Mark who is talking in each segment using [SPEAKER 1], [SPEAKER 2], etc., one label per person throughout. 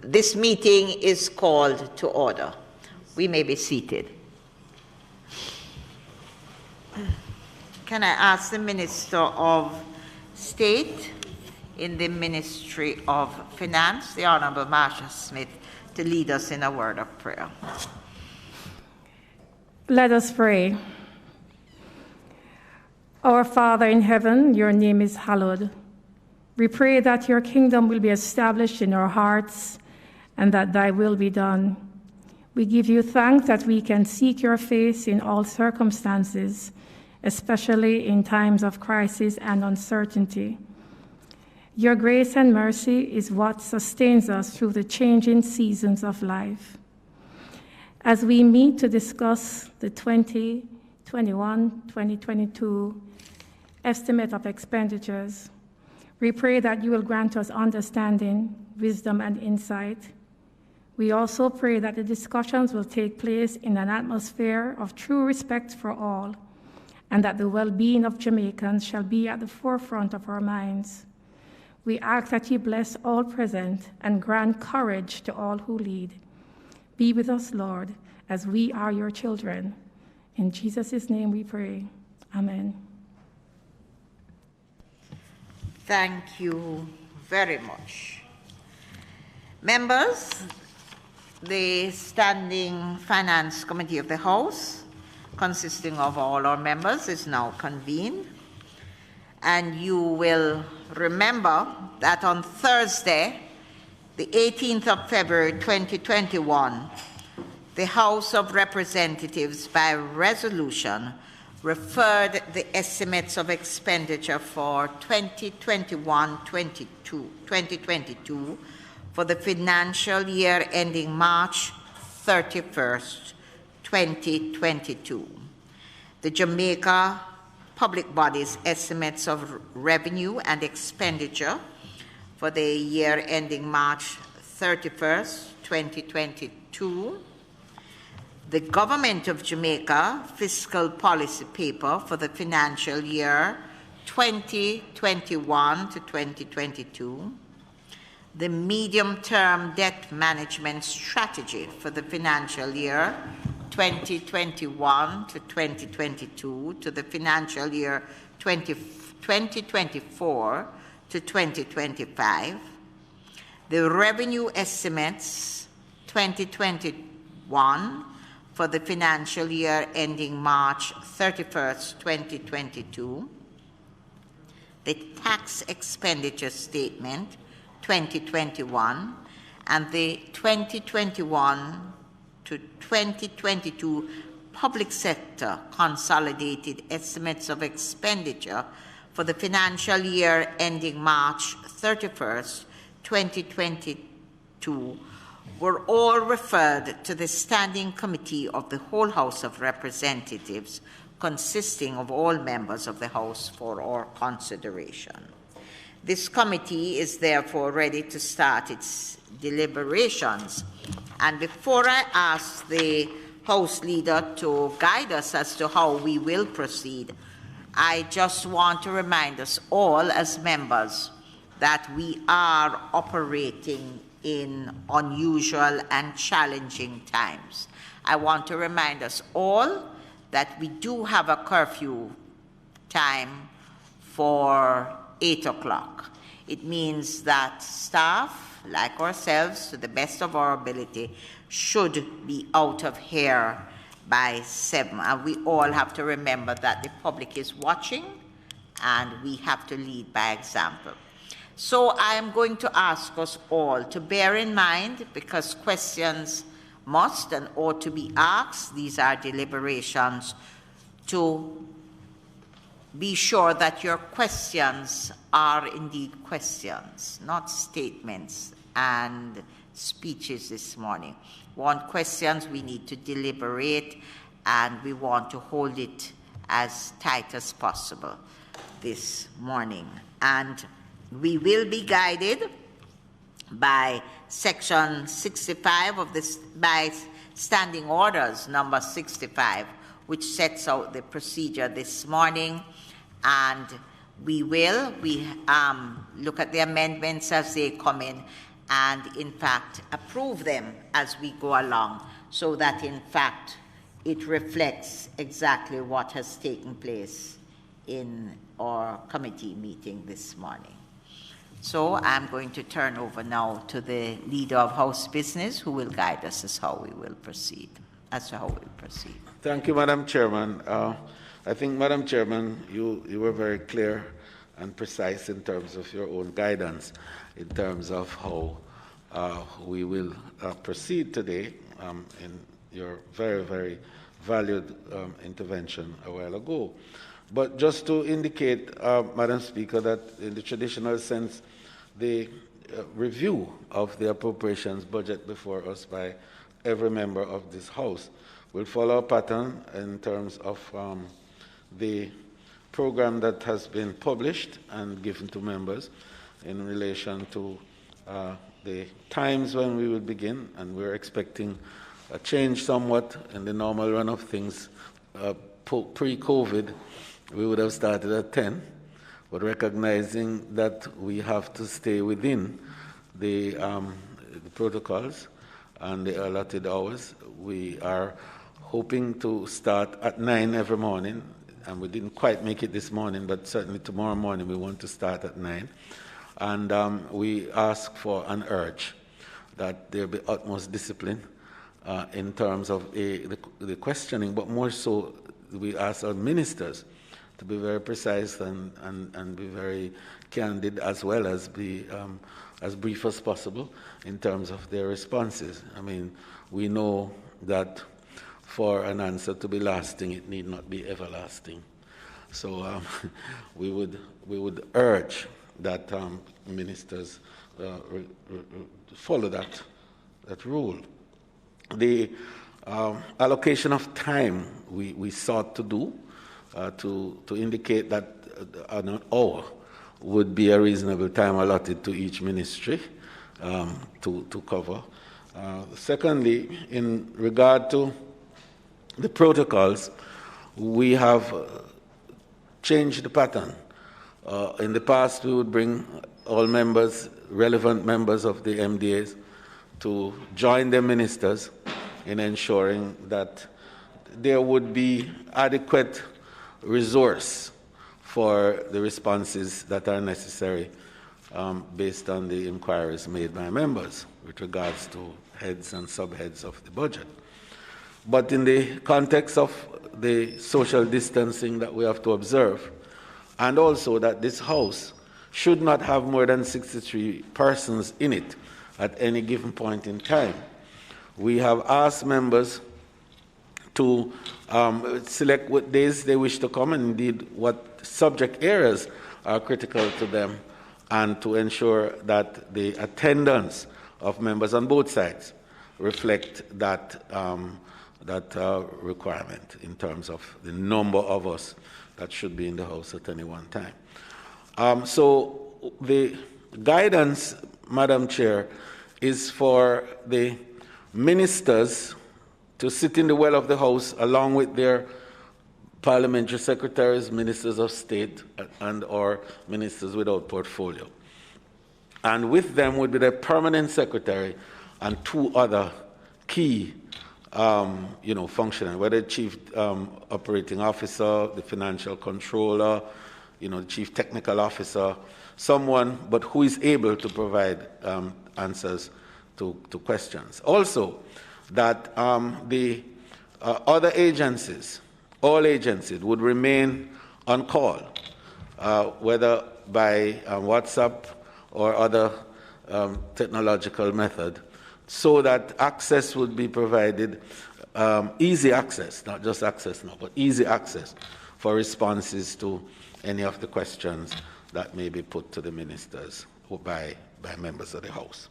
[SPEAKER 1] This meeting is called to order. We may be seated. Can I ask the Minister of State in the Ministry of Finance, the Honourable Marsha Smith, to lead us in a word of prayer?
[SPEAKER 2] Let us pray. Our Father in heaven, your name is hallowed. We pray that your kingdom will be established in our hearts and that thy will be done. We give you thanks that we can seek your face in all circumstances, especially in times of crisis and uncertainty. Your grace and mercy is what sustains us through the changing seasons of life. As we meet to discuss the 2021-2022 estimate of expenditures, we pray that you will grant us understanding, wisdom, and insight. We also pray that the discussions will take place in an atmosphere of true respect for all, and that the well-being of Jamaicans shall be at the forefront of our minds. We ask that you bless all present and grant courage to all who lead. Be with us, Lord, as we are your children. In Jesus' name we pray. Amen.
[SPEAKER 1] Thank you very much. Members, the Standing Finance Committee of the House, consisting of all our members, is now convened. And you will remember that on Thursday, the 18th of February 2021, the House of Representatives, by resolution, referred the estimates of expenditure for 2021-2022 for the financial year ending March 31st, 2022. The Jamaica Public Bodies estimates of revenue and expenditure for the year ending March 31st, 2022. The Government of Jamaica Fiscal Policy Paper for the financial year 2021 to 2022. The Medium-Term Debt Management Strategy for the financial year 2021 to 2022 to the financial year 2024 to 2025. The Revenue Estimates 2021 for the financial year ending March 31st, 2022. The Tax Expenditure Statement 2021 and the 2021 to 2022 Public Sector Consolidated Estimates of Expenditure for the financial year ending March 31st, 2022 were all referred to the Standing Committee of the whole House of Representatives, consisting of all members of the House for our consideration. This committee is therefore ready to start its deliberations. And before I ask the House Leader to guide us as to how we will proceed, I just want to remind us all as members that we are operating in unusual and challenging times. I want to remind us all that we do have a curfew time for 8 o'clock. It means that staff, like ourselves, to the best of our ability, should be out of here by 7. And we all have to remember that the public is watching and we have to lead by example. So I am going to ask us all to bear in mind, because questions must and ought to be asked, these are deliberations, to be sure that your questions are indeed questions, not statements and speeches this morning. We want questions, we need to deliberate, and we want to hold it as tight as possible this morning. And we will be guided by Section 65 of this, by Standing Orders number 65, which sets out the procedure this morning. And we look at the amendments as they come in, and, in fact, approve them as we go along, so that, in fact, it reflects exactly what has taken place in our committee meeting this morning. So I'm going to turn over now to the Leader of House Business, who will guide us as to how we will proceed. Thank you,
[SPEAKER 3] Madam Chairman. I think, Madam Chairman, you were very clear and precise in terms of your own guidance, in terms of how we will proceed today in your very, very valued intervention a while ago. But just to indicate, Madam Speaker, that in the traditional sense, the review of the appropriations budget before us by every member of this House will follow a pattern in terms of the program that has been published and given to members in relation to the times when we will begin, and we're expecting a change somewhat in the normal run of things. Pre-COVID, we would have started at 10, but recognizing that we have to stay within the protocols and the allotted hours, we are hoping to start at 9 every morning, and we didn't quite make it this morning, but certainly tomorrow morning we want to start at 9. And we ask for an urge that there be utmost discipline in terms of the questioning, but more so we ask our ministers to be very precise and be very candid, as well as be as brief as possible in terms of their responses. I mean, we know that for an answer to be lasting, it need not be everlasting. So we would urge that ministers follow that rule. The allocation of time we sought to do to indicate that an hour would be a reasonable time allotted to each ministry to cover. Secondly, in regard to the protocols, we have changed the pattern. In the past, we would bring all members, relevant members of the MDAs, to join their ministers in ensuring that there would be adequate resource for the responses that are necessary based on the inquiries made by members with regards to heads and subheads of the budget. But in the context of the social distancing that we have to observe, and also that this House should not have more than 63 persons in it at any given point in time, we have asked members to select what days they wish to come, and indeed what subject areas are critical to them, and to ensure that the attendance of members on both sides reflect that requirement in terms of the number of us that should be in the House at any one time. So the guidance, Madam Chair, is for the ministers to sit in the well of the House along with their parliamentary secretaries, ministers of state, and or ministers without portfolio. And with them would be their permanent secretary and two other key functionaries, whether chief operating officer, the financial controller, the chief technical officer, someone but who is able to provide answers to questions. Also, that the other agencies, all agencies, would remain on call, whether by WhatsApp or other technological method, so that access would be provided, easy access, not just access now, but easy access for responses to any of the questions that may be put to the ministers or by members of the House.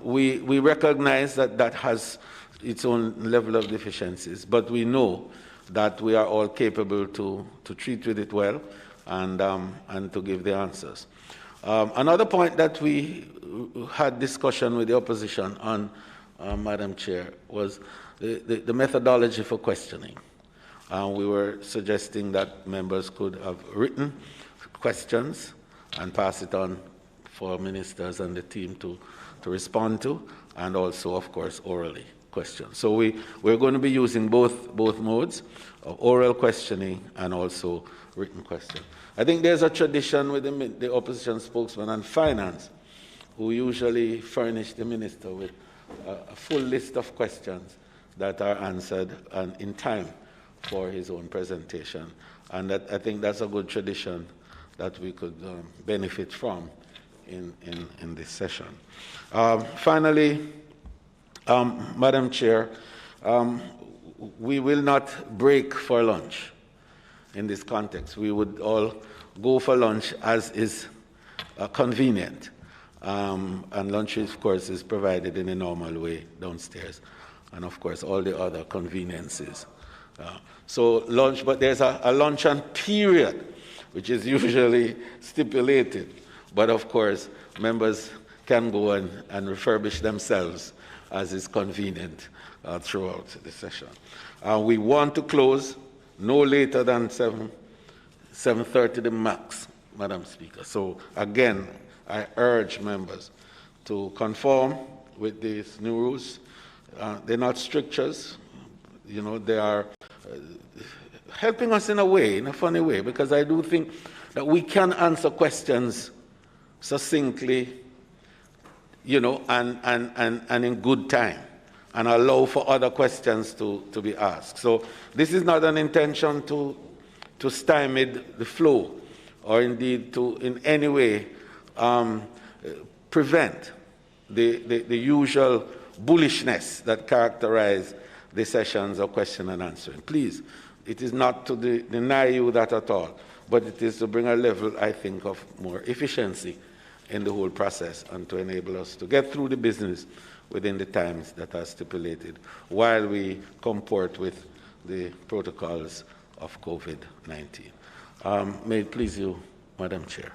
[SPEAKER 3] We recognize that has its own level of deficiencies, but we know that we are all capable to treat with it well and to give the answers. Another point that we had discussion with the opposition on, Madam Chair, was the methodology for questioning. We were suggesting that members could have written questions and pass it on for ministers and the team to to respond to, and also, of course, orally questions. So we're going to be using both modes of oral questioning and also written question. I think there's a tradition with the opposition spokesman on finance, who usually furnish the minister with a full list of questions that are answered and in time for his own presentation. And that, I think that's a good tradition that we could benefit from in this session. Finally, Madam Chair, we will not break for lunch in this context. We would all go for lunch as is convenient. And lunch, of course, is provided in a normal way downstairs. And, of course, all the other conveniences. So lunch, but there's a luncheon period, which is usually stipulated. But, of course, members can go and refurbish themselves as is convenient throughout the session. We want to close no later than 7:30 the max, Madam Speaker. So, again, I urge members to conform with these new rules. They're not strictures. You know, they are helping us in a way, in a funny way, because I do think that we can answer questions succinctly, you know, and in good time, and allow for other questions to be asked. So this is not an intention to stymie the flow, or indeed to in any way prevent the usual bullishness that characterize the sessions of question and answering. Please, it is not to deny you that at all, but it is to bring a level, I think, of more efficiency in the whole process and to enable us to get through the business within the times that are stipulated while we comport with the protocols of COVID-19. May it please you, Madam Chair.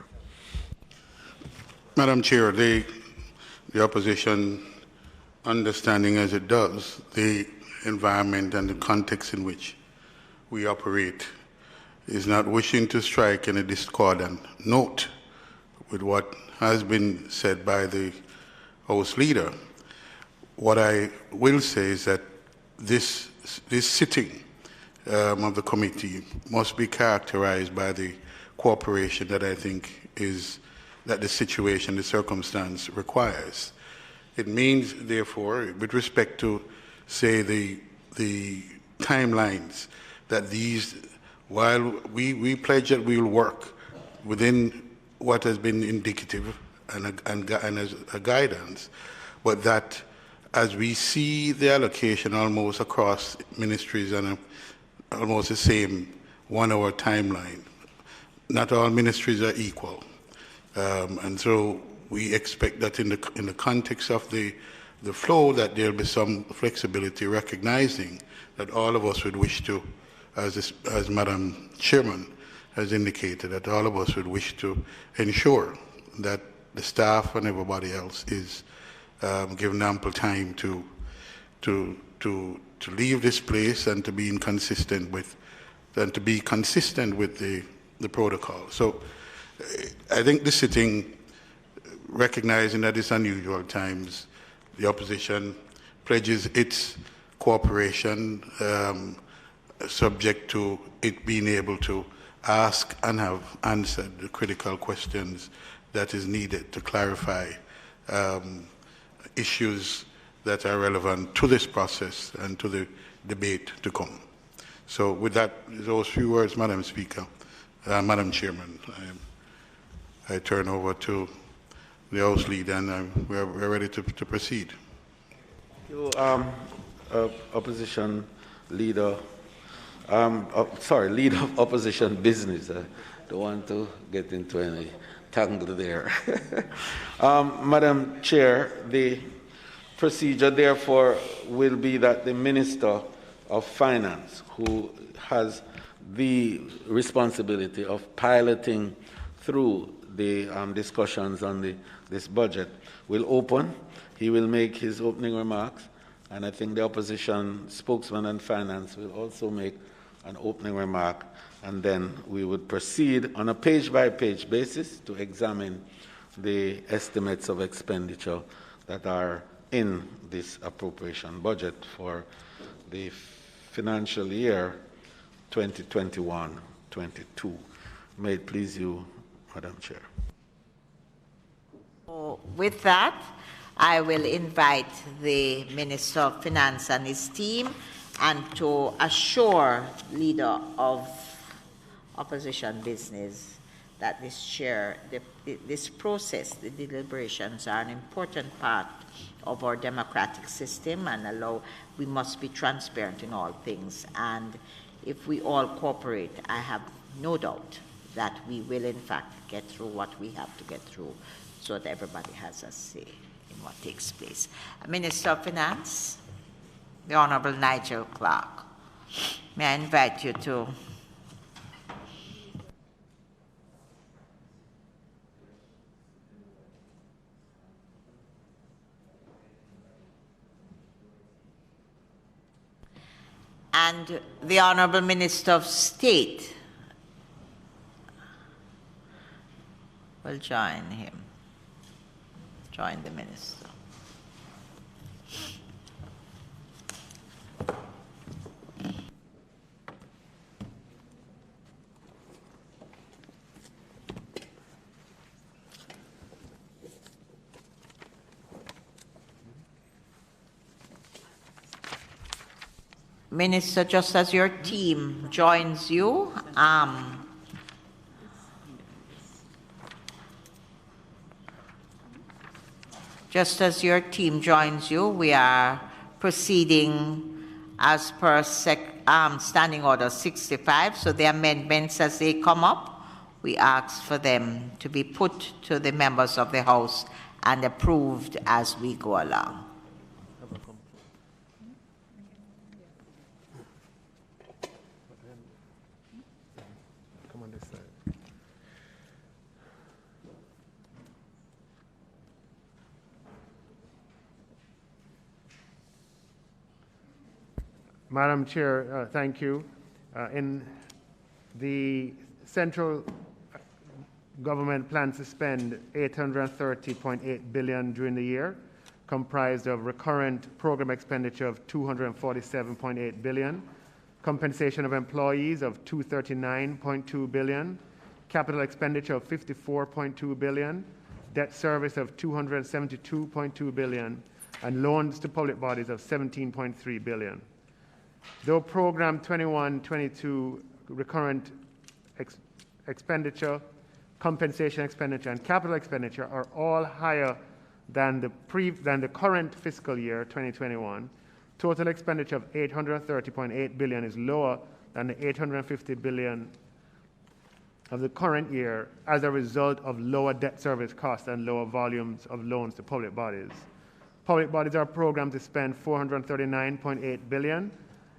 [SPEAKER 4] Madam Chair, the opposition, understanding as it does the environment and the context in which we operate, is not wishing to strike any discordant note with what has been said by the House Leader. What I will say is that this sitting of the committee must be characterized by the cooperation that I think is that the situation, the circumstance requires. It means, therefore, with respect to, say, the timelines, that these, while we pledge that we will work within what has been indicative and as a guidance, but that as we see the allocation almost across ministries and almost the same 1 hour timeline, not all ministries are equal. And so we expect that in the context of the flow, that there'll be some flexibility, recognizing that all of us would wish to, as Madam Chairman has indicated, that all of us would wish to ensure that the staff and everybody else is given ample time to leave this place and to be consistent with the protocol. So I think the sitting, recognizing that it's unusual times, the opposition pledges its cooperation, subject to it being able to ask and have answered the critical questions that is needed to clarify issues that are relevant to this process and to the debate to come. So with that, those few words, Madam Speaker, Madam Chairman, I turn over to the House Leader, and we're ready to proceed.
[SPEAKER 3] You, Opposition Leader, Leader of Opposition Business. I don't want to get into any tangle there. Madam Chair, the procedure, therefore, will be that the Minister of Finance, who has the responsibility of piloting through the discussions on this budget, will open. He will make his opening remarks, and I think the opposition spokesman on finance will also make an opening remark, and then we would proceed on a page-by-page basis to examine the estimates of expenditure that are in this appropriation budget for the financial year 2021-22. May it please you, Madam Chair.
[SPEAKER 1] With that, I will invite the Minister of Finance and his team and to assure Leader of Opposition Business that this process, the deliberations, are an important part of our democratic system, and we must be transparent in all things. And if we all cooperate, I have no doubt that we will in fact get through what we have to get through so that everybody has a say in what takes place. Minister of Finance, the Honorable Nigel Clarke. May I invite you to and the Honorable Minister of State will join the Minister. Minister, just as your team joins you, we are proceeding as per Standing Order 65. So the amendments as they come up, we ask for them to be put to the members of the House and approved as we go along.
[SPEAKER 5] Madam Chair, thank you. In the central government plans to spend $830.8 billion during the year, comprised of recurrent program expenditure of $247.8 billion, compensation of employees of $239.2 billion, capital expenditure of $54.2 billion, debt service of $272.2 billion, and loans to public bodies of $17.3 billion. Though Program 21-22 recurrent expenditure, compensation expenditure, and capital expenditure are all higher than the current fiscal year 2021, total expenditure of $830.8 billion is lower than the $850 billion of the current year as a result of lower debt service costs and lower volumes of loans to public bodies. Public bodies are programmed to spend $439.8 billion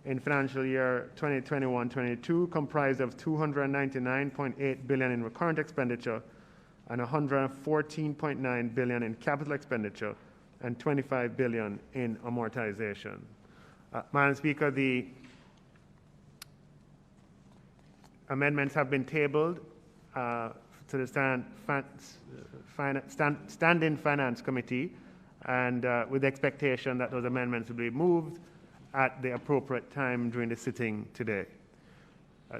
[SPEAKER 5] in financial year 2021-22, comprised of $299.8 billion in recurrent expenditure and $114.9 billion in capital expenditure and $25 billion in amortization. Madam Speaker, the amendments have been tabled to the Standing Finance Committee, and with the expectation that those amendments will be moved at the appropriate time during the sitting today.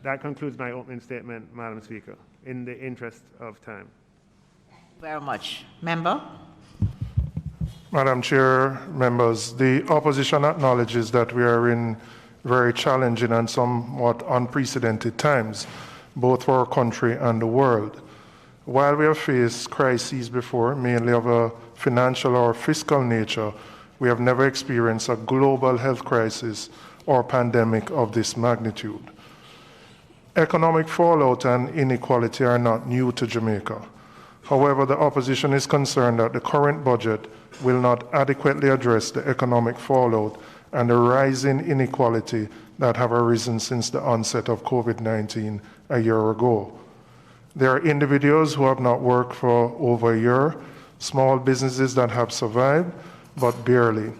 [SPEAKER 5] That concludes my opening statement, Madam Speaker, in the interest of time.
[SPEAKER 1] Thank you very much. Member?
[SPEAKER 6] Madam Chair, members, the opposition acknowledges that we are in very challenging and somewhat unprecedented times, both for our country and the world. While we have faced crises before, mainly of a financial or fiscal nature, we have never experienced a global health crisis or pandemic of this magnitude. Economic fallout and inequality are not new to Jamaica. However, the opposition is concerned that the current budget will not adequately address the economic fallout and the rising inequality that have arisen since the onset of COVID-19 a year ago. There are individuals who have not worked for over a year, small businesses that have survived, but barely.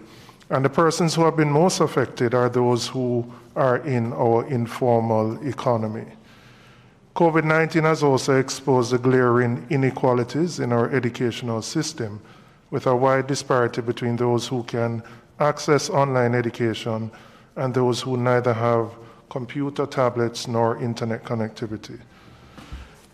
[SPEAKER 6] And the persons who have been most affected are those who are in our informal economy. COVID-19 has also exposed the glaring inequalities in our educational system, with a wide disparity between those who can access online education and those who neither have computer, tablets, nor internet connectivity.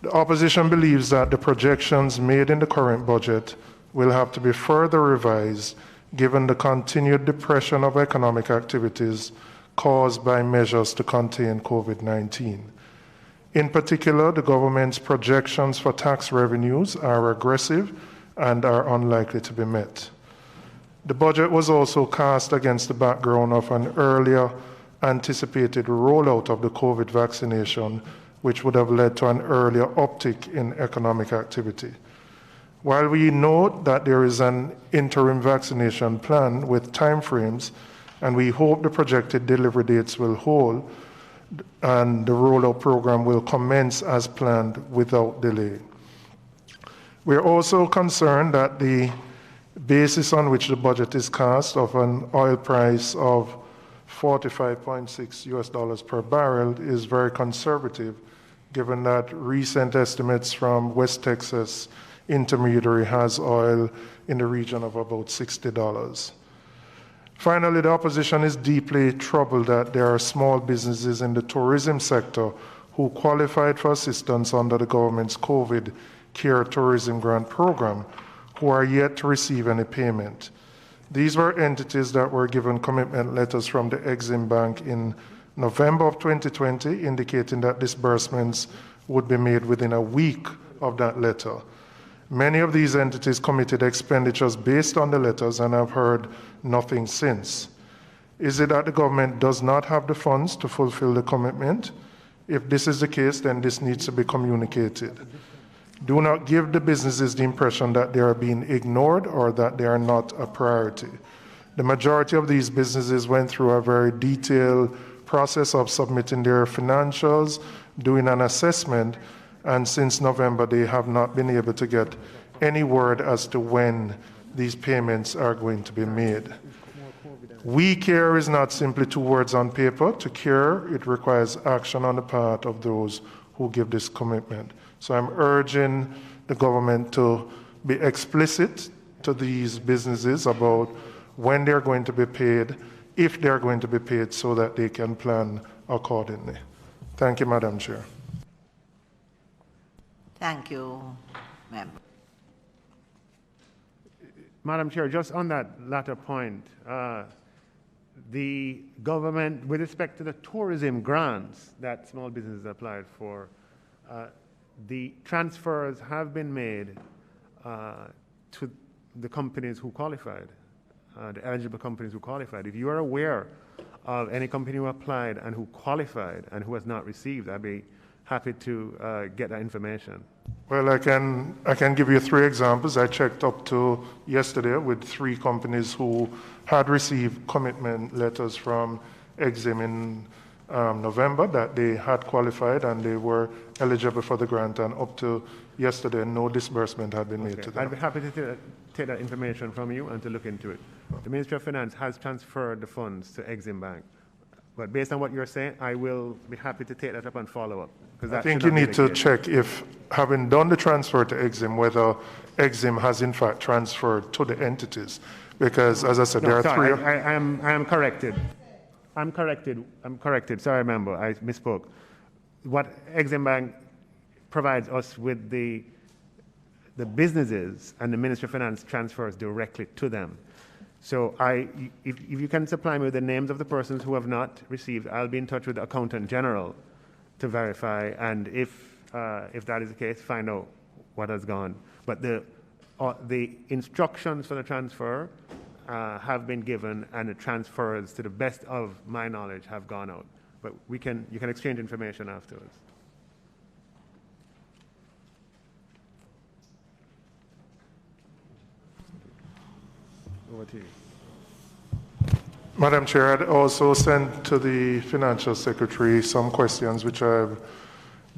[SPEAKER 6] The opposition believes that the projections made in the current budget will have to be further revised given the continued depression of economic activities caused by measures to contain COVID-19. In particular, the government's projections for tax revenues are aggressive and are unlikely to be met. The budget was also cast against the background of an earlier anticipated rollout of the COVID vaccination, which would have led to an earlier uptick in economic activity. While we note that there is an interim vaccination plan with timeframes, and we hope the projected delivery dates will hold, and the rollout program will commence as planned without delay. We are also concerned that the basis on which the budget is cast of an oil price of $45.6 per barrel is very conservative, given that recent estimates from West Texas intermediary has oil in the region of about $60. Finally, the opposition is deeply troubled that there are small businesses in the tourism sector who qualified for assistance under the government's COVID Care Tourism Grant Program who are yet to receive any payment. These were entities that were given commitment letters from the Exim Bank in November of 2020, indicating that disbursements would be made within a week of that letter. Many of these entities committed expenditures based on the letters and have heard nothing since. Is it that the government does not have the funds to fulfill the commitment? If this is the case, then this needs to be communicated. Do not give the businesses the impression that they are being ignored or that they are not a priority. The majority of these businesses went through a very detailed process of submitting their financials, doing an assessment, and since November they have not been able to get any word as to when these payments are going to be made. We care is not simply two words on paper. To care, it requires action on the part of those who give this commitment. So I'm urging the government to be explicit to these businesses about when they're going to be paid, if they're going to be paid, so that they can plan accordingly. Thank you, Madam Chair.
[SPEAKER 1] Thank you, Member.
[SPEAKER 5] Madam Chair, just on that latter point, the government, with respect to the tourism grants that small businesses applied for, the transfers have been made to the companies who qualified, the eligible companies who qualified. If you are aware of any company who applied and who qualified and who has not received, I'd be happy to get that information.
[SPEAKER 6] Well, I can give you 3 examples. I checked up to yesterday with 3 companies who had received commitment letters from Exim in November that they had qualified and they were eligible for the grant, and up to yesterday no disbursement had been made to them.
[SPEAKER 5] I'd be happy to take that information from you and to look into it. The Ministry of Finance has transferred the funds to Exim Bank, but based on what you're saying, I will be happy to take that up and follow up.
[SPEAKER 6] I think you need to check if, having done the transfer to Exim, whether Exim has in fact transferred to the entities, because as I said, there are 3.
[SPEAKER 5] I am corrected. I'm corrected. Sorry, member, I misspoke. What Exim Bank provides us with the businesses, and the Ministry of Finance transfers directly to them. So if you can supply me with the names of the persons who have not received, I'll be in touch with the Accountant General to verify, and if that is the case, find out what has gone. But the instructions for the transfer have been given, and the transfers, to the best of my knowledge, have gone out. But you can exchange information afterwards. Over to you.
[SPEAKER 6] Madam Chair, I'd also sent to the Financial Secretary some questions which I've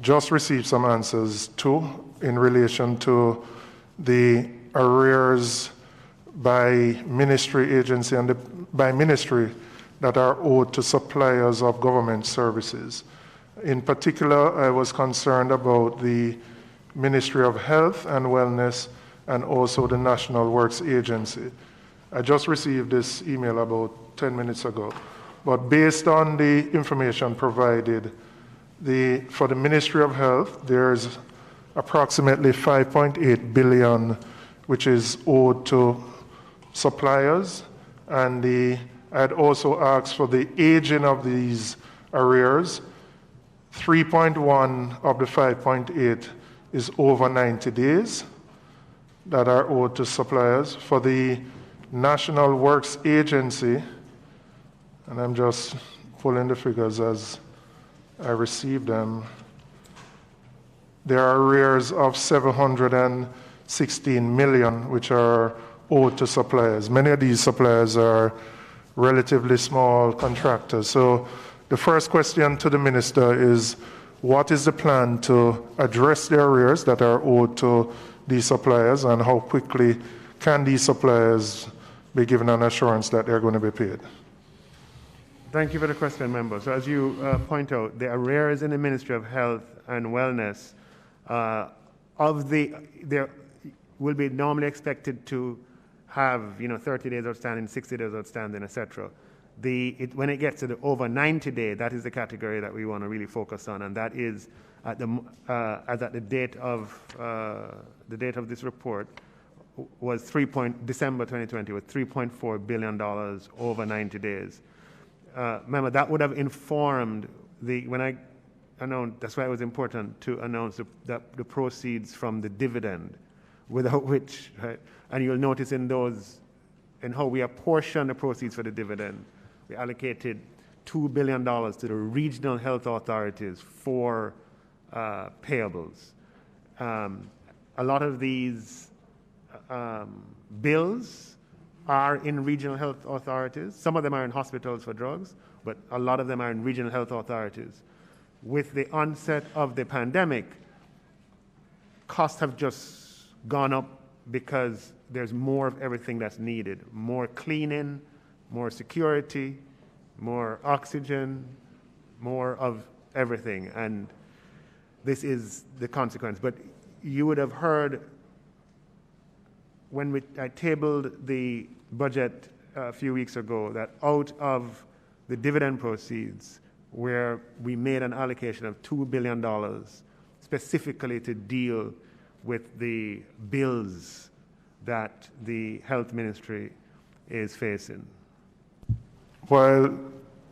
[SPEAKER 6] just received some answers to in relation to the arrears by ministry, agency, and by ministry that are owed to suppliers of government services. In particular, I was concerned about the Ministry of Health and Wellness and also the National Works Agency. I just received this email about 10 minutes ago, but based on the information provided, for the Ministry of Health, there's approximately 5.8 billion which is owed to suppliers, and I'd also asked for the aging of these arrears. 3.1 of the 5.8 is over 90 days that are owed to suppliers. For the National Works Agency, and I'm just pulling the figures as I receive them, there are arrears of 716 million which are owed to suppliers. Many of these suppliers are relatively small contractors. So the first question to the Minister is, what is the plan to address the arrears that are owed to these suppliers, and how quickly can these suppliers be given an assurance that they're going to be paid?
[SPEAKER 5] Thank you for the question, member. So as you point out, the arrears in the Ministry of Health and Wellness, there will be normally expected to have 30 days outstanding, 60 days outstanding, etc. When it gets to the over 90 day, that is the category that we want to really focus on, and that is at the date of this report was December 2020 was $3.4 billion over 90 days. Remember, that would have informed when I announced, that's why it was important to announce the proceeds from the dividend, without which, right, and you'll notice in how we apportion the proceeds for the dividend, we allocated $2 billion to the regional health authorities for payables. A lot of these bills are in regional health authorities. Some of them are in hospitals for drugs, but a lot of them are in regional health authorities. With the onset of the pandemic, costs have just gone up because there's more of everything that's needed. More cleaning, more security, more oxygen, more of everything. And this is the consequence. But you would have heard when I tabled the budget a few weeks ago that out of the dividend proceeds, where we made an allocation of $2 billion specifically to deal with the bills that the health ministry is facing.
[SPEAKER 6] While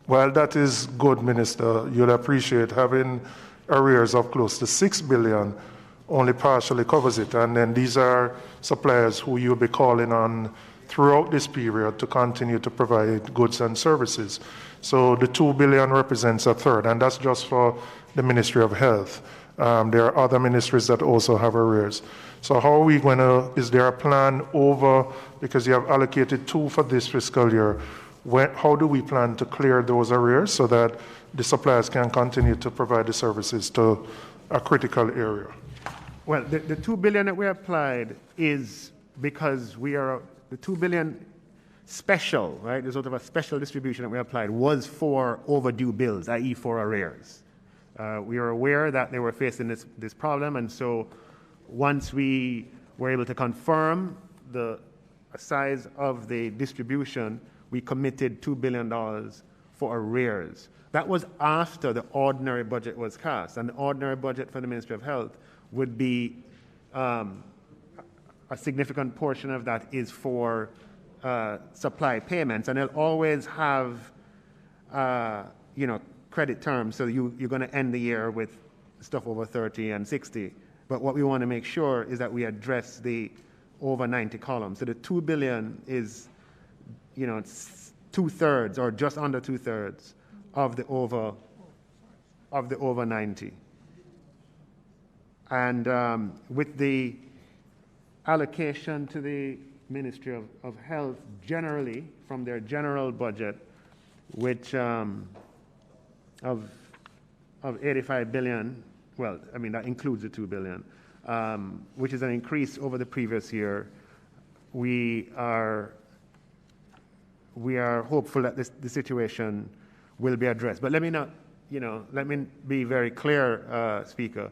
[SPEAKER 6] that is good, Minister, you'll appreciate having arrears of close to $6 billion only partially covers it. And then these are suppliers who you'll be calling on throughout this period to continue to provide goods and services. So the $2 billion represents a third, and that's just for the Ministry of Health. There are other ministries that also have arrears. So how are we going to, is there a plan over, because you have allocated 2 for this fiscal year, how do we plan to clear those arrears so that the suppliers can continue to provide the services to a critical area?
[SPEAKER 5] Well, the $2 billion that we applied is because the $2 billion special, right? The sort of a special distribution that we applied was for overdue bills, i.e. for arrears. We are aware that they were facing this problem, and so once we were able to confirm the size of the distribution, we committed $2 billion for arrears. That was after the ordinary budget was cast, and the ordinary budget for the Ministry of Health would be a significant portion of that is for supply payments, and they'll always have credit terms, so you're going to end the year with stuff over 30 and 60. But what we want to make sure is that we address the over 90 column. So the $2 billion is, it's 2/3 or just under 2/3 of the over 90. And with the allocation to the Ministry of Health generally from their general budget, which of 85 billion, well, I mean, that includes the 2 billion, which is an increase over the previous year. We are hopeful that the situation will be addressed. But let me be very clear, Speaker,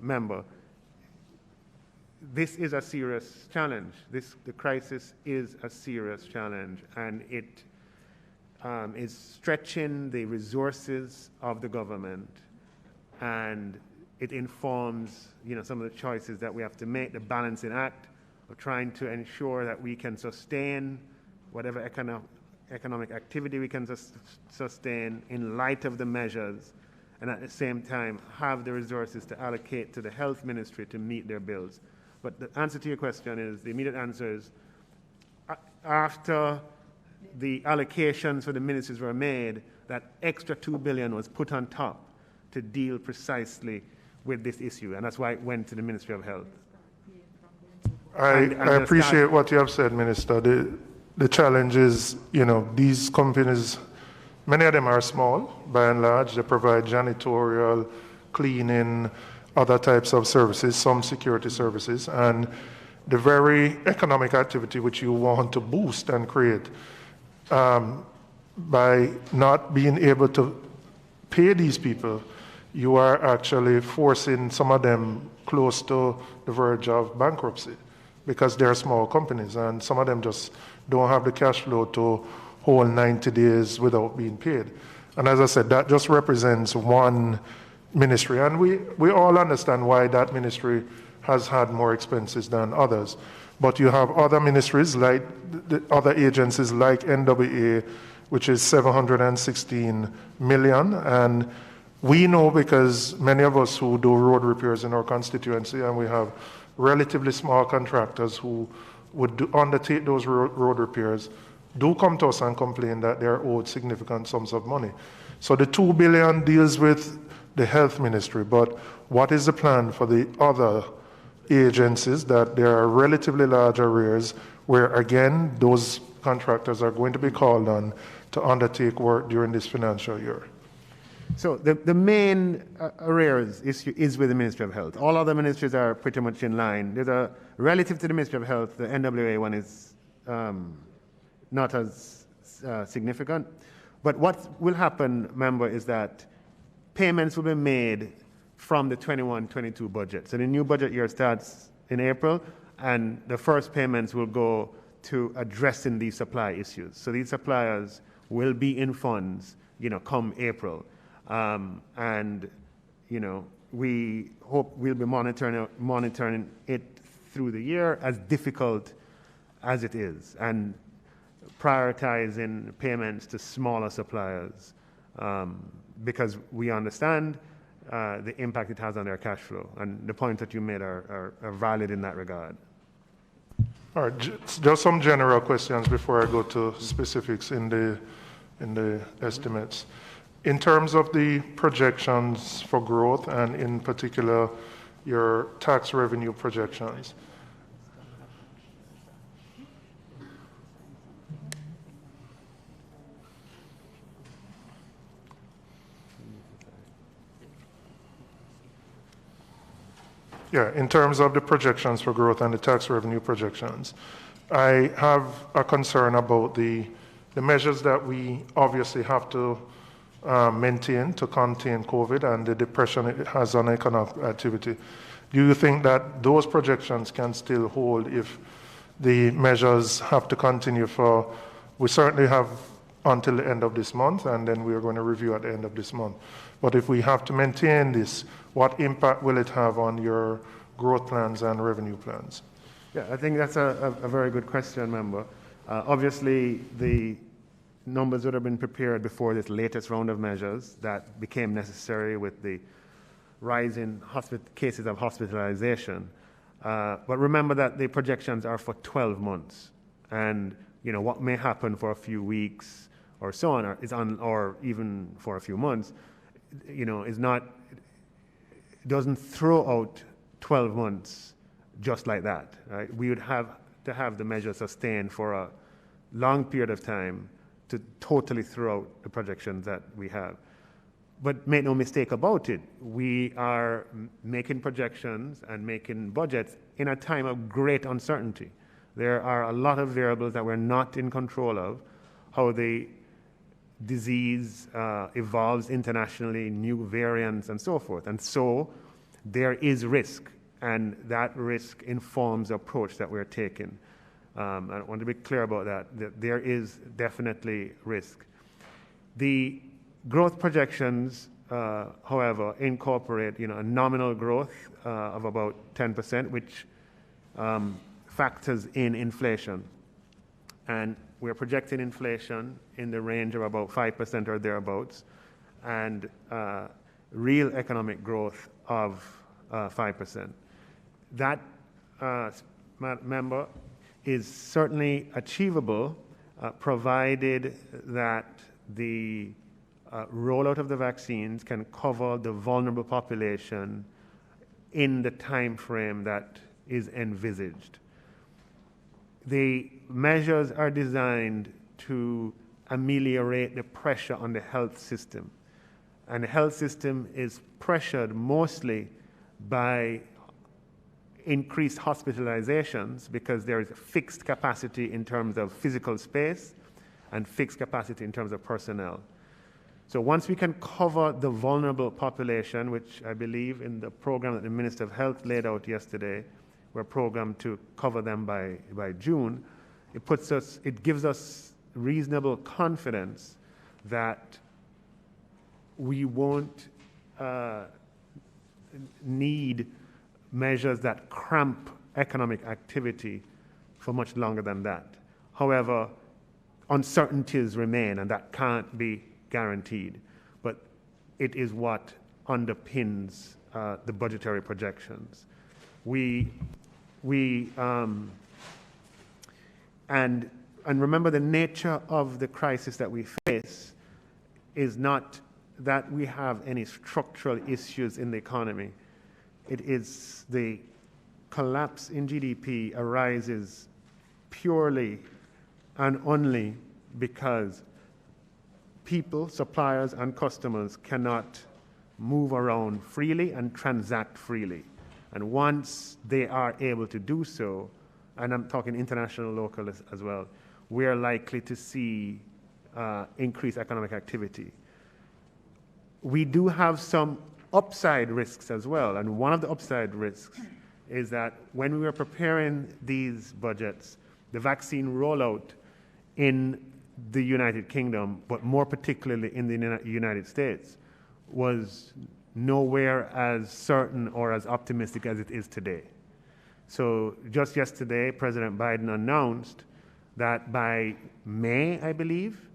[SPEAKER 5] Member. this is a serious challenge. The crisis is a serious challenge, and it is stretching the resources of the government, and it informs, some of the choices that we have to make, the balancing act of trying to ensure that we can sustain whatever economic activity we can sustain in light of the measures, and at the same time have the resources to allocate to the health ministry to meet their bills. But the answer to your question is, the immediate answer is, after the allocations for the ministries were made, that extra $2 billion was put on top to deal precisely with this issue, and that's why it went to the Ministry of Health.
[SPEAKER 6] I appreciate what you have said, Minister. The challenge is, these companies, many of them are small, by and large. They provide janitorial, cleaning, other types of services, some security services, and the very economic activity which you want to boost and create, by not being able to pay these people, you are actually forcing some of them close to the verge of bankruptcy, because they're small companies and some of them just don't have the cash flow to hold 90 days without being paid. And as I said, that just represents one ministry, and we all understand why that ministry has had more expenses than others. But you have other ministries, like the other agencies like NWA, which is 716 million, and we know, because many of us who do road repairs in our constituency, and we have relatively small contractors who would undertake those road repairs, do come to us and complain that they're owed significant sums of money. So the $2 billion deals with the health ministry, but what is the plan for the other agencies that there are relatively large arrears, where again, those contractors are going to be called on to undertake work during this financial year?
[SPEAKER 5] So the main arrears issue is with the Ministry of Health. All other ministries are pretty much in line. There's a, relative to the Ministry of Health, the NWA one is not as significant. But what will happen, member, is that payments will be made from the 21-22 budget. So the new budget year starts in April, and the first payments will go to addressing these supply issues. So these suppliers will be in funds, come April. We hope we'll be monitoring it through the year, as difficult as it is, and prioritizing payments to smaller suppliers, because we understand the impact it has on their cash flow, and the points that you made are valid in that regard.
[SPEAKER 6] All right, just some general questions before I go to specifics in the estimates. In terms of the projections for growth, and in particular your tax revenue projections, in terms of the projections for growth and the tax revenue projections, I have a concern about the measures that we obviously have to maintain to contain COVID and the depression it has on economic activity. Do you think that those projections can still hold if the measures have to continue for, we certainly have until the end of this month, and then we are going to review at the end of this month. But if we have to maintain this, what impact will it have on your growth plans and revenue plans?
[SPEAKER 5] Yeah, I think that's a very good question, member. Obviously, the numbers would have been prepared before this latest round of measures that became necessary with the rise in cases of hospitalization. But remember that the projections are for 12 months. And what may happen for a few weeks or so on, or even for a few months, doesn't throw out 12 months just like that. Right? We would have to have the measure sustained for a long period of time to totally throw out the projections that we have. But make no mistake about it, we are making projections and making budgets in a time of great uncertainty. There are a lot of variables that we're not in control of, how the disease evolves internationally, new variants and so forth. And so there is risk. and that risk informs the approach that we're taking. I want to be clear about that there is definitely risk. The growth projections, however, incorporate a nominal growth of about 10%, which factors in inflation. And we're projecting inflation in the range of about 5% or thereabouts, and real economic growth of 5%. That, member, is certainly achievable, provided that the rollout of the vaccines can cover the vulnerable population in the time frame that is envisaged. The measures are designed to ameliorate the pressure on the health system. And the health system is pressured mostly by increased hospitalizations because there is fixed capacity in terms of physical space and fixed capacity in terms of personnel. So once we can cover the vulnerable population, which I believe in the program that the Minister of Health laid out yesterday, we're programmed to cover them by June, it gives us reasonable confidence that we won't need measures that cramp economic activity for much longer than that. However, uncertainties remain, and that can't be guaranteed, but it is what underpins the budgetary projections. And remember, the nature of the crisis that we face is not that we have any structural issues in the economy. It is the collapse in GDP arises purely and only because people, suppliers, and customers cannot move around freely and transact freely. And once they are able to do so, and I'm talking international, local as well, we are likely to see increased economic activity. We do have some upside risks as well, and one of the upside risks is that when we were preparing these budgets, the vaccine rollout in the United Kingdom, but more particularly in the United States, was nowhere as certain or as optimistic as it is today. So just yesterday, President Biden announced that by May, I believe,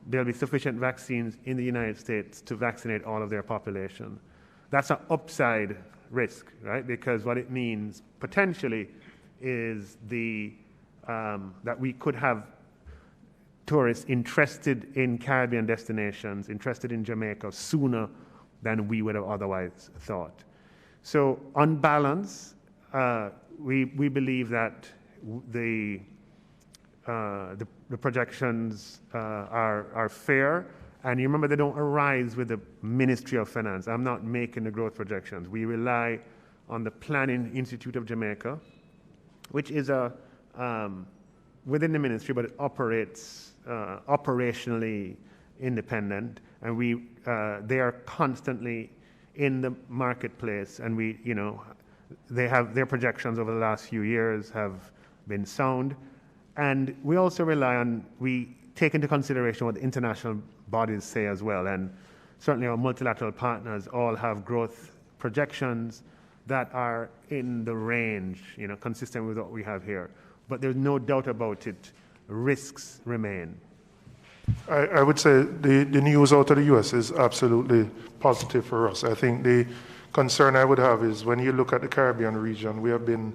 [SPEAKER 5] there'll be sufficient vaccines in the United States to vaccinate all of their population. That's an upside risk, right? Because what it means potentially is that we could have tourists interested in Caribbean destinations, interested in Jamaica sooner than we would have otherwise thought. So on balance, we believe that the projections are fair, and you remember they don't arise with the Ministry of Finance. I'm not making the growth projections. We rely on the Planning Institute of Jamaica, which is within the ministry, but it operates operationally independent, and they are constantly in the marketplace, and they have their projections over the last few years have been sound. And we also we take into consideration what the international bodies say as well. And certainly our multilateral partners all have growth projections that are in the range, consistent with what we have here. But there's no doubt about it, risks remain.
[SPEAKER 6] I would say the news out of the U.S. is absolutely positive for us. I think the concern I would have is when you look at the Caribbean region, we have been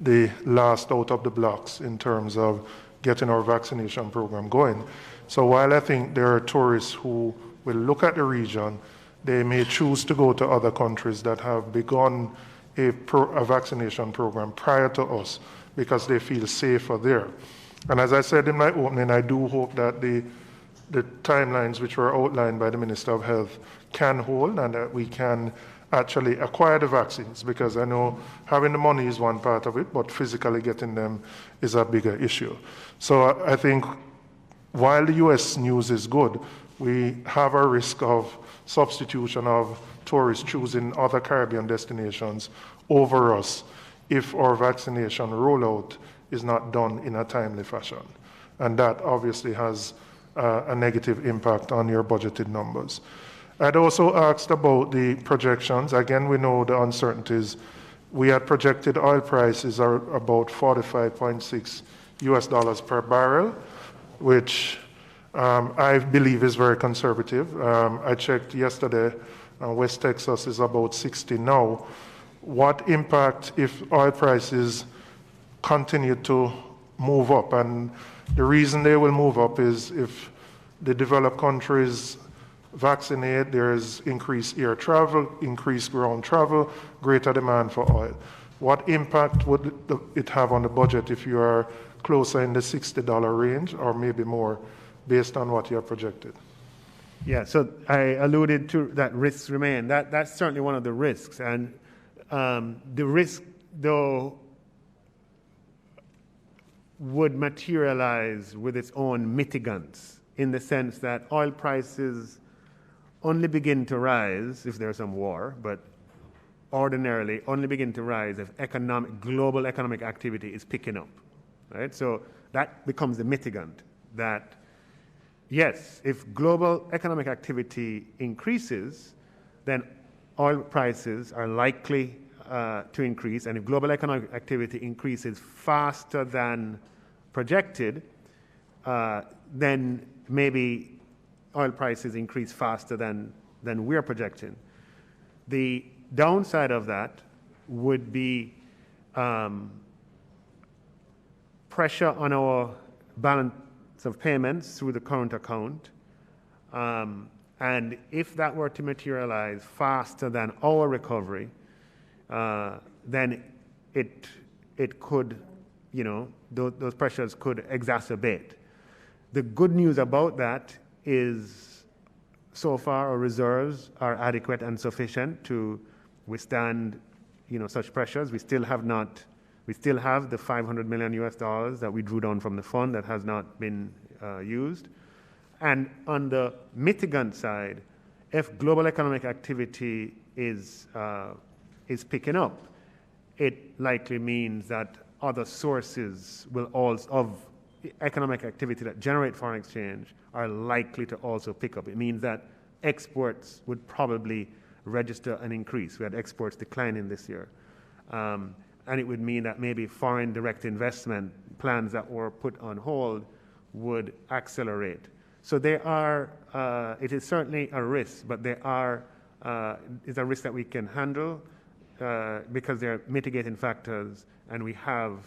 [SPEAKER 6] the last out of the blocks in terms of getting our vaccination program going. So while I think there are tourists who will look at the region, they may choose to go to other countries that have begun a vaccination program prior to us because they feel safer there. And as I said in my opening, I do hope that the timelines which were outlined by the Minister of Health can hold and that we can actually acquire the vaccines, because I know having the money is one part of it, but physically getting them is a bigger issue. So I think while the US news is good, we have a risk of substitution of tourists choosing other Caribbean destinations over us if our vaccination rollout is not done in a timely fashion. And that obviously has a negative impact on your budgeted numbers. I'd also asked about the projections. Again, we know the uncertainties. We had projected oil prices are about $45.6 US per barrel, which I believe is very conservative. I checked yesterday, West Texas is about 60 now. What impact if oil prices continue to move up? And the reason they will move up is if the developed countries vaccinate, there is increased air travel, increased ground travel, greater demand for oil. What impact would it have on the budget if you are closer in the $60 range or maybe more based on what you have projected?
[SPEAKER 5] Yeah, so I alluded to that risks remain. That's certainly one of the risks. And the risk, though, would materialize with its own mitigants in the sense that oil prices only begin to rise if there's some war, but ordinarily only begin to rise if global economic activity is picking up, right? So that becomes the mitigant that, yes, if global economic activity increases, then oil prices are likely to increase, and if global economic activity increases faster than projected, then maybe oil prices increase faster than we're projecting. The downside of that would be pressure on our balance of payments through the current account. And if that were to materialize faster than our recovery, then it could, those pressures could exacerbate. The good news about that is so far our reserves are adequate and sufficient to withstand, such pressures. We still have the $500 million US that we drew down from the fund that has not been used. And on the mitigant side, if global economic activity is picking up, it likely means that other sources of economic activity that generate foreign exchange are likely to also pick up. It means that exports would probably register an increase. We had exports declining this year. And it would mean that maybe foreign direct investment plans that were put on hold would accelerate. So it is certainly a risk, but it's a risk that we can handle because there are mitigating factors and we have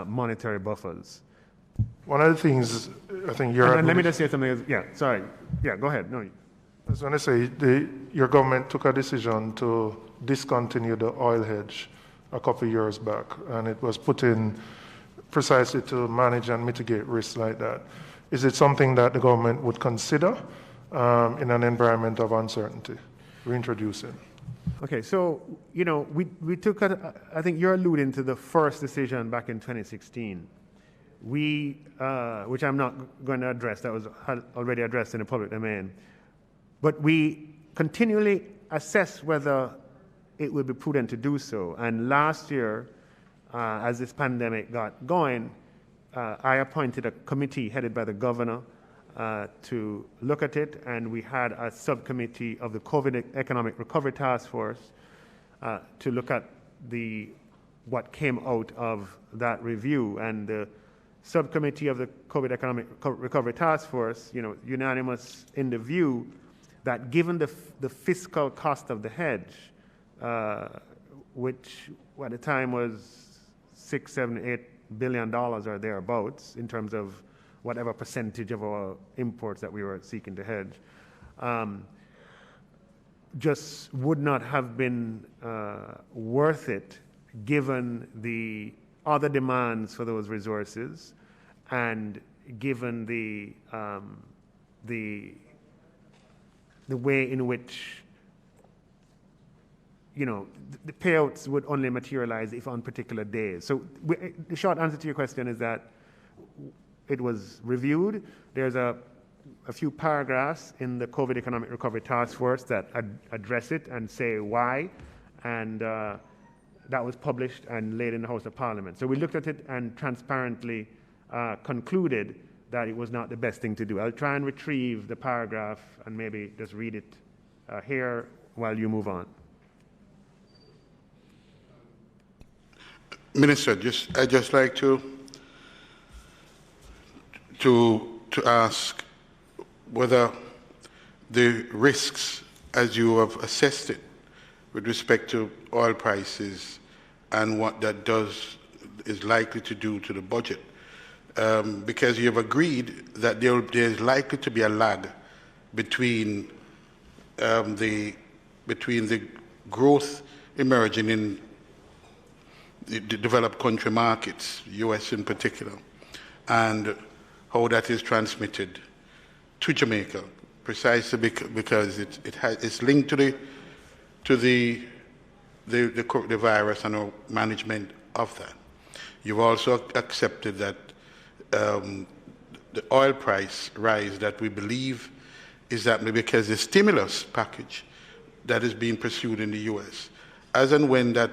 [SPEAKER 5] monetary buffers.
[SPEAKER 6] One of the things I think
[SPEAKER 5] And let me just say something. Yeah, sorry. Yeah, go ahead. No.
[SPEAKER 6] I was going to say, your government took a decision to discontinue the oil hedge a couple of years back, and it was put in precisely to manage and mitigate risks like that. Is it something that the government would consider in an environment of uncertainty, reintroducing?
[SPEAKER 5] Okay, so, we took, I think you're alluding to the first decision back in 2016. Which I'm not going to address, that was already addressed in the public domain. But we continually assess whether it would be prudent to do so. And last year, as this pandemic got going, I appointed a committee headed by the governor to look at it, and we had a subcommittee of the COVID Economic Recovery Task Force to look at what came out of that review. And the subcommittee of the COVID Economic Recovery Task Force, unanimous in the view that given the fiscal cost of the hedge, which at the time was $6, $7, $8 billion or thereabouts in terms of whatever percentage of our imports that we were seeking to hedge, just would not have been worth it given the other demands for those resources and given the way in which the payouts would only materialize if on particular days. So the short answer to your question is that it was reviewed. There's a few paragraphs in the COVID Economic Recovery Task Force that address it and say why. And that was published and laid in the House of Parliament. So we looked at it and transparently concluded that it was not the best thing to do. I'll try and retrieve the paragraph and maybe just read it here while you move on.
[SPEAKER 4] Minister, I'd just like to ask whether the risks, as you have assessed it, with respect to oil prices and what that is likely to do to the budget, because you have agreed that there is likely to be a lag between the growth emerging in the developed country markets, US in particular, and how that is transmitted to Jamaica, precisely because it's linked to the virus and our management of that. You've also accepted that the oil price rise that we believe is happening because the stimulus package that is being pursued in the US, as and when that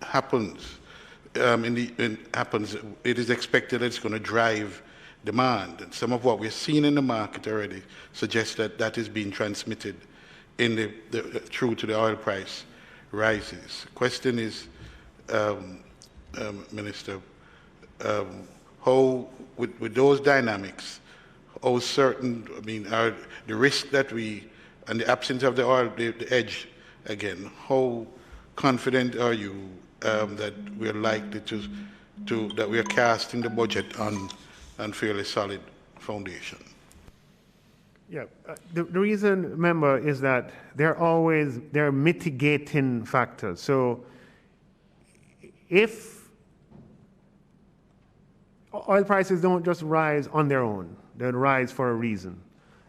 [SPEAKER 4] happens, it is expected that it's going to drive demand. And some of what we're seeing in the market already suggests that that is being transmitted in through to the oil price rises. Question is, Minister, how, with those dynamics, how certain, are the risk that and the absence of the oil, the edge again, how confident are you that we're likely that we are casting the budget on fairly solid foundation?
[SPEAKER 5] Yeah, the reason, remember, is that there are mitigating factors. So if oil prices don't just rise on their own, they rise for a reason.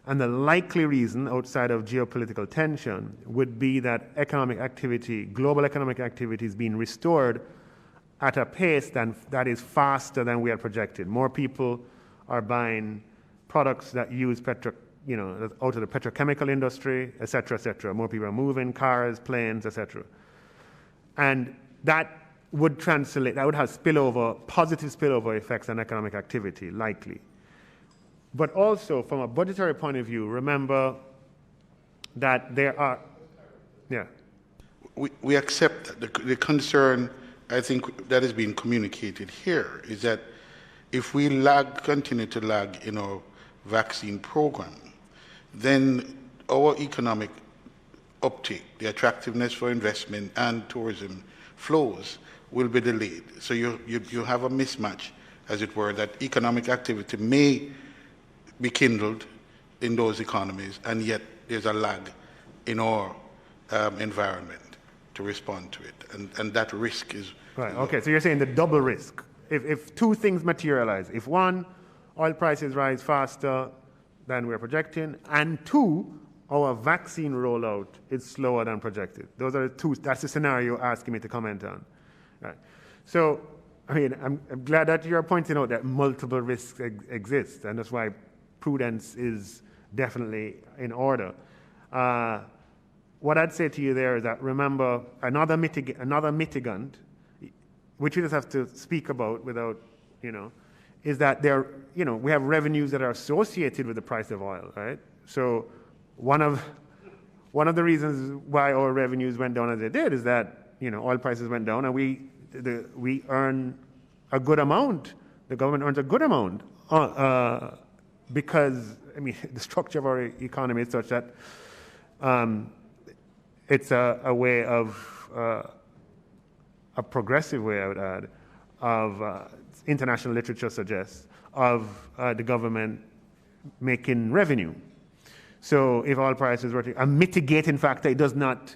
[SPEAKER 5] And the likely reason, outside of geopolitical tension, would be that economic activity, global economic activity, is being restored at a pace that is faster than we had projected. More people are buying products that use out of the petrochemical industry, et cetera. More people are moving, cars, planes, et cetera. And that would translate, that would have positive spillover effects on economic activity, likely. But also, from a budgetary point of view, remember that there are, yeah.
[SPEAKER 4] We accept that the concern, I think, that is being communicated here is that if we continue to lag in our vaccine program, then our economic uptake, the attractiveness for investment and tourism flows will be delayed. So you have a mismatch, as it were, that economic activity may be kindled in those economies, and yet there's a lag in our environment to respond to it, and that risk is
[SPEAKER 5] right. Okay, so you're saying the double risk. If two things materialize, if one, oil prices rise faster than we're projecting, and two, our vaccine rollout is slower than projected. Those are the two. That's the scenario you're asking me to comment on. Right. So, I'm glad that you're pointing out that multiple risks exist, and that's why prudence is definitely in order. What I'd say to you there is that, remember, another mitigant, which we just have to speak about without, is that we have revenues that are associated with the price of oil, right? So one of the reasons why our revenues went down as they did is that, oil prices went down and we earn a good amount. The government earns a good amount because, the structure of our economy is such that it's a way of, a progressive way, I would add, of international literature suggests, of the government making revenue. So if oil prices were a mitigating factor, it does not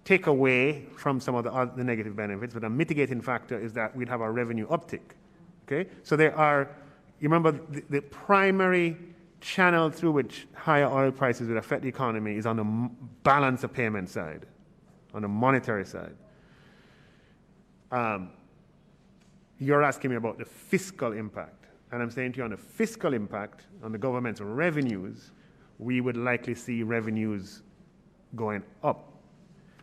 [SPEAKER 5] take away from some of the negative benefits, but a mitigating factor is that we'd have a revenue uptick. Okay, so there are. You remember the primary channel through which higher oil prices would affect the economy is on the balance of payment side, on the monetary side. You're asking me about the fiscal impact, and I'm saying to you on the fiscal impact on the government's revenues, we would likely see revenues going up.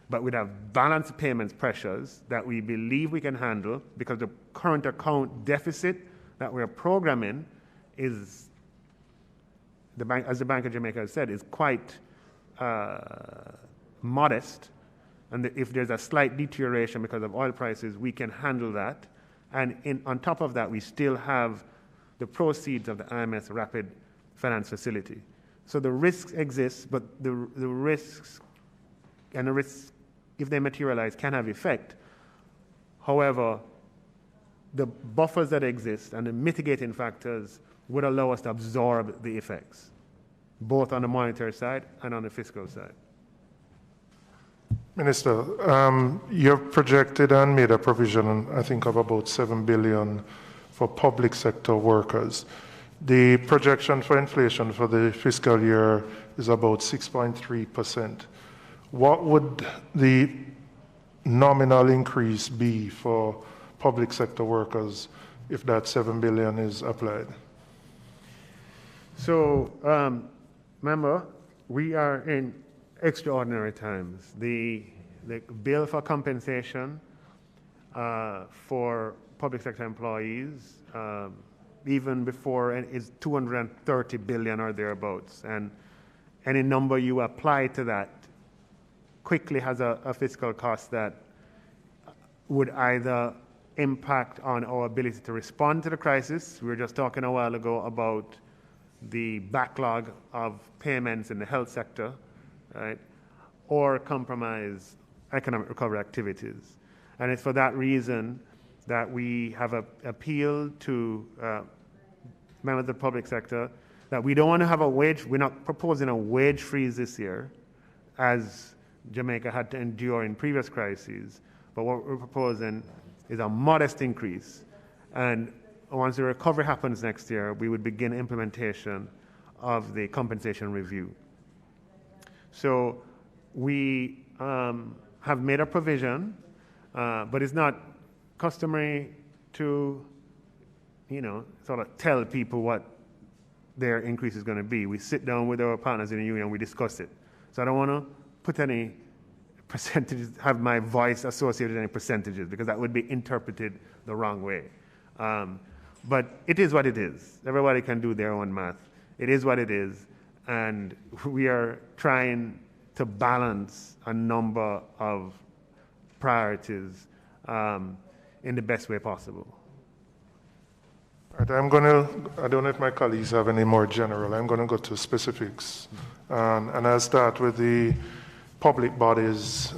[SPEAKER 5] but we'd have balance payments pressures that we believe we can handle because the current account deficit that we're programming is, as the Bank of Jamaica has said, is quite modest. And if there's a slight deterioration because of oil prices, we can handle that. And on top of that, we still have the proceeds of the IMS Rapid Finance Facility. So the risks exist, but the risks, if they materialize, can have effect. However, the buffers that exist and the mitigating factors would allow us to absorb the effects, both on the monetary side and on the fiscal side.
[SPEAKER 6] Minister, you've projected and made a provision, I think, of about $7 billion for public sector workers. The projection for inflation for the fiscal year is about 6.3%. What would the nominal increase be for public sector workers if that $7 billion is applied?
[SPEAKER 5] So, remember, we are in extraordinary times. The bill for compensation for public sector employees, even before, is $230 billion or thereabouts. And any number you apply to that quickly has a fiscal cost that would either impact on our ability to respond to the crisis. We were just talking a while ago about the backlog of payments in the health sector, right? Or compromise economic recovery activities. And it's for that reason that we have appealed to members of the public sector that we don't want to have we're not proposing a wage freeze this year, as Jamaica had to endure in previous crises, but what we're proposing is a modest increase. And once the recovery happens next year, we would begin implementation of the compensation review. So we have made a provision, but it's not customary to, sort of tell people what their increase is going to be. We sit down with our partners in the union, we discuss it. So I don't want to put any percentages, have my voice associated with any percentages, because that would be interpreted the wrong way. But it is what it is. Everybody can do their own math. It is what it is. And we are trying to balance a number of priorities in the best way possible.
[SPEAKER 6] All right, I don't know if my colleagues have any more general. I'm going to go to specifics. And I'll start with the public bodies.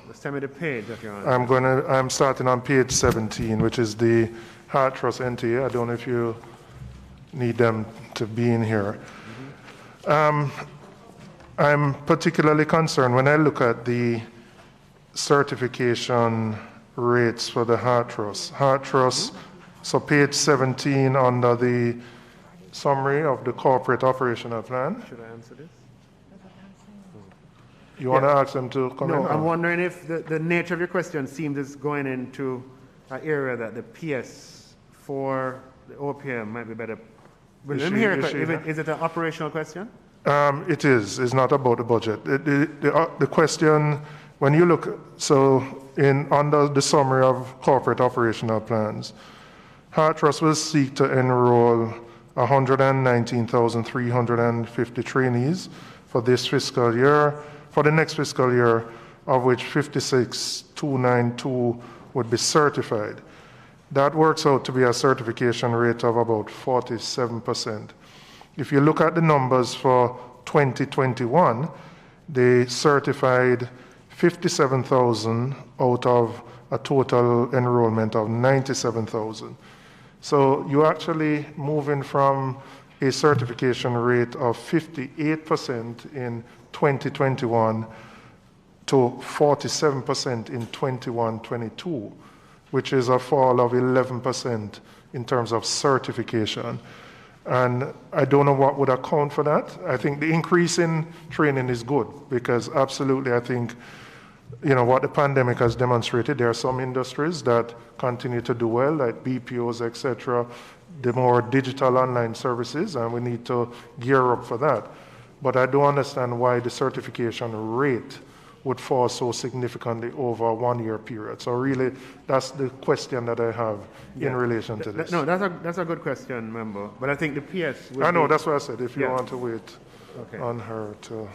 [SPEAKER 5] Just tell me the page that you're on.
[SPEAKER 6] I'm starting on page 17, which is the Trust NTA. I don't know if you need them to be in here. I'm particularly concerned when I look at the certification rates for the Heart Trust. So page 17 under the summary of the corporate operational plan.
[SPEAKER 5] Should I answer this?
[SPEAKER 6] You want to ask them to come in?
[SPEAKER 5] No, I'm wondering if the nature of your question seems as going into an area that the PS for the OPM might be better. Let me hear it. Is it an operational question?
[SPEAKER 6] It is. It's not about the budget. The question, when you look, under the summary of corporate operational plans, Heart Trust will seek to enroll 119,350 trainees for this fiscal year, for the next fiscal year, of which 56,292 would be certified. That works out to be a certification rate of about 47%. If you look at the numbers for 2021, they certified 57,000 out of a total enrollment of 97,000. So you're actually moving from a certification rate of 58% in 2021 to 47% in 21-22, which is a fall of 11% in terms of certification. And I don't know what would account for that. I think the increase in training is good, because absolutely I think, what the pandemic has demonstrated, there are some industries that continue to do well, like BPOs, etc., the more digital online services, and we need to gear up for that. But I don't understand why the certification rate would fall so significantly over a 1-year period. So really, that's the question that I have in relation to this.
[SPEAKER 5] No, that's a good question, member. But I think the PS would
[SPEAKER 6] I know, that's what I said, if you
[SPEAKER 5] Yeah.
[SPEAKER 6] want to wait on her to...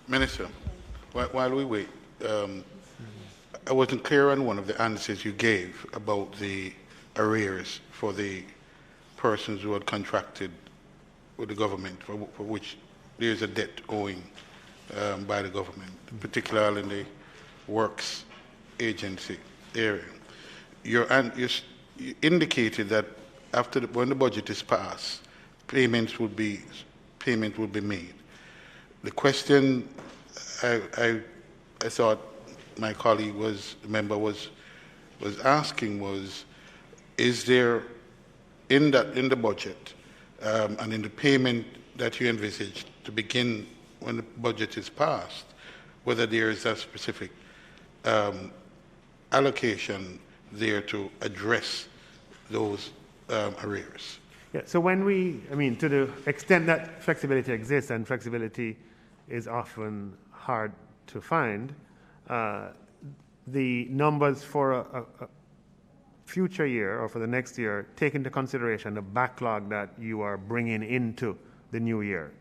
[SPEAKER 4] Minister, while we wait, I wasn't clear on one of the answers you gave about the arrears for the persons who had contracted with the government, for which there is a debt owing by the government, particularly in the works agency area. You indicated that when the budget is passed, payment would be made. The question I thought my colleague member was asking was, is there in the budget and in the payment that you envisage to begin when the budget is passed, whether there is a specific allocation there to address those arrears?
[SPEAKER 5] Yeah, so to the extent that flexibility exists, and flexibility is often hard to find, the numbers for a future year or for the next year take into consideration the backlog that you are bringing into the new year.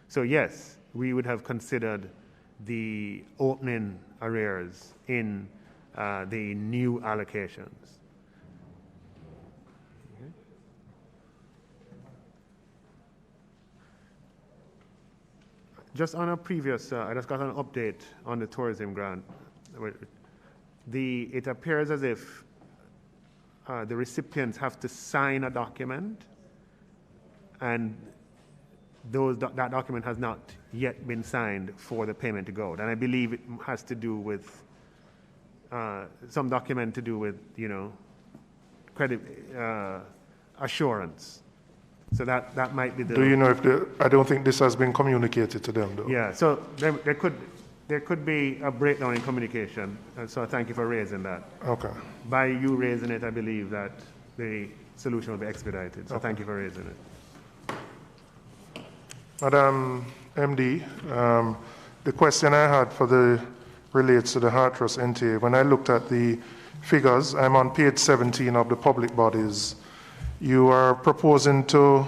[SPEAKER 5] So yes, we would have considered the opening arrears in the new allocations. Just on a previous, I just got an update on the tourism grant. It appears as if the recipients have to sign a document, and that document has not yet been signed for the payment to go. And I believe it has to do with some document to do with, credit assurance. So that might be the...
[SPEAKER 6] Do you know if I don't think this has been communicated to them, though.
[SPEAKER 5] Yeah, so there could be a breakdown in communication, and so thank you for raising that.
[SPEAKER 6] Okay.
[SPEAKER 5] By you raising it, I believe that the solution will be expedited, so thank you for raising it.
[SPEAKER 6] Madam MD, the question I had relates to the Trust NTA. When I looked at the figures, I'm on page 17 of the public bodies. You are proposing to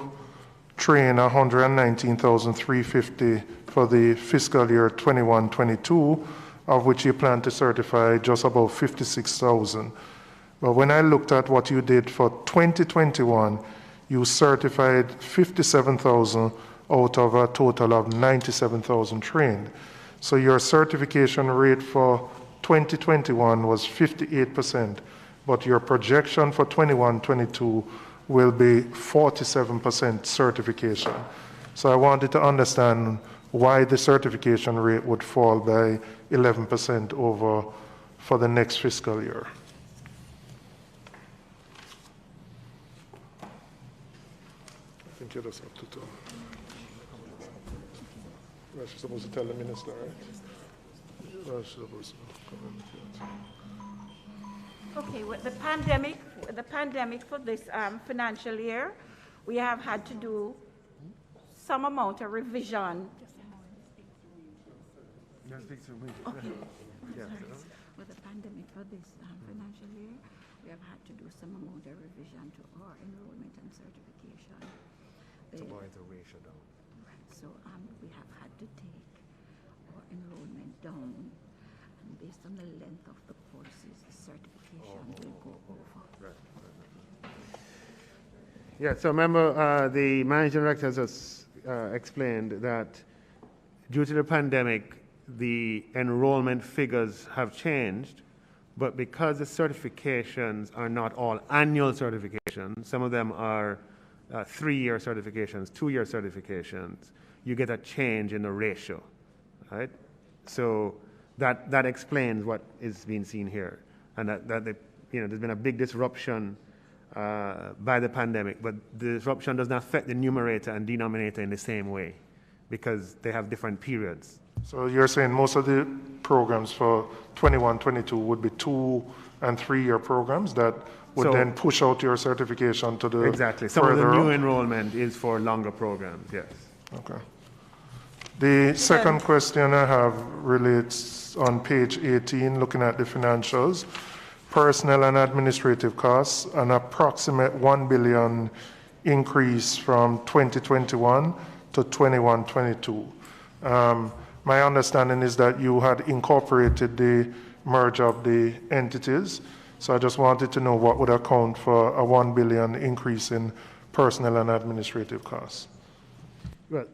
[SPEAKER 6] train 119,350 for the fiscal year 21-22, of which you plan to certify just about 56,000. But when I looked at what you did for 2021, you certified 57,000 out of a total of 97,000 trained. So your certification rate for 2021 was 58%, but your projection for 21-22 will be 47% certification. So I wanted to understand why the certification rate would fall by 11% for the next fiscal year. I think you're just up to two. Well, she's supposed to tell the minister, right? Well, she's supposed to communicate.
[SPEAKER 7] Okay, with the pandemic for this financial year, we have had to do some amount of revision. Okay. With the pandemic for this financial year, we have had to do some amount of revision to our enrollment and certification. Right, so we have had to take our enrollment down, and based on the length of the courses, the certification will go over.
[SPEAKER 5] Yeah, so remember, the managing director has explained that due to the pandemic, the enrollment figures have changed, but because the certifications are not all annual certifications, some of them are 3-year certifications, 2-year certifications, you get a change in the ratio, right? So that explains what is being seen here, and that there's been a big disruption by the pandemic, but the disruption does not affect the numerator and denominator in the same way because they have different periods.
[SPEAKER 6] So you're saying most of the programs for 21-22 would be 2 and 3 year programs that would then push out your certification to the
[SPEAKER 5] exactly. Some of the new enrollment is for longer programs, yes.
[SPEAKER 6] Okay. The second question I have relates on page 18, looking at the financials. Personnel and administrative costs, an approximate 1 billion increase from 2021 to 21-22. My understanding is that you had incorporated the merge of the entities. So I just wanted to know what would account for a 1 billion increase in personnel and administrative costs.
[SPEAKER 5] Well,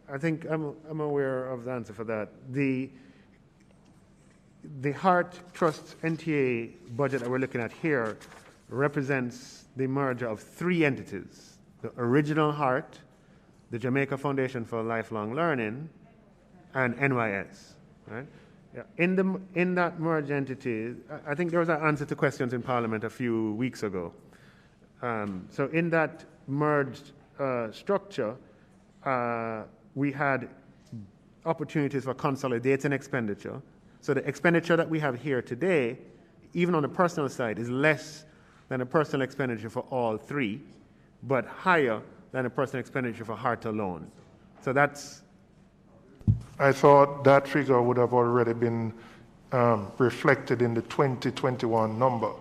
[SPEAKER 5] I think I'm aware of the answer for that. The Heart Trust NTA budget that we're looking at here represents the merger of 3 entities: the original Heart, the Jamaica Foundation for Lifelong Learning, and NYS. Right? Yeah. In that merged entity, I think there was an answer to questions in Parliament a few weeks ago. So in that merged structure, we had opportunities for consolidating expenditure. So the expenditure that we have here today, even on the personal side, is less than the personal expenditure for all 3, but higher than the personal expenditure for Heart alone. So that's...
[SPEAKER 6] I thought that figure would have already been reflected in the 2021 number.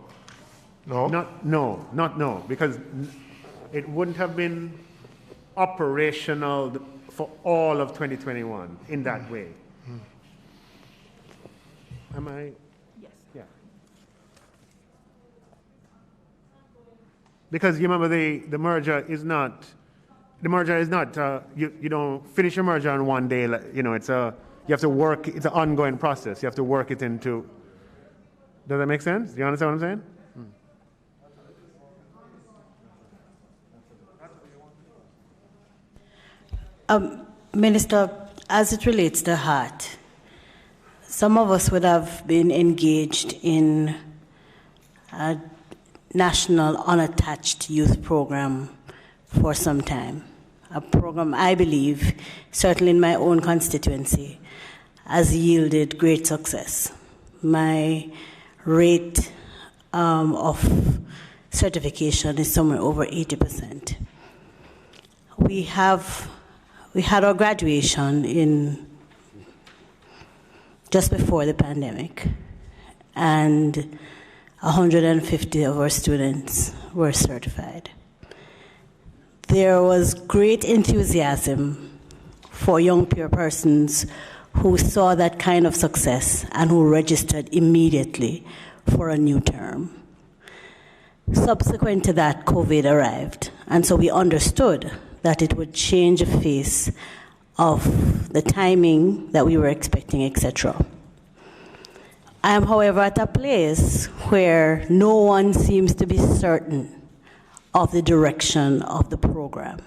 [SPEAKER 6] No?
[SPEAKER 5] No, because it wouldn't have been operational for all of 2021 in that way. Am I?
[SPEAKER 7] Yes.
[SPEAKER 5] Yeah. Because you remember the merger is not you don't finish your merger on one day. You have to work. It's an ongoing process. You have to work it into. Does that make sense? Do you understand what I'm
[SPEAKER 8] saying? Minister, as it relates to Heart, some of us would have been engaged in a national unattached youth program for some time. A program I believe, certainly in my own constituency, has yielded great success. My rate of certification is somewhere over 80%. We had our graduation in just before the pandemic, and 150 of our students were certified. There was great enthusiasm for young peer persons who saw that kind of success and who registered immediately for a new term. Subsequent to that, COVID arrived, and so we understood that it would change the face of the timing that we were expecting, etc. I am, however, at a place where no one seems to be certain of the direction of the program.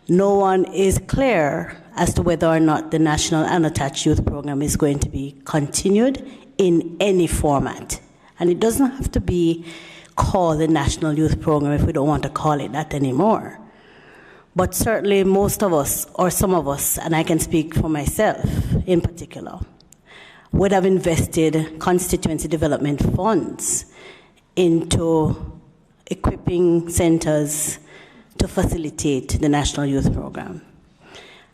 [SPEAKER 8] No one is clear as to whether or not the National Unattached Youth Program is going to be continued in any format. And it doesn't have to be called the National Youth Program if we don't want to call it that anymore. But certainly most of us, or some of us, and I can speak for myself in particular, would have invested constituency development funds into equipping centers to facilitate the National Youth Program.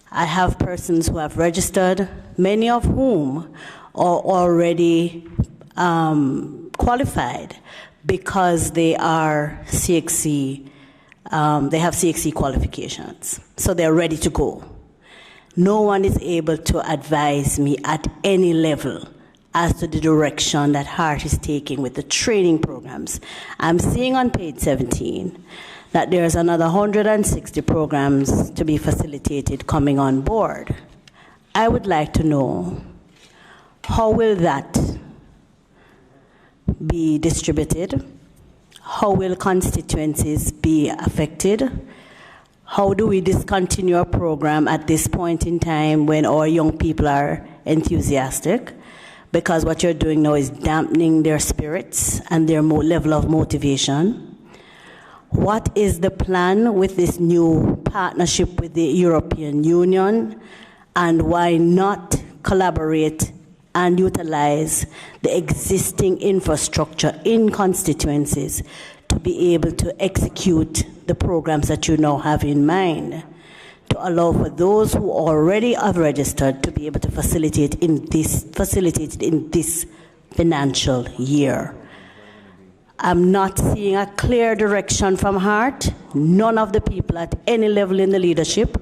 [SPEAKER 8] I have persons who have registered, many of whom are already qualified because they are CXC, they have CXC qualifications, so they're ready to go. No one is able to advise me at any level as to the direction that Heart is taking with the training programs. I'm seeing on page 17 that there's another 160 programs to be facilitated coming on board. I would like to know, how will that be distributed? How will constituencies be affected? how do we discontinue a program at this point in time when our young people are enthusiastic? Because what you're doing now is dampening their spirits and their level of motivation. What is the plan with this new partnership with the European Union, and why not collaborate and utilize the existing infrastructure in constituencies to be able to execute the programs that you now have in mind, to allow for those who already have registered to be able to facilitate in this financial year? I'm not seeing a clear direction from heart. None of the people at any level in the leadership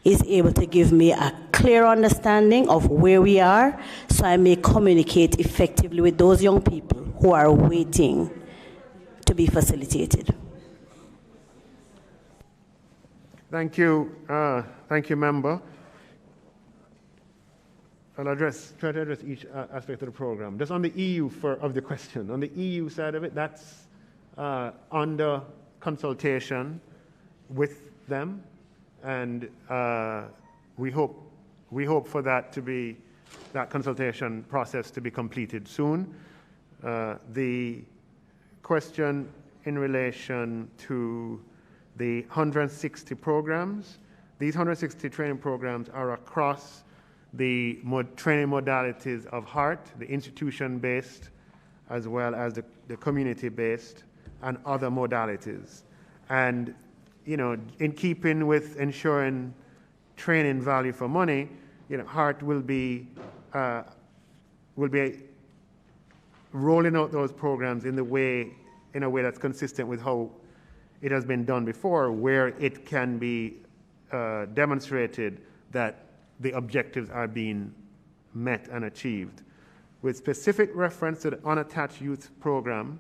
[SPEAKER 8] is able to give me a clear understanding of where we are, so I may communicate effectively with those young people who are waiting to be facilitated.
[SPEAKER 5] Thank you, member. I'll try to address each aspect of the program. Just on the EU of the question, on the EU side of it, that's under consultation with them, and we hope for that consultation process to be completed soon. The question in relation to the 160 programs, these 160 training programs are across the training modalities of HEART, the institution-based, as well as the community-based, and other modalities. And, you know, in keeping with ensuring training value for money, you know, HEART will be rolling out those programs in a way that's consistent with how it has been done before, where it can be demonstrated that the objectives are being met and achieved. With specific reference to the unattached youth program,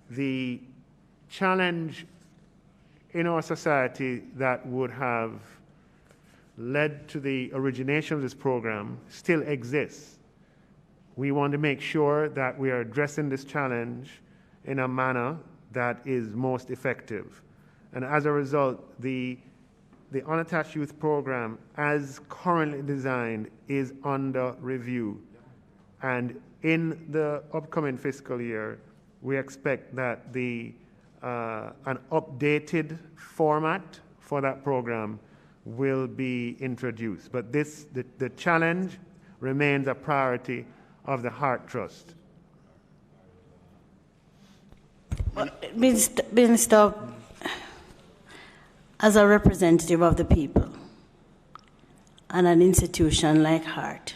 [SPEAKER 5] the challenge in our society that would have led to the origination of this program still exists. We want to make sure that we are addressing this challenge in a manner that is most effective. And as a result, the unattached youth program, as currently designed, is under review. And in the upcoming fiscal year, we expect that an updated format for that program will be introduced. But the challenge remains a priority of the HEART Trust.
[SPEAKER 8] Minister, as a representative of the people and an institution like HEART,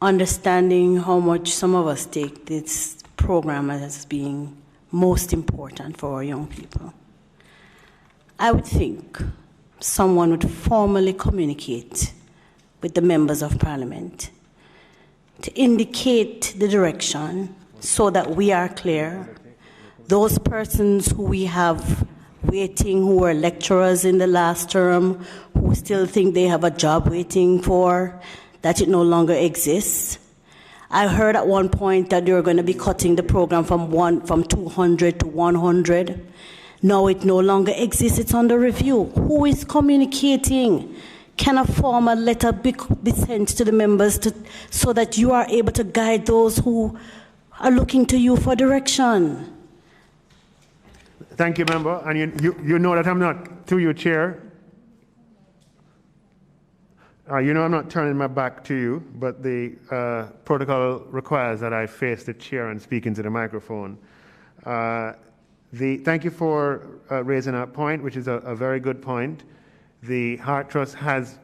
[SPEAKER 8] understanding how much some of us take this program as being most important for our young people, I would think someone would formally communicate with the members of Parliament to indicate the direction so that we are clear. Those persons who we have waiting, who were lecturers in the last term, who still think they have a job waiting for, that it no longer exists. I heard at one point that they were going to be cutting the program from 200 to 100. Now it no longer exists, it's under review. Who is communicating? Can a formal letter be sent to the members so that you are able to guide those who are looking to you for direction?
[SPEAKER 5] Thank you, member. And you know that I'm not, through you, Chair, you know I'm not turning my back to you, but the protocol requires that I face the Chair and speak into the microphone. Thank you for raising that point, which is a very good point. The HEART Trust has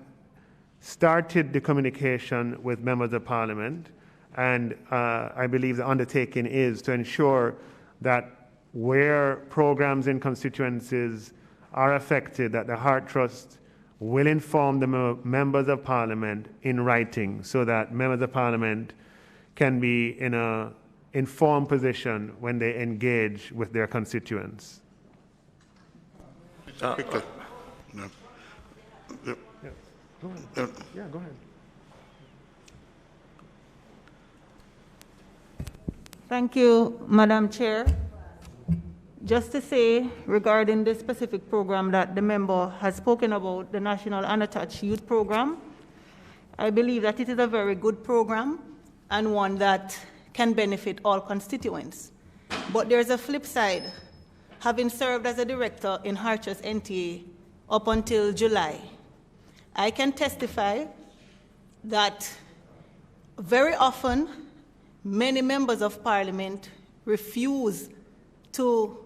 [SPEAKER 5] started the communication with members of Parliament, and I believe the undertaking is to ensure that where programs in constituencies are affected, that the HEART Trust will inform the members of Parliament in writing, so that members of Parliament can be in an informed position when they engage with their constituents.
[SPEAKER 4] Quickly. No.
[SPEAKER 5] Yeah, go ahead. Yeah, go ahead.
[SPEAKER 9] Thank you, Madam Chair. Just to say, regarding the specific program that the member has spoken about, the National Unattached Youth Program, I believe that it is a very good program and one that can benefit all constituents. But there's a flip side. Having served as a director in Trust NTA up until July, I can testify that very often many members of parliament refuse to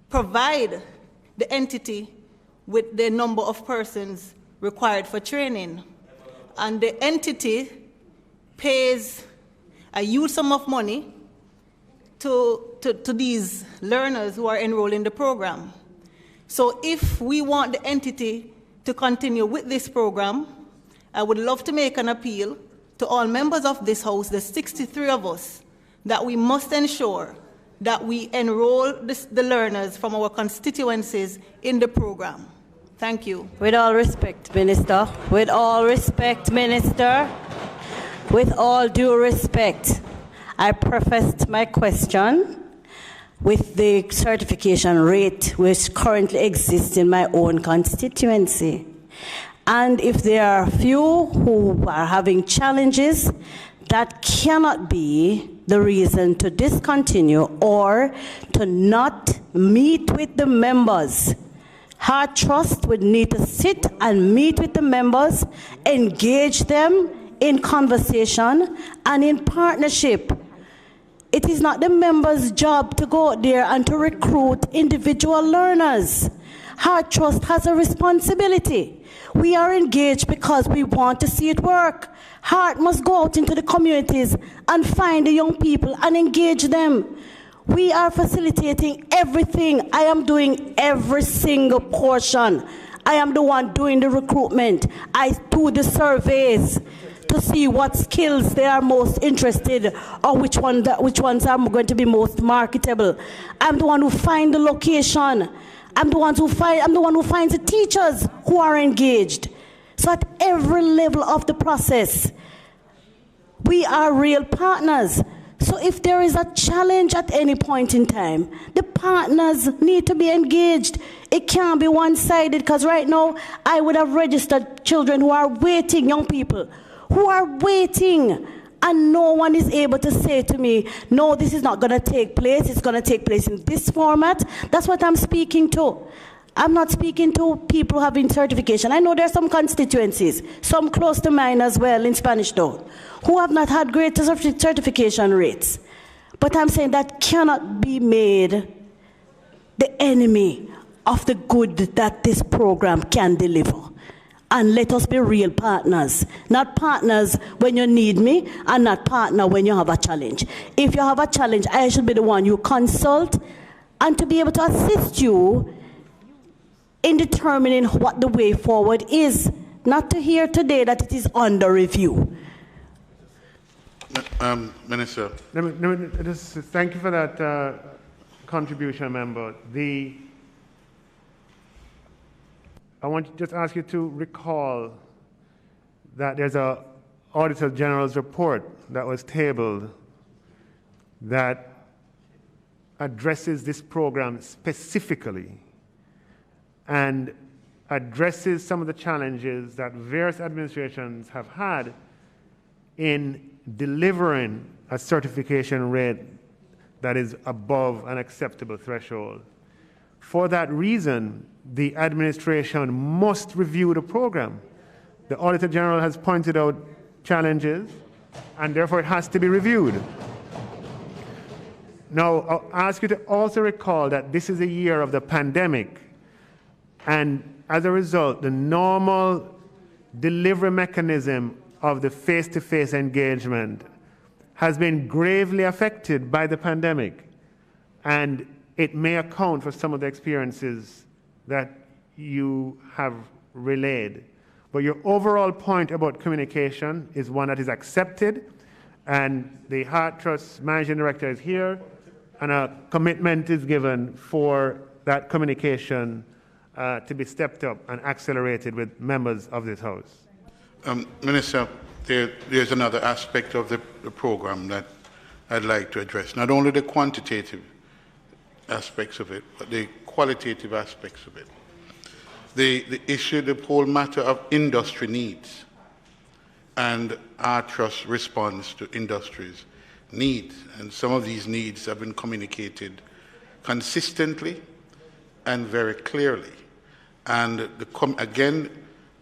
[SPEAKER 9] provide the entity with the number of persons required for training. And the entity pays a huge sum of money to these learners who are enrolled in the program. So if we want the entity to continue with this program, I would love to make an appeal to all members of this House, the 63 of us, that we must ensure that we enroll the learners from our constituencies in the program. Thank you.
[SPEAKER 8] With all respect, Minister, with all respect, Minister, with all due respect, I prefaced my question with the certification rate which currently exists in my own constituency. And if there are few who are having challenges, that cannot be the reason to discontinue or to not meet with the members. Our trust would need to sit and meet with the members, engage them in conversation and in partnership. It is not the members' job to go out there and to recruit individual learners. Our trust has a responsibility. We are engaged because we want to see it work. Heart must go out into the communities and find the young people and engage them. We are facilitating everything. I am doing every single portion. I am the one doing the recruitment. I do the surveys to see what skills they are most interested or which ones are going to be most marketable. I'm the one who finds the location. I'm the one who finds the teachers who are engaged. So at every level of the process, we are real partners. So if there is a challenge at any point in time, the partners need to be engaged. It can't be one-sided, because right now I would have registered children who are waiting, young people, who are waiting, and no one is able to say to me, no, this is not going to take place, it's going to take place in this format. That's what I'm speaking to. I'm not speaking to people having certification. I know there are some constituencies, some close to mine as well in Spanish Town, who have not had great certification rates. But I'm saying that cannot be made the enemy of the good that this program can deliver. And let us be real partners. Not partners when you need me, and not partner when you have a challenge. If you have a challenge, I should be the one you consult and to be able to assist you in determining what the way forward is. Not to hear today that it is under review.
[SPEAKER 4] Minister.
[SPEAKER 5] Thank you for that contribution, member. I want to just ask you to recall that there's an Auditor General's report that was tabled that addresses this program specifically and addresses some of the challenges that various administrations have had in delivering a certification rate that is above an acceptable threshold. For that reason, the administration must review the program. The Auditor General has pointed out challenges, and therefore it has to be reviewed. Now, I'll ask you to also recall that this is a year of the pandemic, and as a result, the normal delivery mechanism of the face-to-face engagement has been gravely affected by the pandemic, and it may account for some of the experiences that you have relayed. But your overall point about communication is one that is accepted, and the Heart Trust Managing Director is here, and a commitment is given for that communication to be stepped up and accelerated with members of this House.
[SPEAKER 4] Minister, there's another aspect of the program that I'd like to address. Not only the quantitative aspects of it, but the qualitative aspects of it. The issue, the whole matter of industry needs and our trust response to industry's needs. And some of these needs have been communicated consistently and very clearly. And again,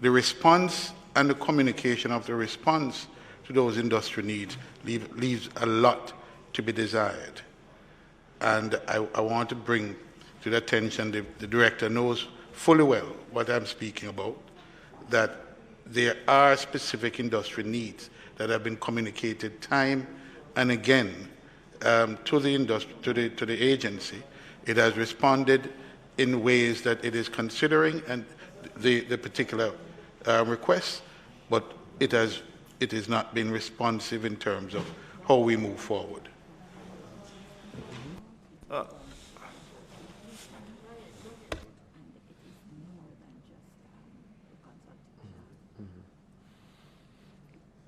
[SPEAKER 4] the response and the communication of the response to those industry needs leaves a lot to be desired. And I want to bring to the attention, the director knows fully well what I'm speaking about, that there are specific industry needs that have been communicated time and again to the agency. It has responded in ways that it is considering and the particular requests, but it has not been responsive in terms of how we move forward.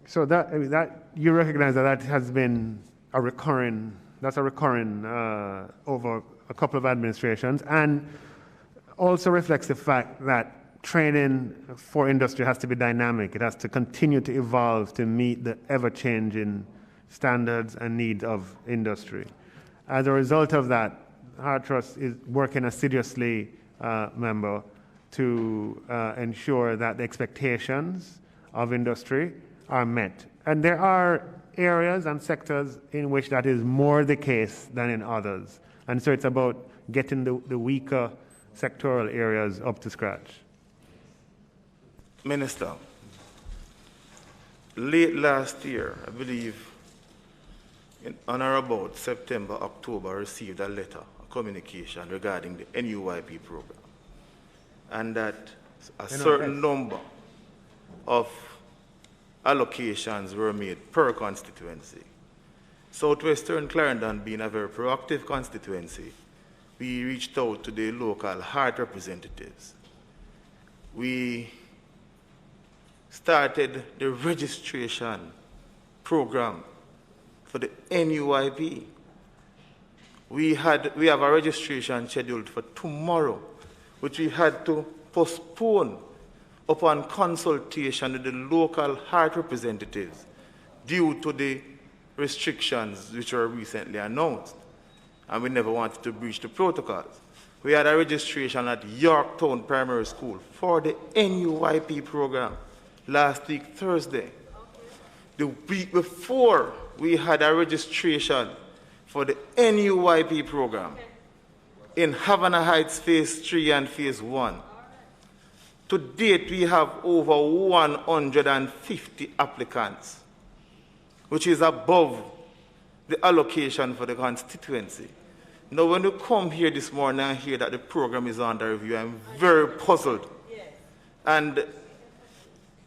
[SPEAKER 5] So that you recognize that has been a recurring over a couple of administrations, and also reflects the fact that training for industry has to be dynamic. It has to continue to evolve to meet the ever-changing standards and needs of industry. As a result of that, our trust is working assiduously, member, to ensure that the expectations of industry are met. And there are areas and sectors in which that is more the case than in others. And so it's about getting the weaker sectoral areas up to scratch.
[SPEAKER 10] Minister, late last year, I believe, on or about September, October, I received a letter, a communication regarding the NUYP program. And that a certain number of allocations were made per constituency. Southwestern Clarendon being a very proactive constituency, we reached out to the local heart representatives. We started the registration program for the NUYP. We have a registration scheduled for tomorrow, which we had to postpone upon consultation with the local heart representatives due to the restrictions which were recently announced. And we never wanted to breach the protocols. We had a registration at Yorktown Primary School for the NUYP program last week, Thursday. The week before, we had a registration for the NUYP program in Havana Heights Phase 3 and Phase 1. To date, we have over 150 applicants, which is above the allocation for the constituency. Now, when you come here this morning and hear that the program is under review, I'm very puzzled. And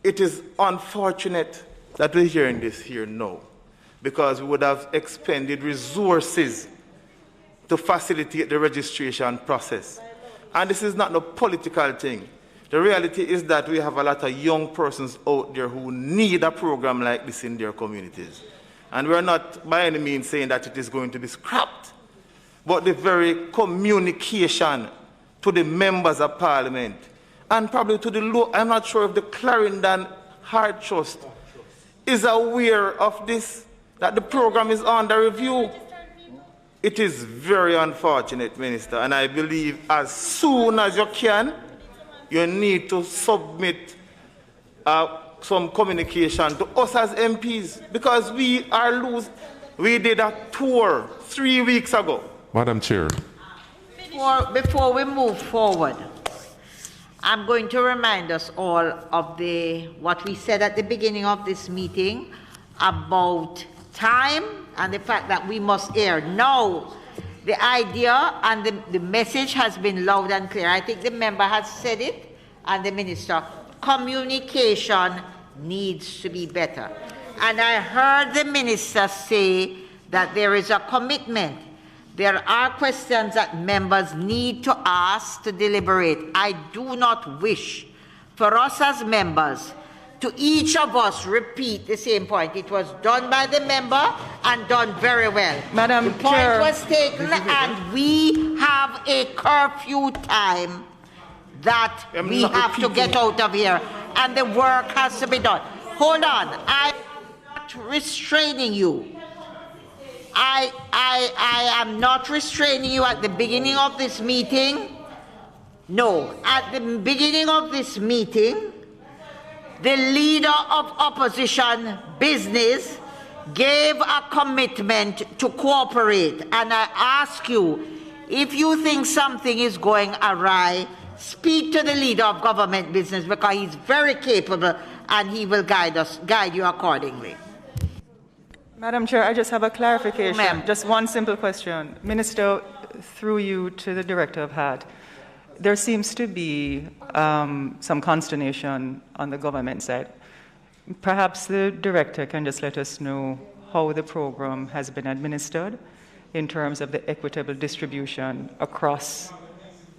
[SPEAKER 10] it is unfortunate that we're hearing this here now, because we would have expended resources to facilitate the registration process. And this is not a political thing. The reality is that we have a lot of young persons out there who need a program like this in their communities. And we're not by any means saying that it is going to be scrapped, but the very communication to the members of parliament and probably to the I'm not sure if the Clarendon Heart Trust is aware of this, that the program is under review. It is very unfortunate, Minister, and I believe as soon as you can, you need to submit some communication to us as MPs, because we are losing. We did a tour 3 weeks ago.
[SPEAKER 11] Madam Chair.
[SPEAKER 1] Before we move forward, I'm going to remind us all of what we said at the beginning of this meeting about time and the fact that we must air. Now, the idea and the message has been loud and clear. I think the member has said it, and the minister. Communication needs to be better. And I heard the minister say that there is a commitment. There are questions that members need to ask to deliberate. I do not wish for us as members to each of us repeat the same point. It was done by the member and done very well.
[SPEAKER 11] Madam
[SPEAKER 1] the point
[SPEAKER 11] Chair,
[SPEAKER 1] was taken, and we have a curfew time that we have to get out of here, and the work has to be done. Hold on, I'm not restraining you. I am not restraining you at the beginning of this meeting. No, at the beginning of this meeting, the leader of opposition business gave a commitment to cooperate, and I ask you, if you think something is going awry, speak to the leader of government business, because he's very capable and he will guide you accordingly.
[SPEAKER 11] Madam Chair, I just have a clarification. Just one simple question. Minister, through you to the Director of HAT, there seems to be some consternation on the government side. Perhaps the Director can just let us know how the program has been administered in terms of the equitable distribution across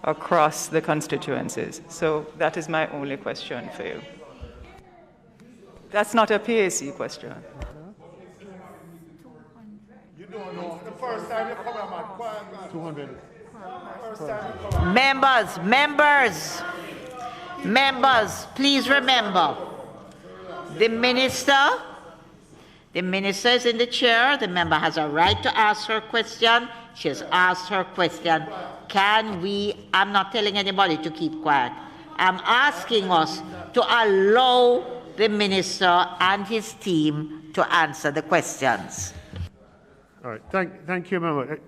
[SPEAKER 11] the constituencies. So that is my only question for you. That's not a PAC question.
[SPEAKER 6] You don't know. The first time you come on, 200.
[SPEAKER 1] Members, please remember, the minister is in the chair. The member has a right to ask her question. She has asked her question. I'm not telling anybody to keep quiet. I'm asking us to allow the minister and his team to answer the questions.
[SPEAKER 5] All right, thank you, member.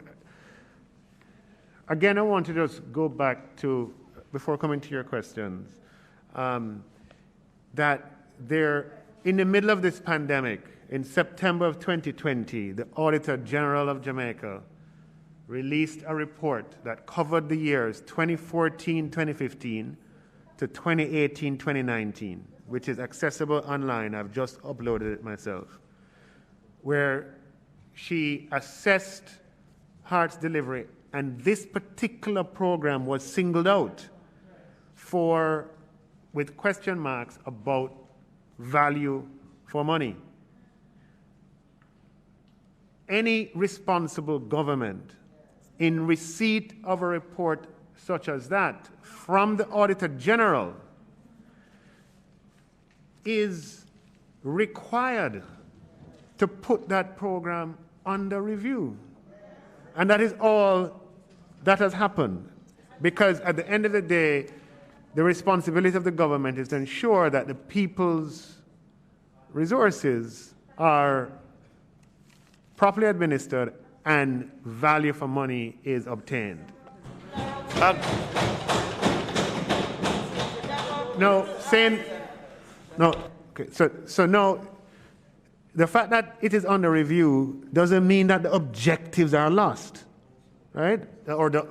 [SPEAKER 5] Again, I want to just go back to, before coming to your questions, that in the middle of this pandemic, in September of 2020, the Auditor General of Jamaica released a report that covered the years 2014-2015 to 2018-2019, which is accessible online. I've just uploaded it myself, where she assessed HART's delivery, and this particular program was singled out with question marks about value for money. Any responsible government, in receipt of a report such as that from the Auditor General, is required to put that program under review. And that is all that has happened. Because at the end of the day, the responsibility of the government is to ensure that the people's resources are properly administered and value for money is obtained. So no, the fact that it is under review doesn't mean that the objectives are lost, right?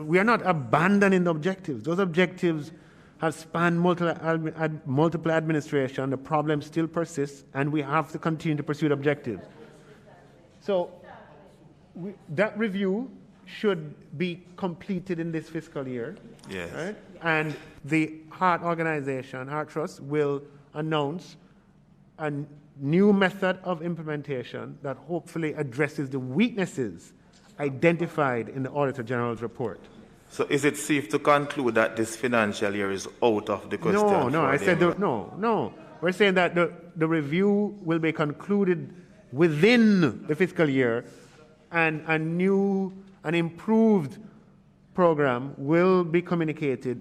[SPEAKER 5] We are not abandoning the objectives. Those objectives have spanned multiple administration. The problem still persists, and we have to continue to pursue the objectives. So that review should be completed in this fiscal year.
[SPEAKER 10] Yes.
[SPEAKER 5] Right? And the HART organization, HART Trust, will announce a new method of implementation that hopefully addresses the weaknesses identified in the Auditor General's report.
[SPEAKER 10] So is it safe to conclude that this financial year is out of the question?
[SPEAKER 5] No, I said no. We're saying that the review will be concluded within the fiscal year, and an improved program will be communicated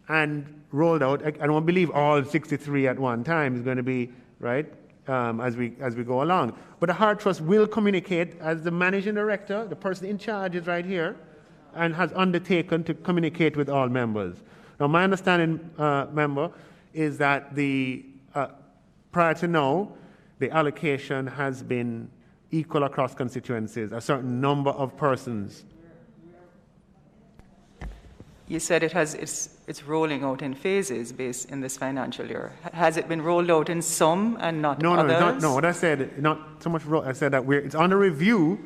[SPEAKER 5] and rolled out. I don't believe all 63 at one time is going to be right as we go along. But the HART Trust will communicate, as the managing director, the person in charge is right here, and has undertaken to communicate with all members. Now, my understanding, member, is that prior to now, the allocation has been equal across constituencies, a certain number of persons.
[SPEAKER 11] You said it's rolling out in phases based in this financial year. Has it been rolled out in some and not others?
[SPEAKER 5] No. What I said, not so much. I said that it's under review,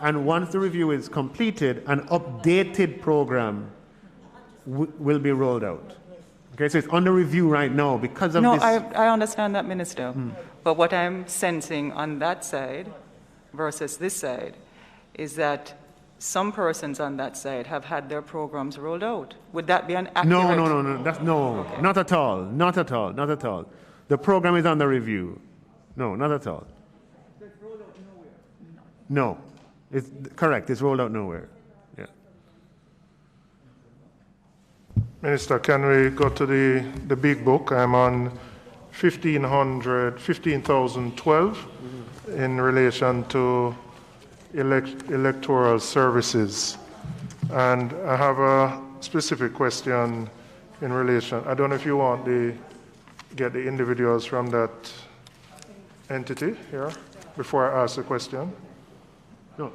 [SPEAKER 5] and once the review is completed, an updated program will be rolled out. Okay, so it's under review right now because of
[SPEAKER 11] No,
[SPEAKER 5] this.
[SPEAKER 11] I understand that, Minister. But what I'm sensing on that side versus this side is that some persons on that side have had their programs rolled out. Would that be an accurate?
[SPEAKER 5] No. That's no, okay. Not at all. Not at all. Not at all. The program is under review. No, not at all. It's rolled out nowhere. No, it's correct. It's rolled out nowhere. Yeah.
[SPEAKER 6] Minister, can we go to the big book? I'm on 15,012 in relation to electoral services. And I have a specific question in relation. I don't know if you want get the individuals from that entity here before I ask the question.
[SPEAKER 5] No.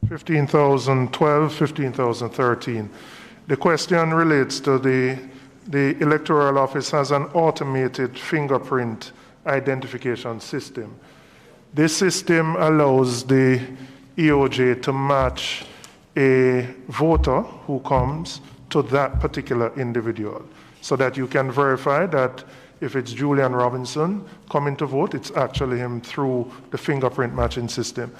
[SPEAKER 6] $15,012, $15,013. The question relates to the Electoral Office has an automated fingerprint identification system. This system allows the EOJ to match a voter who comes to that particular individual so that you can verify that if it's Julian Robinson coming to vote, it's actually him through the fingerprint matching system.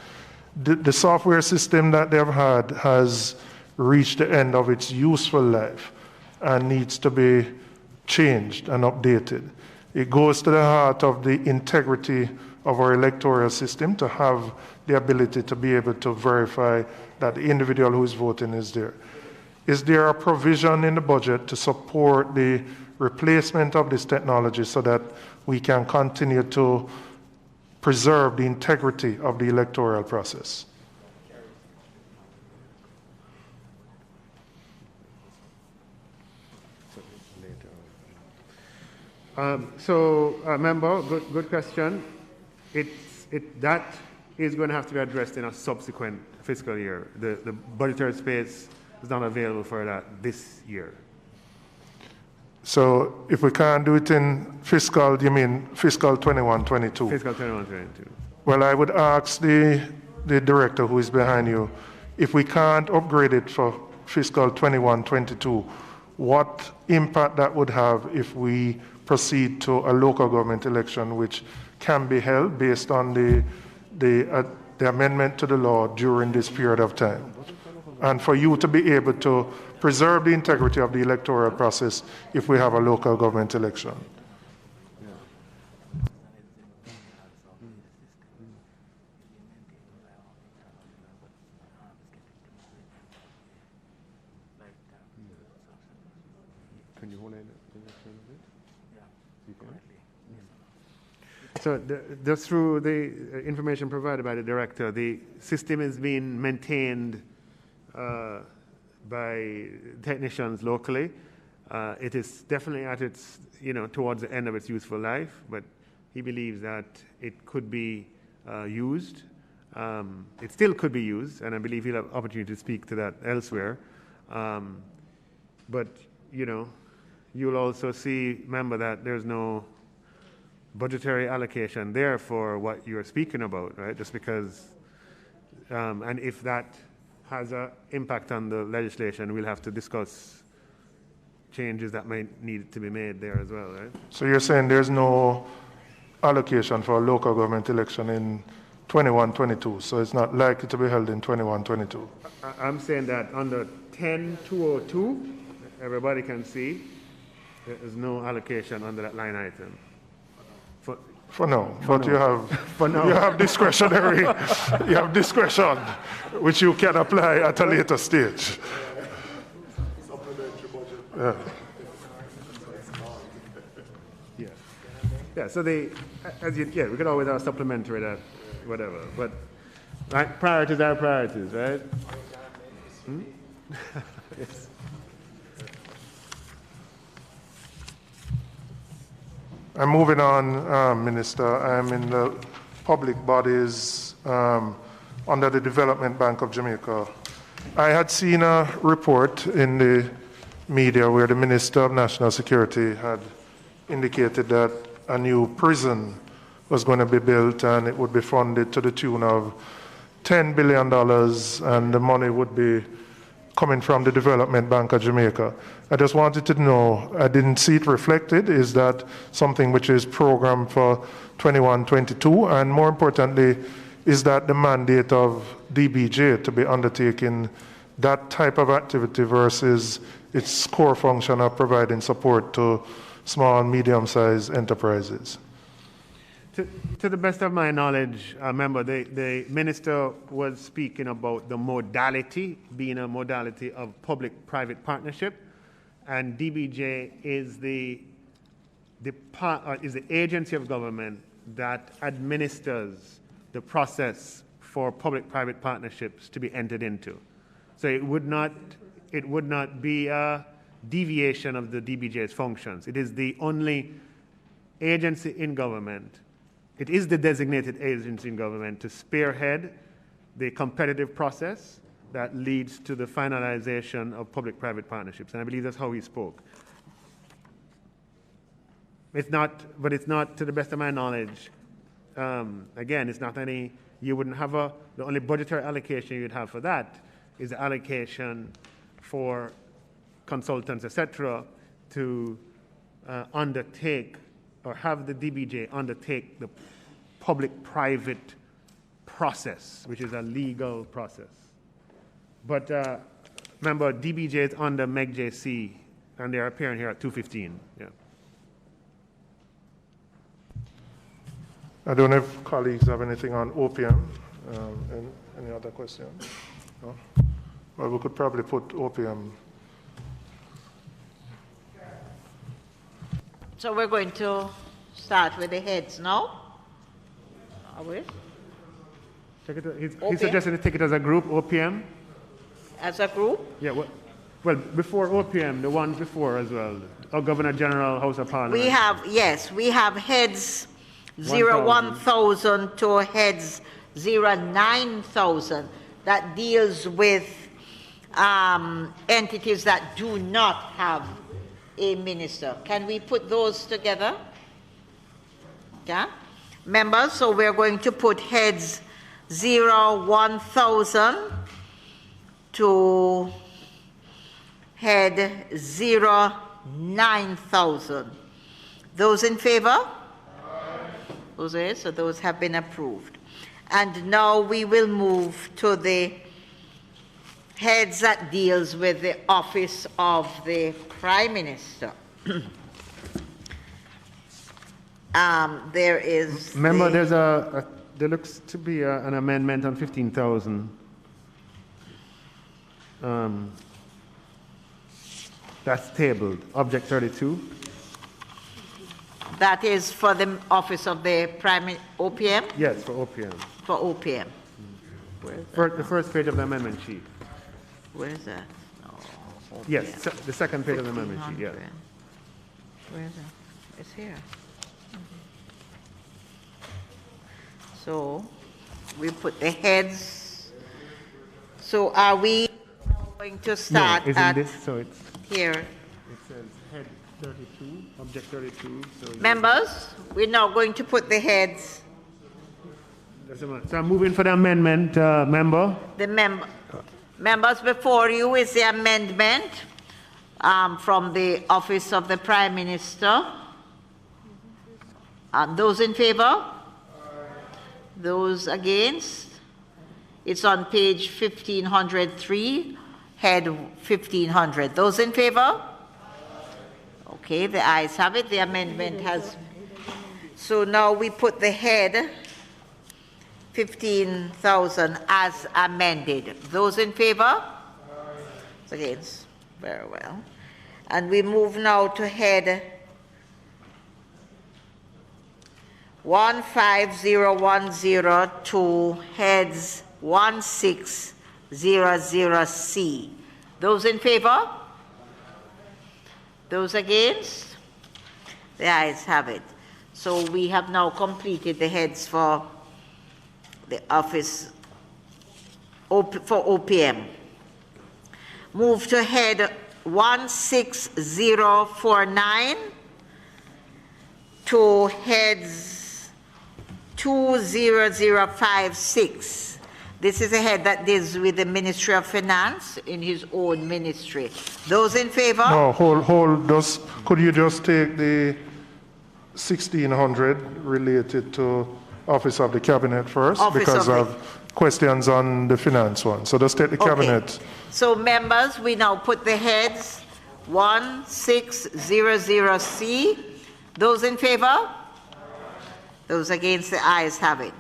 [SPEAKER 6] The software system that they've had has reached the end of its useful life and needs to be changed and updated. It goes to the heart of the integrity of our electoral system to have the ability to be able to verify that the individual who is voting is there. Is there a provision in the budget to support the replacement of this technology so that we can continue to preserve the integrity of the electoral process?
[SPEAKER 5] Member, good question. That is going to have to be addressed in a subsequent fiscal year. The budgetary space is not available for that this year.
[SPEAKER 6] So if we can't do it in fiscal, do you mean fiscal 21-22?
[SPEAKER 5] Fiscal 21-22.
[SPEAKER 6] Well, I would ask the director who is behind you, if we can't upgrade it for fiscal 21-22, what impact that would have if we proceed to a local government election which can be held based on the amendment to the law during this period of time. And for you to be able to preserve the integrity of the electoral process if we have a local government election.
[SPEAKER 5] Can you hold it? So just through the information provided by the director, the system is being maintained by technicians locally. It is definitely at its, towards the end of its useful life, but he believes that it could be used. It still could be used, and I believe he'll have opportunity to speak to that elsewhere. But, you'll also see, remember that there's no budgetary allocation there for what you're speaking about, right? Just because, and if that has an impact on the legislation, we'll have to discuss changes that might need to be made there as well, right?
[SPEAKER 6] So you're saying there's no allocation for a local government election in 21-22, so it's not likely to be held in 21-22?
[SPEAKER 5] I'm saying that under 10-202, everybody can see there is no allocation under that line item.
[SPEAKER 6] For now, but you have discretionary, you have discretion, which you can apply at a later stage. Yeah.
[SPEAKER 5] Yeah. So we could always have supplementary that, whatever. But right, priorities are priorities, right? Yes.
[SPEAKER 6] I'm moving on, Minister. I'm in the public bodies under the Development Bank of Jamaica I had seen a report in the media where the Minister of National Security had indicated that a new prison was going to be built and it would be funded to the tune of $10 billion, and the money would be coming from the Development Bank of Jamaica. I just wanted to know, I didn't see it reflected. Is that something which is programmed for 21-22? And more importantly, is that the mandate of DBJ to be undertaking that type of activity versus its core function of providing support to small and medium-sized enterprises?
[SPEAKER 5] To the best of my knowledge, member, the minister was speaking about the modality, being a modality of public-private partnership, and DBJ is the agency of government that administers the process for public-private partnerships to be entered into. So it would not be a deviation of the DBJ's functions. It is the only agency in government. It is the designated agency in government to spearhead the competitive process that leads to the finalization of public-private partnerships. And I believe that's how he spoke. It's not, to the best of my knowledge, again, it's not any, you wouldn't have the only budgetary allocation you'd have for that is the allocation for consultants, etc., to undertake or have the DBJ undertake the public-private process, which is a legal process. But remember, DBJ is under MEGJC, and they're appearing here at 2:15. Yeah.
[SPEAKER 6] I don't know if colleagues have anything on opium. Any other questions? No? Well, we could probably put opium.
[SPEAKER 1] So we're going to start with the heads now. Are we?
[SPEAKER 5] He suggested to take it as a group, OPM.
[SPEAKER 1] As a group?
[SPEAKER 5] Yeah, well, before OPM, the ones before as well. Governor General, House of Parliament.
[SPEAKER 1] We have heads 1,000 to heads 9,000 that deals with entities that do not have a minister. Can we put those together? Yeah? Members, so we're going to put heads 1,000 to head 9,000. Those in favor? Aye. So those have been approved. And now we will move to the heads that deals with the office of the Prime Minister. There is.
[SPEAKER 5] Remember, there looks to be an amendment on 15,000. That's tabled. Object 32.
[SPEAKER 1] That is for the office of the Prime OPM?
[SPEAKER 5] Yes, for OPM.
[SPEAKER 1] For OPM.
[SPEAKER 5] The first page of the amendment sheet.
[SPEAKER 1] Where is that? Oh,
[SPEAKER 5] yes, the second page of the amendment sheet, yes.
[SPEAKER 1] Where is it? It's here. So we put the heads. So are we going to start at
[SPEAKER 5] this? So it's
[SPEAKER 1] here?
[SPEAKER 5] It says head 32, object 32. So
[SPEAKER 1] members, we're now going to put the heads.
[SPEAKER 5] So I'm moving for the amendment, member.
[SPEAKER 1] Members, before you is the amendment from the office of the Prime Minister. Those in favor? Aye. Those against? It's on page 1503, head 1500. Those in favor? Aye. Okay, the ayes have it. The amendment has. So now we put the head 15,000 as amended. Those in favor? Aye. Against? Very well. And we move now to head 15010 to heads 1600C. Those in favor? Those against? The ayes have it. So we have now completed the heads for the office for OPM. move to head 16049 to heads 20056. This is a head that deals with the Ministry of Finance in his own ministry. Those in favor?
[SPEAKER 6] No, hold. Could you just take the 1600 related to Office of the Cabinet first? Because of questions on the finance one. So just take the Cabinet.
[SPEAKER 1] So members, we now put the heads 1600C. Those in favor? Those against, the ayes have it.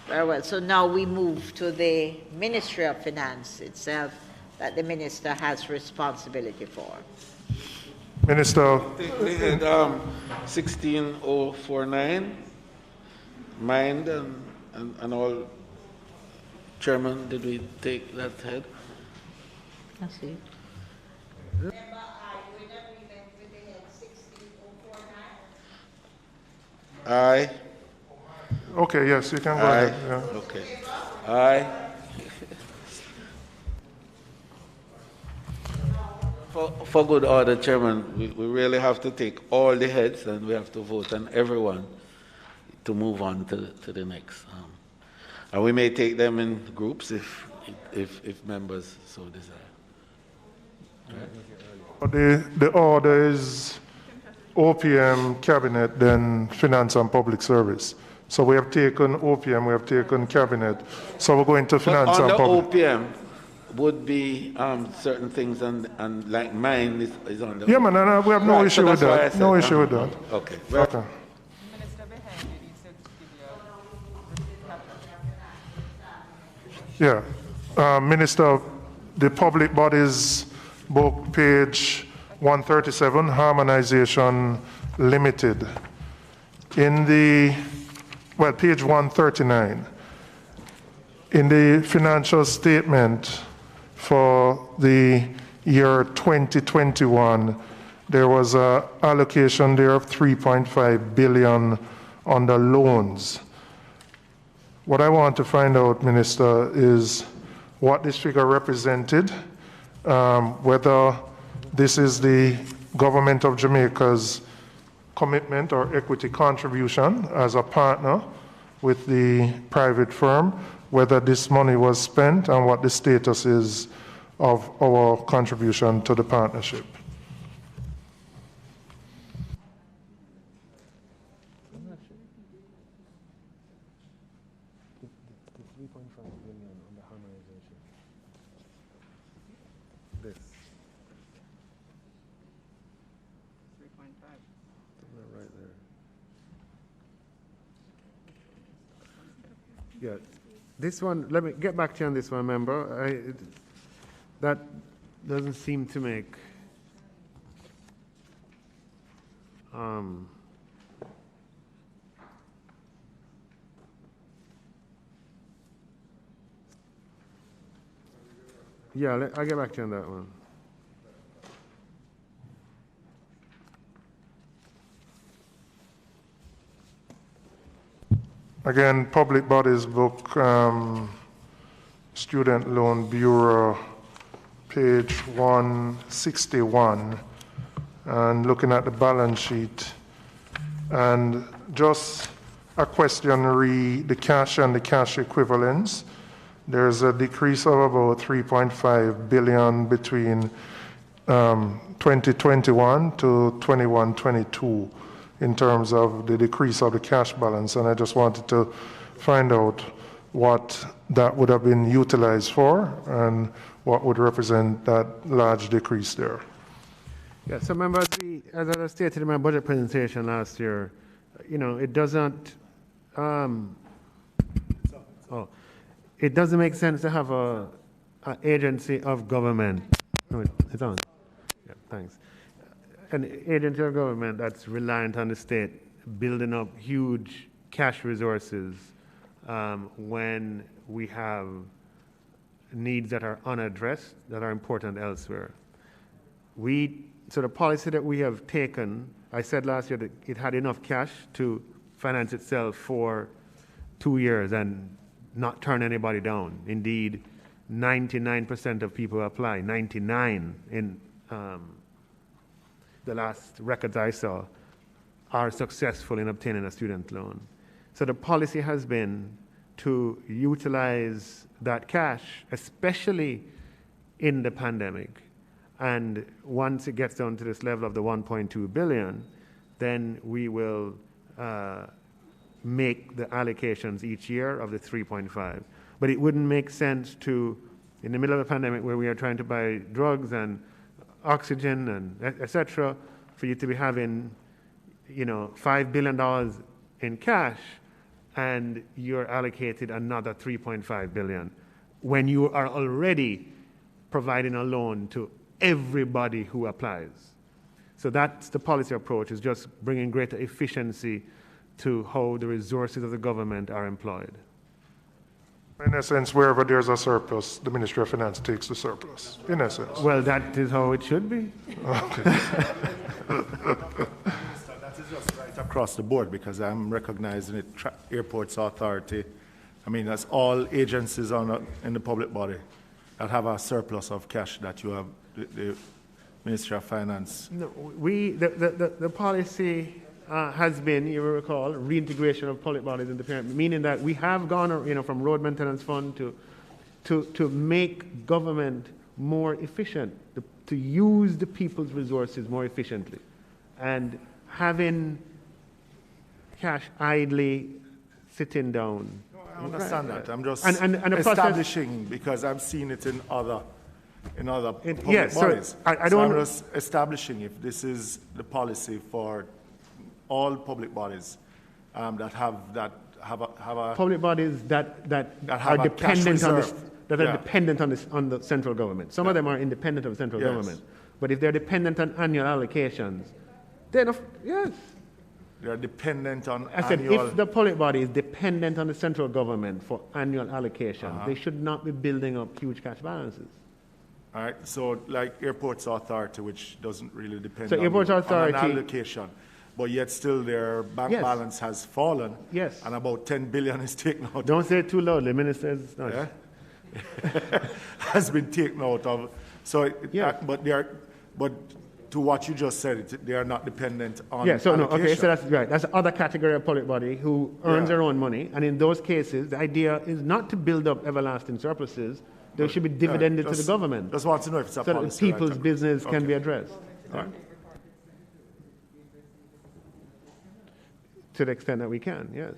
[SPEAKER 1] Very well. So now we move to the Ministry of Finance itself that the Minister has responsibility for.
[SPEAKER 6] Minister.
[SPEAKER 3] The head 16049, mind and all. Chairman, did we take that head?
[SPEAKER 1] That's it.
[SPEAKER 3] Aye.
[SPEAKER 6] Okay, yes, you can go ahead. Yeah.
[SPEAKER 3] Okay. Aye. For good order, Chairman, we really have to take all the heads and we have to vote on everyone to move on to the next. And we may take them in groups if members so desire.
[SPEAKER 6] Right. The order is OPM, Cabinet, then Finance and Public Service. So we have taken OPM, we have taken Cabinet. So we're going to Finance and Public.
[SPEAKER 3] OPM would be certain things, and like mine is on the.
[SPEAKER 6] Yeah, man, we have no issue with that. No issue with that.
[SPEAKER 3] Okay.
[SPEAKER 6] Okay. Yeah. Minister, the Public Bodies Book, page 137, Harmonization Limited. In the, well, page 139, in the financial statement for the year 2021, there was an allocation there of 3.5 billion under loans. What I want to find out, Minister, is what this figure represented, whether this is the Government of Jamaica's commitment or equity contribution as a partner with the private firm, whether this money was spent and what the status is of our contribution to the partnership.
[SPEAKER 5] Yeah, this one, let me get back to you on this one, member. That doesn't seem to make yeah, I'll get back to you on that one.
[SPEAKER 6] Again, Public Bodies Book, Student Loan Bureau, page 161, and looking at the balance sheet. And just a question the cash and the cash equivalents. There's a decrease of about 3.5 billion between 2021 to 21-22. In terms of the decrease of the cash balance, and I just wanted to find out what that would have been utilized for and what would represent that large decrease there.
[SPEAKER 5] Yeah, so members, as I stated in my budget presentation last year, it doesn't, it doesn't make sense to have an agency of government. No, it's on. Yeah, thanks. An agency of government that's reliant on the state building up huge cash resources when we have needs that are unaddressed, that are important elsewhere. So the policy that we have taken, I said last year that it had enough cash to finance itself for 2 years and not turn anybody down. Indeed, 99% of people who apply, 99 in the last records I saw, are successful in obtaining a student loan. So the policy has been to utilize that cash, especially in the pandemic. And once it gets down to this level of the 1.2 billion, then we will make the allocations each year of the 3.5. But it wouldn't make sense to, in the middle of a pandemic where we are trying to buy drugs and oxygen and et cetera, for you to be having, $5 billion in cash and you're allocated another 3.5 billion when you are already providing a loan to everybody who applies. So that's the policy approach, is just bringing greater efficiency to how the resources of the government are employed.
[SPEAKER 6] In essence, wherever there's a surplus, the Ministry of Finance takes the surplus, in essence.
[SPEAKER 5] Well, that is how it should be.
[SPEAKER 6] Okay.
[SPEAKER 12] That is just right across the board, because I'm recognizing it, Airports Authority, that's all agencies in the public body that have a surplus of cash that you have, the Ministry of Finance.
[SPEAKER 5] No, the policy has been, you will recall, reintegration of public bodies in the parent, meaning that we have gone, from road maintenance fund to make government more efficient, to use the people's resources more efficiently, and having cash idly sitting down.
[SPEAKER 12] I understand that. I'm just
[SPEAKER 5] and
[SPEAKER 12] establishing, because I've seen it in other public
[SPEAKER 5] yes,
[SPEAKER 12] bodies.
[SPEAKER 5] So I'm
[SPEAKER 12] just establishing if this is the policy for all public bodies that have a
[SPEAKER 5] public bodies that are dependent on the central government. Some of them are independent of the central government, but if they're dependent on annual allocations, then yes.
[SPEAKER 12] They are dependent on
[SPEAKER 5] I said if the public body is dependent on the central government for annual allocation, they should not be building up huge cash balances.
[SPEAKER 12] All right, so like Airports Authority, which doesn't really depend on an allocation, but yet still their bank balance has fallen.
[SPEAKER 5] Yes.
[SPEAKER 12] And about 10 billion is taken out.
[SPEAKER 5] Don't say it too loudly, Minister.
[SPEAKER 12] Yeah? Has been taken out of. So, but to what you just said, they are not dependent on allocation.
[SPEAKER 5] So that's right. That's the other category of public body who earns their own money. And in those cases, the idea is not to build up everlasting surpluses. They should be dividended to the government.
[SPEAKER 12] Just want to know if it's a policy.
[SPEAKER 5] So that people's business can be addressed.
[SPEAKER 12] Right.
[SPEAKER 5] To the extent that we can, yes.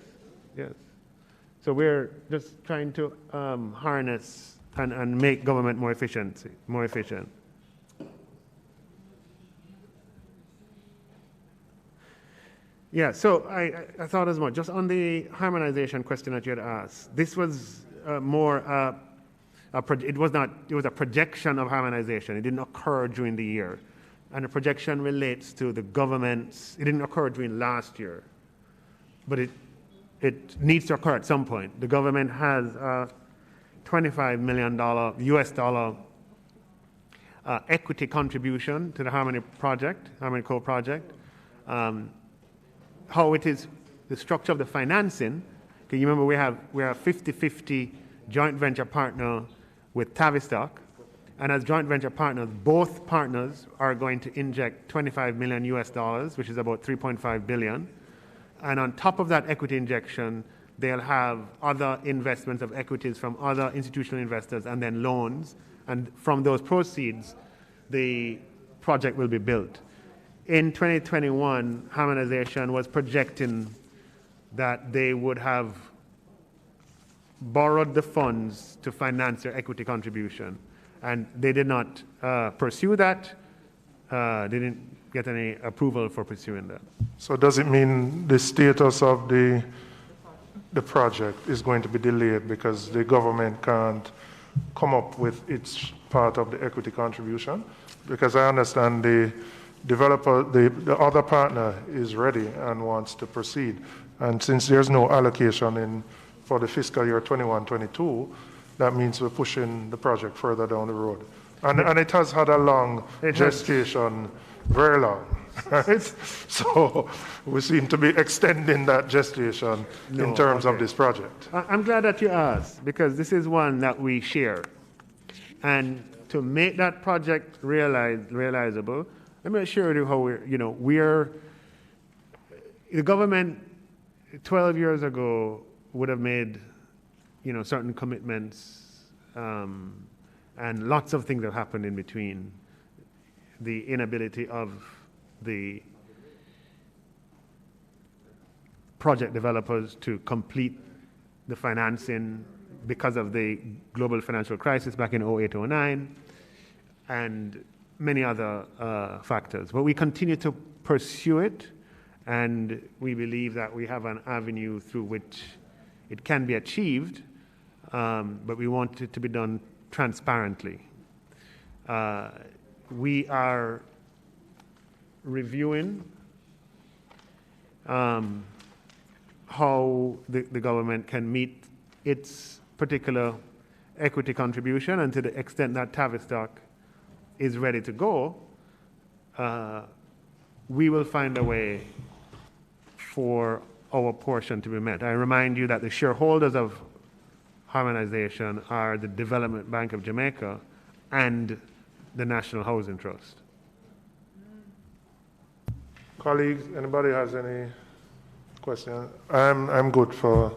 [SPEAKER 5] So we're just trying to harness and make government more efficient. Yeah, so I thought as much. Just on the harmonization question that you had asked, this was more it was a projection of harmonization. It didn't occur during the year. And the projection relates to the government's, it didn't occur during last year, but it needs to occur at some point. The government has a $25 million US dollar equity contribution to the Harmony Co project. How it is, the structure of the financing, okay, you remember we have 50-50 joint venture partner with Tavistock, and as joint venture partners, both partners are going to inject $25 million US dollars, which is about 3.5 billion. And on top of that equity injection, they'll have other investments of equities from other institutional investors and then loans. And from those proceeds, the project will be built. In 2021, Harmonization was projecting that they would have borrowed the funds to finance their equity contribution. And they did not pursue that. They didn't get any approval for pursuing that.
[SPEAKER 6] So does it mean the status of the project is going to be delayed because the government can't come up with its part of the equity contribution? Because I understand the developer, the other partner is ready and wants to proceed. And since there's no allocation for the fiscal year 21-22, that means we're pushing the project further down the road. And it has had a long gestation, very long. Right? So we seem to be extending that gestation in terms of this project.
[SPEAKER 5] I'm glad that you asked, because this is one that we share. And to make that project realizable, let me assure you how the government 12 years ago would have made, certain commitments, and lots of things have happened in between. The inability of the project developers to complete the financing because of the global financial crisis back in 08-09, and many other factors. But we continue to pursue it, and we believe that we have an avenue through which it can be achieved, but we want it to be done transparently. We are reviewing how the government can meet its particular equity contribution, and to the extent that Tavistock is ready to go, we will find a way for our portion to be met. I remind you that the shareholders of Harmonization are the Development Bank of Jamaica and the National Housing Trust.
[SPEAKER 6] Colleagues, anybody has any question? I'm good for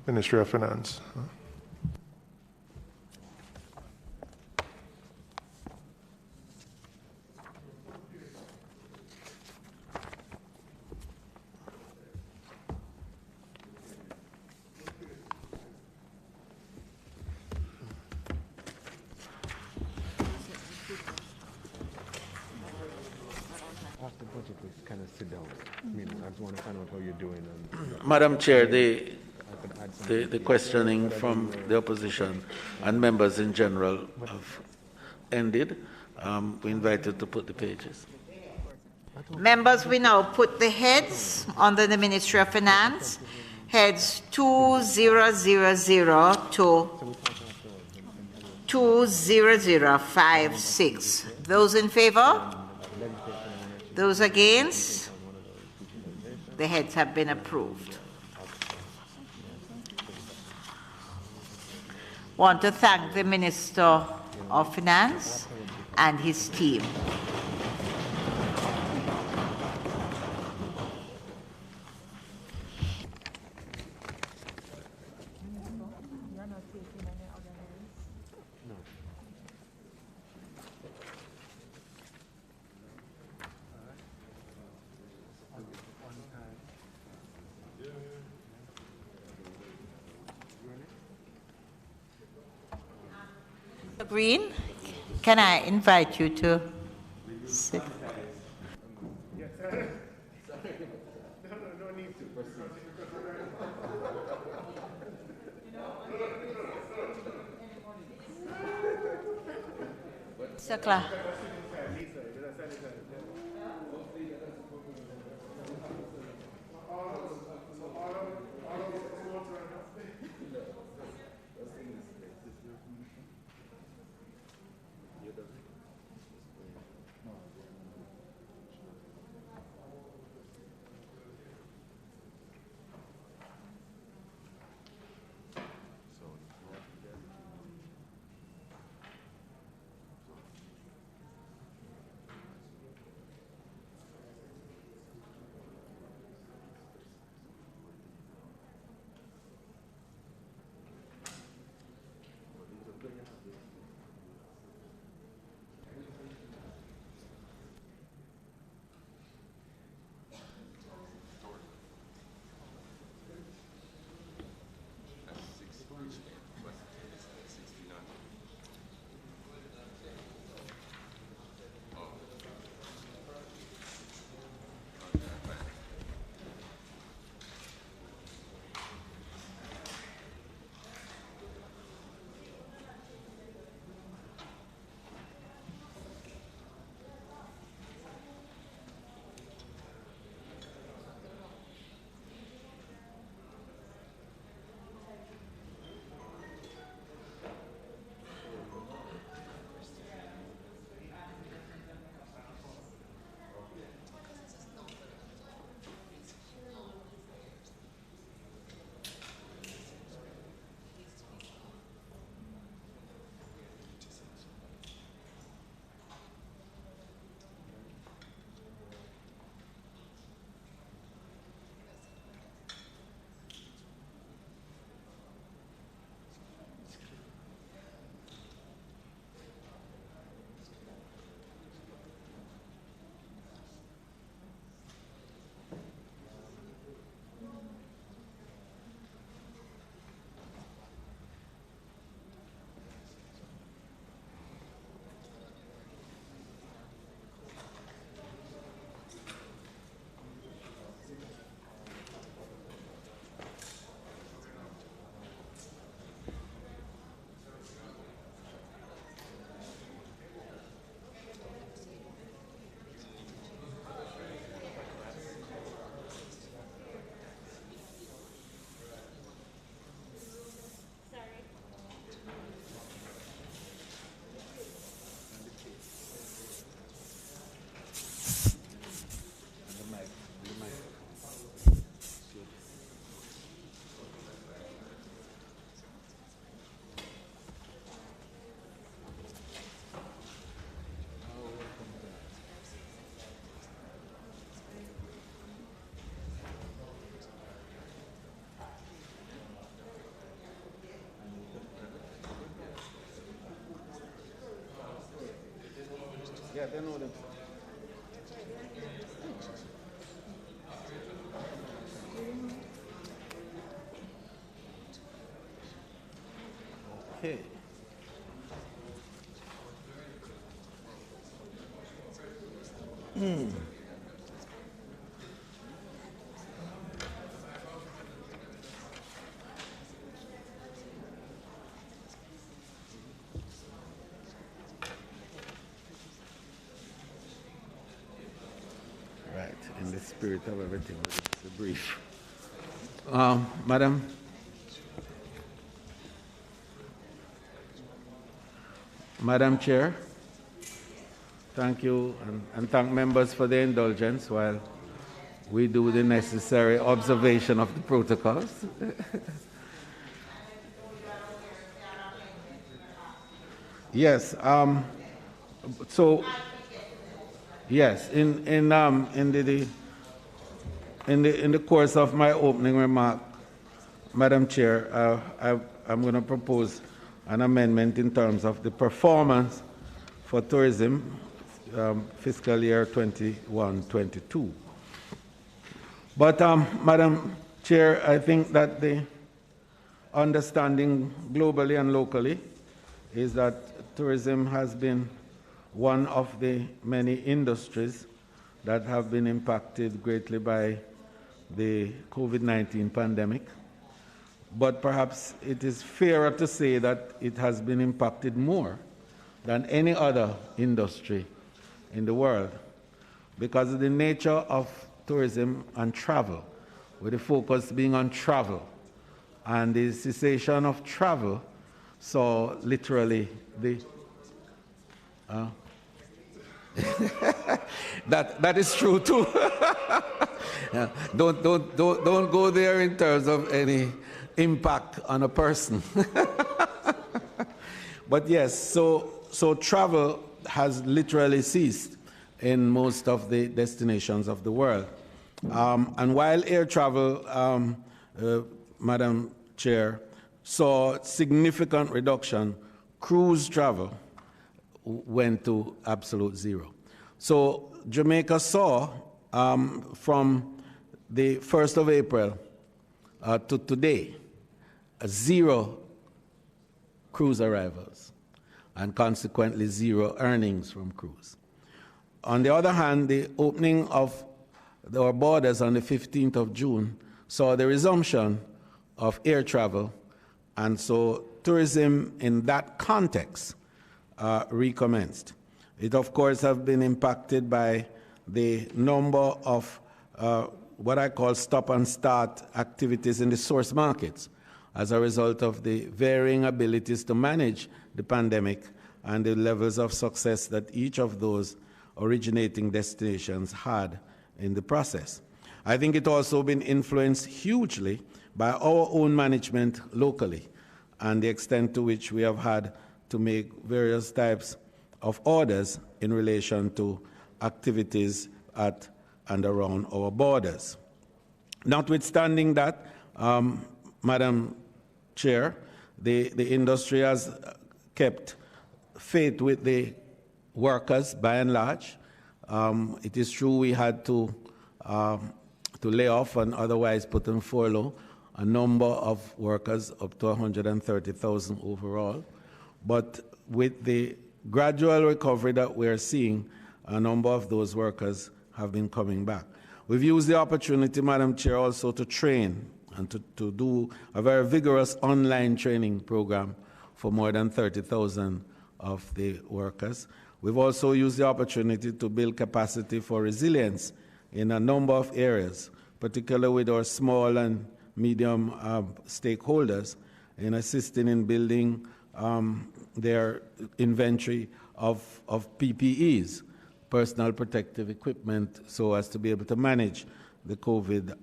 [SPEAKER 6] Ministry of Finance.
[SPEAKER 3] Madam Chair, the questioning from the opposition and members in general have ended. We invite you to put the pages.
[SPEAKER 1] Members, we now put the heads under the Ministry of Finance, heads 2000 to 20056. Those in favor? Those against? The heads have been approved. Want to thank the Minister of Finance and his team. Green, can I invite you to sit? Mr. Clarke.
[SPEAKER 3] Yeah, they know them. Okay. Right, in the spirit of everything, it's a brief. Madam Chair, thank you, and thank members for their indulgence while we do the necessary observation of the protocols. Yes, so yes, in the course of my opening remark, Madam Chair, I'm going to propose an amendment in terms of the performance for tourism fiscal year 21-22. But, Madam Chair, I think that the understanding globally and locally is that tourism has been one of the many industries that have been impacted greatly by the COVID-19 pandemic. But perhaps it is fairer to say that it has been impacted more than any other industry in the world because of the nature of tourism and travel, with the focus being on travel. And the cessation of travel saw literally the... that is true too. Yeah. Don't go there in terms of any impact on a person. But yes, so travel has literally ceased in most of the destinations of the world. And while air travel, Madam Chair, saw significant reduction, cruise travel went to absolute zero. So Jamaica saw from the 1st of April to today, zero cruise arrivals and consequently zero earnings from cruise. On the other hand, the opening of our borders on the 15th of June saw the resumption of air travel, and so tourism in that context recommenced. It, of course, have been impacted by the number of what I call stop and start activities in the source markets as a result of the varying abilities to manage the pandemic and the levels of success that each of those originating destinations had in the process. I think it also been influenced hugely by our own management locally and the extent to which we have had to make various types of orders in relation to activities at and around our borders. Notwithstanding that, Madam Chair, the industry has kept faith with the workers by and large. It is true we had to lay off and otherwise put on furlough a number of workers, up to 130,000 overall. But with the gradual recovery that we are seeing, a number of those workers have been coming back. We've used the opportunity, Madam Chair, also to train and to do a very vigorous online training program for more than 30,000 of the workers. We've also used the opportunity to build capacity for resilience in a number of areas, particularly with our small and medium stakeholders in assisting in building their inventory of PPEs, personal protective equipment, so as to be able to manage the COVID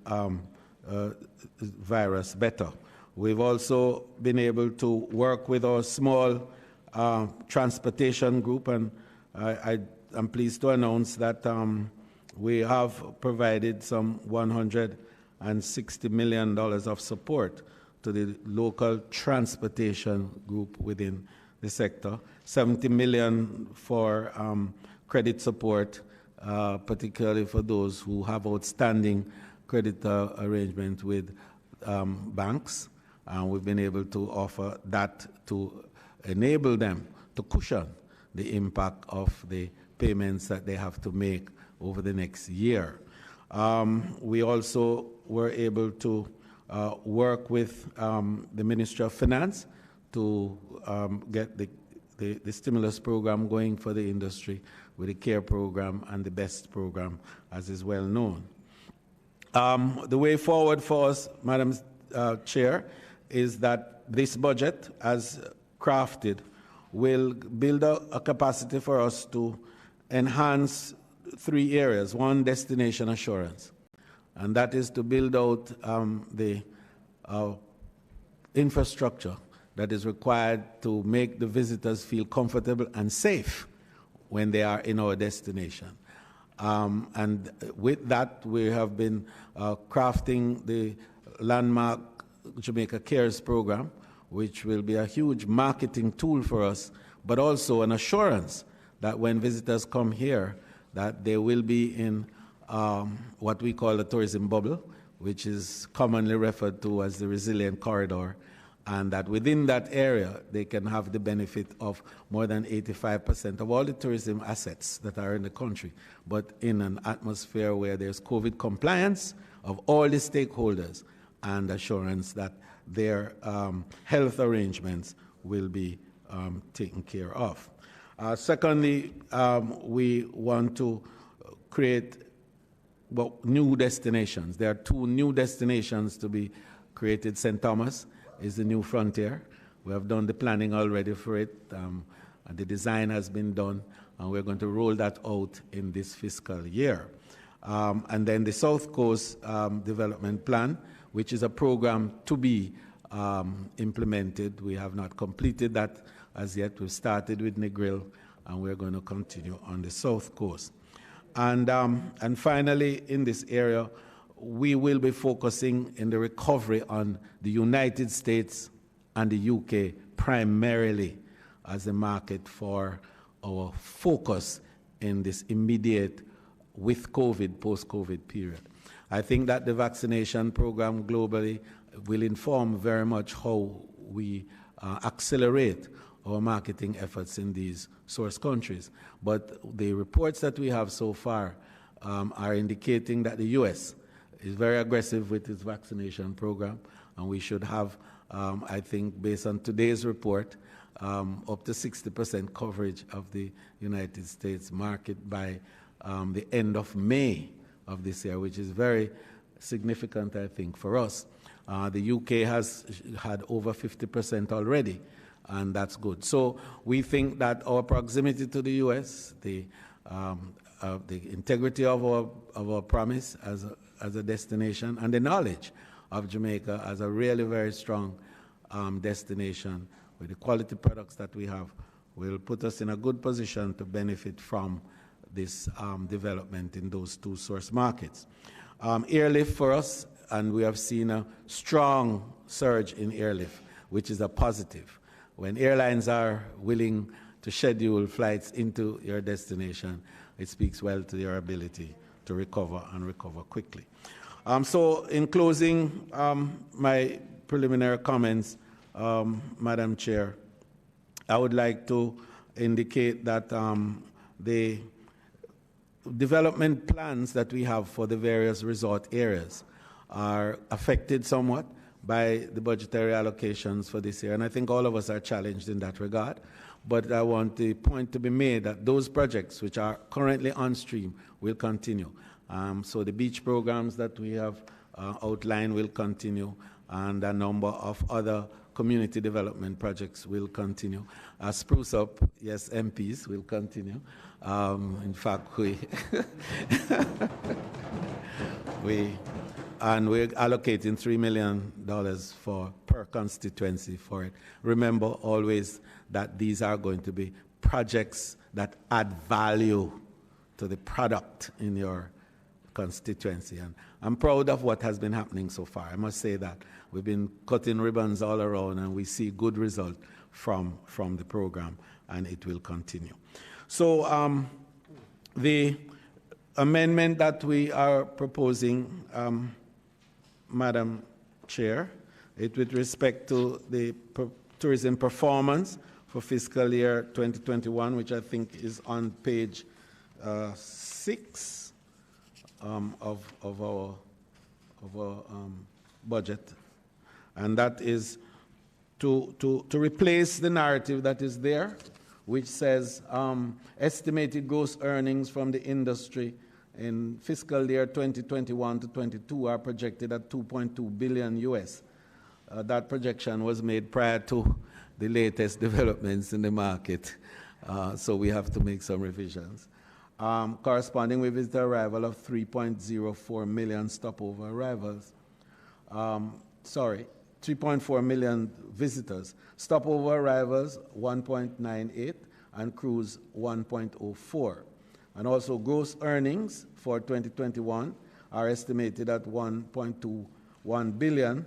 [SPEAKER 3] virus better. We've also been able to work with our small transportation group, and I'm pleased to announce that we have provided some $160 million of support to the local transportation group within the sector, $70 million for credit support, particularly for those who have outstanding credit arrangement with banks. And we've been able to offer that to enable them to cushion the impact of the payments that they have to make over the next year. We also were able to work with the Ministry of Finance to get the stimulus program going for the industry with the CARE program and the BEST program, as is well known. The way forward for us, Madam Chair, is that this budget, as crafted, will build a capacity for us to enhance 3 areas. One, destination assurance, and that is to build out the infrastructure that is required to make the visitors feel comfortable and safe when they are in our destination. And with that, we have been crafting the landmark Jamaica Cares program, which will be a huge marketing tool for us, but also an assurance that when visitors come here, that they will be in what we call a tourism bubble, which is commonly referred to as the resilient corridor, and that within that area, they can have the benefit of more than 85% of all the tourism assets that are in the country, but in an atmosphere where there's COVID compliance of all the stakeholders and assurance that their health arrangements will be taken care of. Secondly, we want to create new destinations. There are 2 new destinations to be created. St. Thomas is the new frontier. We have done the planning already for it. And the design has been done, and we're going to roll that out in this fiscal year. And then the South Coast Development Plan, which is a program to be implemented. We have not completed that as yet. We've started with Negril, and we're going to continue on the South Coast. And finally, in this area, we will be focusing in the recovery on the United States and the UK primarily as a market for our focus in this immediate with COVID, post-COVID period. I think that the vaccination program globally will inform very much how we accelerate our marketing efforts in these source countries. But the reports that we have so far are indicating that the U.S. is very aggressive with its vaccination program, and we should have, I think, based on today's report, up to 60% coverage of the United States market by the end of May of this year, which is very significant, I think, for us. The UK has had over 50% already, and that's good. So we think that our proximity to the US, the integrity of our promise as a destination, and the knowledge of Jamaica as a really very strong destination with the quality products that we have will put us in a good position to benefit from this development in those 2 source markets. Airlift for us, and we have seen a strong surge in airlift, which is a positive. When airlines are willing to schedule flights into your destination, it speaks well to your ability to recover and recover quickly. So in closing my preliminary comments, Madam Chair, I would like to indicate that the development plans that we have for the various resort areas are affected somewhat by the budgetary allocations for this year, and I think all of us are challenged in that regard. But I want the point to be made that those projects which are currently on stream will continue. So the beach programs that we have outlined will continue, and a number of other community development projects will continue. Spruce Up, yes, MPs will continue. In fact, we're allocating $3 million per constituency for it. Remember always that these are going to be projects that add value to the product in your constituency. And I'm proud of what has been happening so far. I must say that we've been cutting ribbons all around, and we see good result from the program, and it will continue. So The amendment that we are proposing, Madam Chair, it with respect to the tourism performance for fiscal year 2021, which I think is on page 6 of our budget, and that is to replace the narrative that is there, which says estimated gross earnings from the industry in fiscal year 2021 to 22 are projected at 2.2 billion US. That projection was made prior to the latest developments in the market, so we have to make some revisions. Corresponding with visitor arrival of 3.04 million stopover arrivals. 3.4 million visitors. Stopover arrivals 1.98 and cruise 1.04. And also gross earnings for 2021 are estimated at 1.21 billion,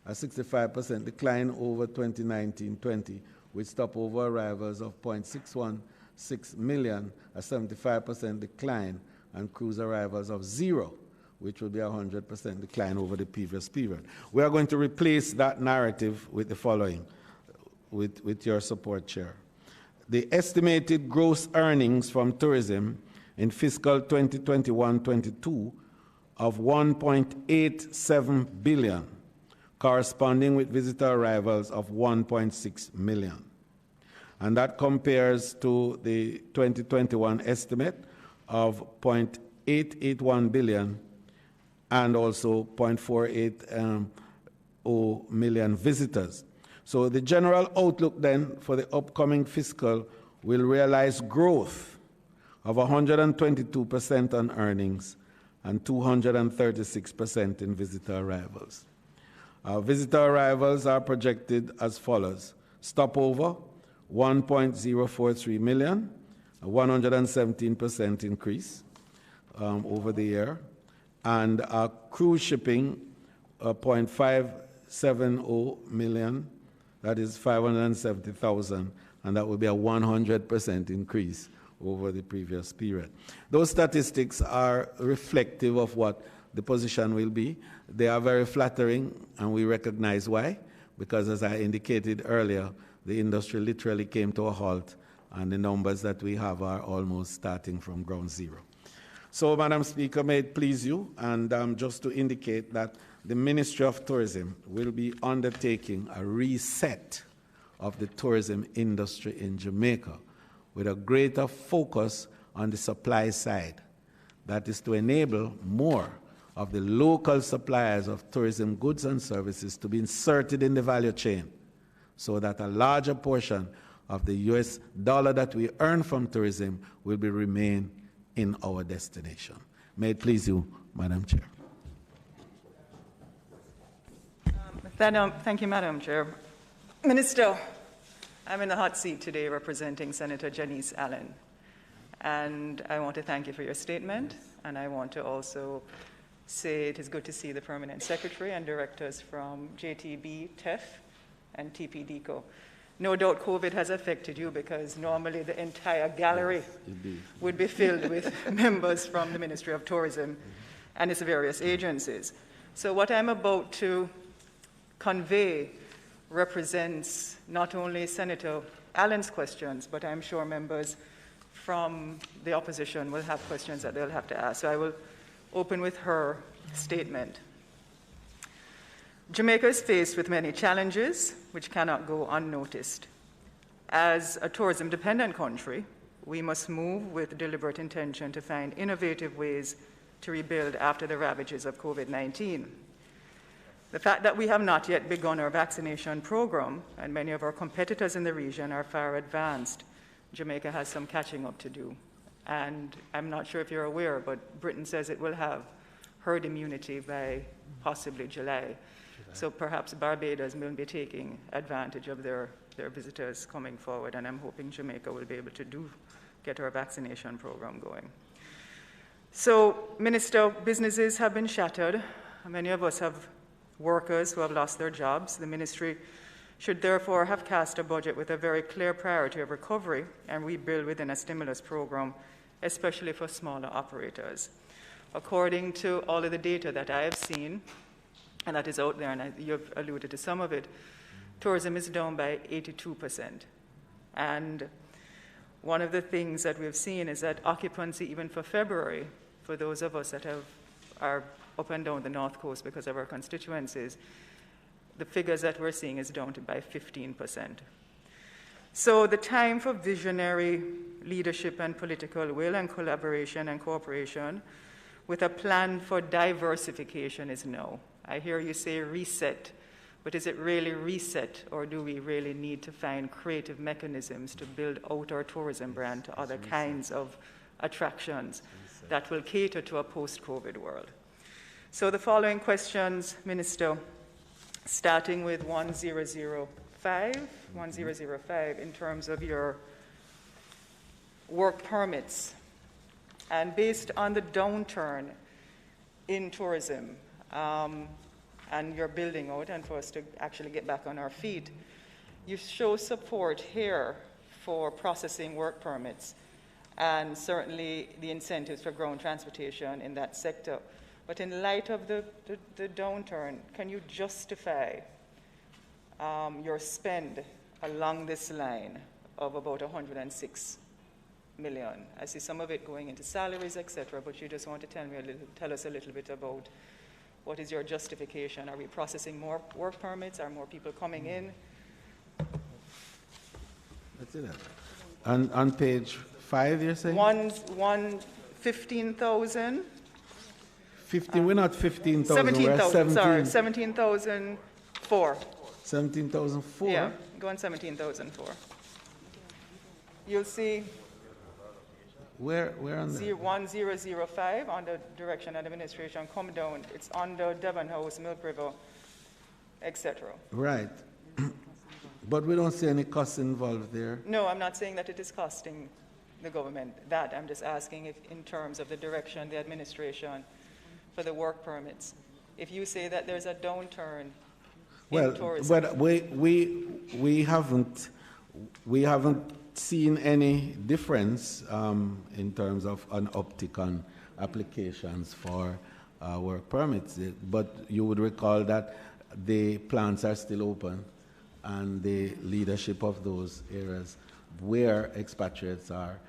[SPEAKER 3] a 65% decline over 2019-20, with stopover arrivals of 0.616 million, a 75% decline, and cruise arrivals of 0, which will be a 100% decline over the previous period. We are going to replace that narrative with the following, with your support, Chair. The estimated gross earnings from tourism in fiscal 2021-22 of 1.87 billion, corresponding with visitor arrivals of 1.6 million. And that compares to the 2021 estimate of 0.881 billion and also 0.480 million visitors. So the general outlook then for the upcoming fiscal will realize growth of 122% on earnings and 236% in visitor arrivals. Visitor arrivals are projected as follows. Stopover, 1.043 million, a 117% increase over the year. And cruise shipping, 0.570 million, that is 570,000, and that will be a 100% increase over the previous period. Those statistics are reflective of what the position will be. They are very flattering, and we recognize why, because as I indicated earlier, the industry literally came to a halt, and the numbers that we have are almost starting from ground zero. So, Madam Speaker, may it please you, and just to indicate that the Ministry of Tourism will be undertaking a reset of the tourism industry in Jamaica with a greater focus on the supply side. That is to enable more of the local suppliers of tourism goods and services to be inserted in the value chain so that a larger portion of the US dollar that we earn from tourism will remain in our destination. May it please you, Madam Chair.
[SPEAKER 11] Thank you, Madam Chair. Minister, I'm in the hot seat today representing Senator Janice Allen. And I want to thank you for your statement. And I want to also say it is good to see the Permanent Secretary and directors from JTB, TEF, and TPDCO. No doubt COVID has affected you because normally the entire gallery would be filled with members from the Ministry of Tourism and its various agencies. So what I'm about to convey represents not only Senator Allen's questions, but I'm sure members from the opposition will have questions that they'll have to ask. So I will open with her statement. Jamaica is faced with many challenges which cannot go unnoticed. As a tourism-dependent country, we must move with deliberate intention to find innovative ways to rebuild after the ravages of COVID-19. The fact that we have not yet begun our vaccination program, and many of our competitors in the region are far advanced, Jamaica has some catching up to do. And I'm not sure if you're aware, but Britain says it will have herd immunity by possibly July. So perhaps Barbados will be taking advantage of their visitors coming forward, and I'm hoping Jamaica will be able to get our vaccination program going. So, Minister, businesses have been shattered. Many of us have workers who have lost their jobs. The ministry should therefore have cast a budget with a very clear priority of recovery and rebuild within a stimulus program especially for smaller operators. According to all of the data that I have seen, and that is out there, and you've alluded to some of it, tourism is down by 82%. And one of the things that we've seen is that occupancy, even for February, for those of us that are up and down the North Coast because of our constituencies, the figures that we're seeing is down by 15%. So the time for visionary leadership and political will and collaboration and cooperation with a plan for diversification is now. I hear you say reset, but is it really reset, or do we really need to find creative mechanisms to build out our tourism brand to other kinds of attractions that will cater to a post-COVID world? So the following questions, Minister, starting with 1005, in terms of your work permits. And based on the downturn in tourism and your building out, and for us to actually get back on our feet, you show support here for processing work permits and certainly the incentives for ground transportation in that sector. But in light of the downturn, can you justify your spend along this line of about 106 million? I see some of it going into salaries, etc., but you just want to tell us a little bit about what is your justification. Are we processing more work permits? Are more people coming in?
[SPEAKER 3] Let's see that. On page 5, you're saying?
[SPEAKER 11] 15,000.
[SPEAKER 3] 15, we're not 15,000,
[SPEAKER 11] 17,000, sorry, 17,004.
[SPEAKER 3] 17,004?
[SPEAKER 11] Yeah, go on 17,004. You'll see
[SPEAKER 3] where on the
[SPEAKER 11] 1005 under direction and administration, come down, it's under Devon House, Milk River, etc.
[SPEAKER 3] Right. But we don't see any costs involved there.
[SPEAKER 11] No, I'm not saying that it is costing the government that. I'm just asking if in terms of the direction, the administration for the work permits. If you say that there's a downturn in tourism.
[SPEAKER 3] But we haven't seen any difference in terms of an uptick on applications for work permits. But you would recall that the plants are still open, and the leadership of those areas where expatriates are,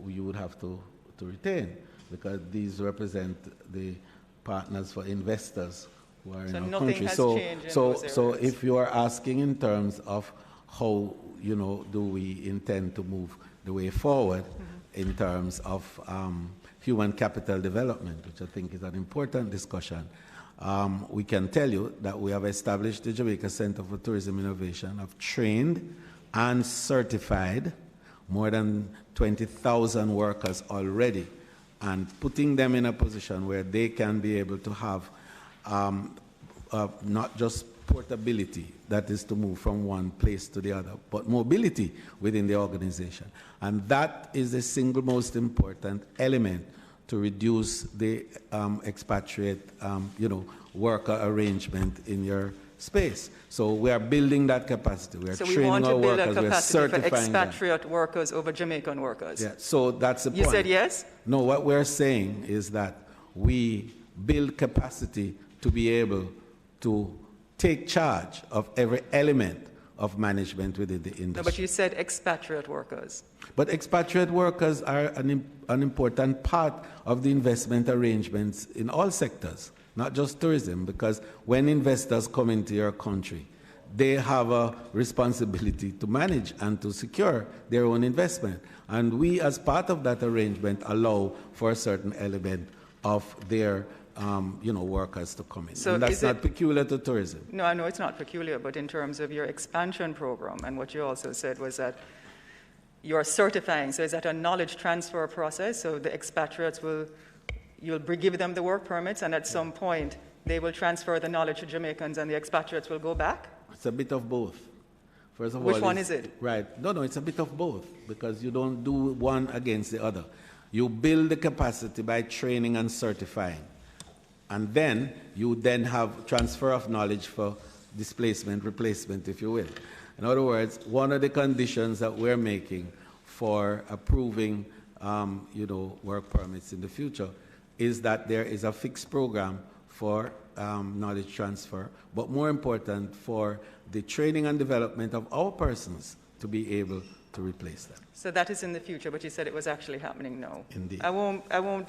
[SPEAKER 3] you would have to retain, because these represent the partners for investors who are in our country. So if you are asking in terms of how, do we intend to move the way forward in terms of human capital development, which I think is an important discussion, we can tell you that we have established the Jamaica Center for Tourism Innovation, have trained and certified more than 20,000 workers already, and putting them in a position where they can be able to have not just portability, that is to move from one place to the other, but mobility within the organization. And that is the single most important element to reduce the expatriate, worker arrangement in your space. So we are building that capacity. We are training our workers. We are certifying
[SPEAKER 11] for expatriate workers over Jamaican workers.
[SPEAKER 3] Yeah. So that's the point.
[SPEAKER 11] You said yes?
[SPEAKER 3] No. What we're saying is that we build capacity to be able to take charge of every element of management within the industry.
[SPEAKER 11] No, but you said expatriate workers.
[SPEAKER 3] But expatriate workers are an important part of the investment arrangements in all sectors, not just tourism, because when investors come into your country, they have a responsibility to manage and to secure their own investment. And we, as part of that arrangement, allow for a certain element of their workers to come in. So and that's not peculiar to tourism.
[SPEAKER 11] No, I know it's not peculiar, but in terms of your expansion program, and what you also said was that you're certifying, so is that a knowledge transfer process? So the expatriates you'll give them the work permits, and at some point they will transfer the knowledge to Jamaicans and the expatriates will go back?
[SPEAKER 3] It's a bit of both. First of all,
[SPEAKER 11] which one is it?
[SPEAKER 3] Right. No, it's a bit of both, because you don't do one against the other. You build the capacity by training and certifying. And then you have transfer of knowledge for displacement, replacement, if you will. In other words, one of the conditions that we're making for approving work permits in the future, is that there is a fixed program for knowledge transfer, but more important, for the training and development of our persons to be able to replace them.
[SPEAKER 11] So that is in the future, but you said it was actually happening now.
[SPEAKER 3] Indeed.
[SPEAKER 11] I won't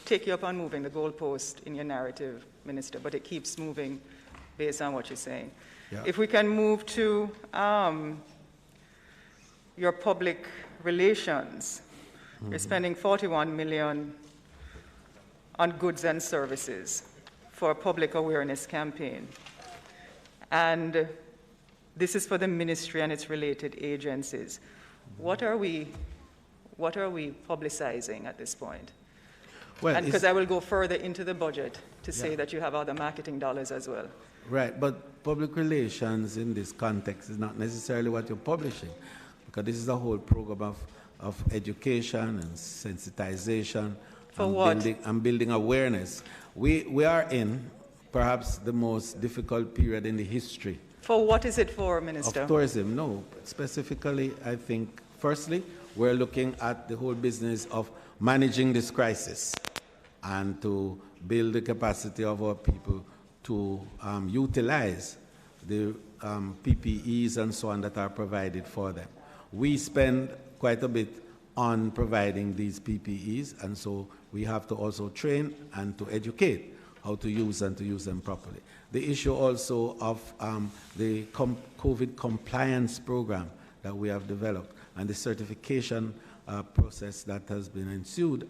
[SPEAKER 11] take you up on moving the goalpost in your narrative, Minister, but it keeps moving based on what you're saying.
[SPEAKER 3] Yeah.
[SPEAKER 11] If we can move to your public relations, you're spending 41 million on goods and services for a public awareness campaign. And this is for the ministry and its related agencies. What are we publicizing at this point? Well, because I will go further into the budget to say that you have other marketing dollars as well.
[SPEAKER 3] Right, but public relations in this context is not necessarily what you're publishing, because this is a whole program of education and sensitization and building awareness. We are in perhaps the most difficult period in the history.
[SPEAKER 11] For what is it for, Minister?
[SPEAKER 3] Of tourism, no. Specifically, I think, firstly, we're looking at the whole business of managing this crisis and to build the capacity of our people to utilize the PPEs and so on that are provided for them. We spend quite a bit on providing these PPEs, and so we have to also train and to educate how to use and to use them properly. The issue also of the COVID compliance program that we have developed and the certification process that has been ensued,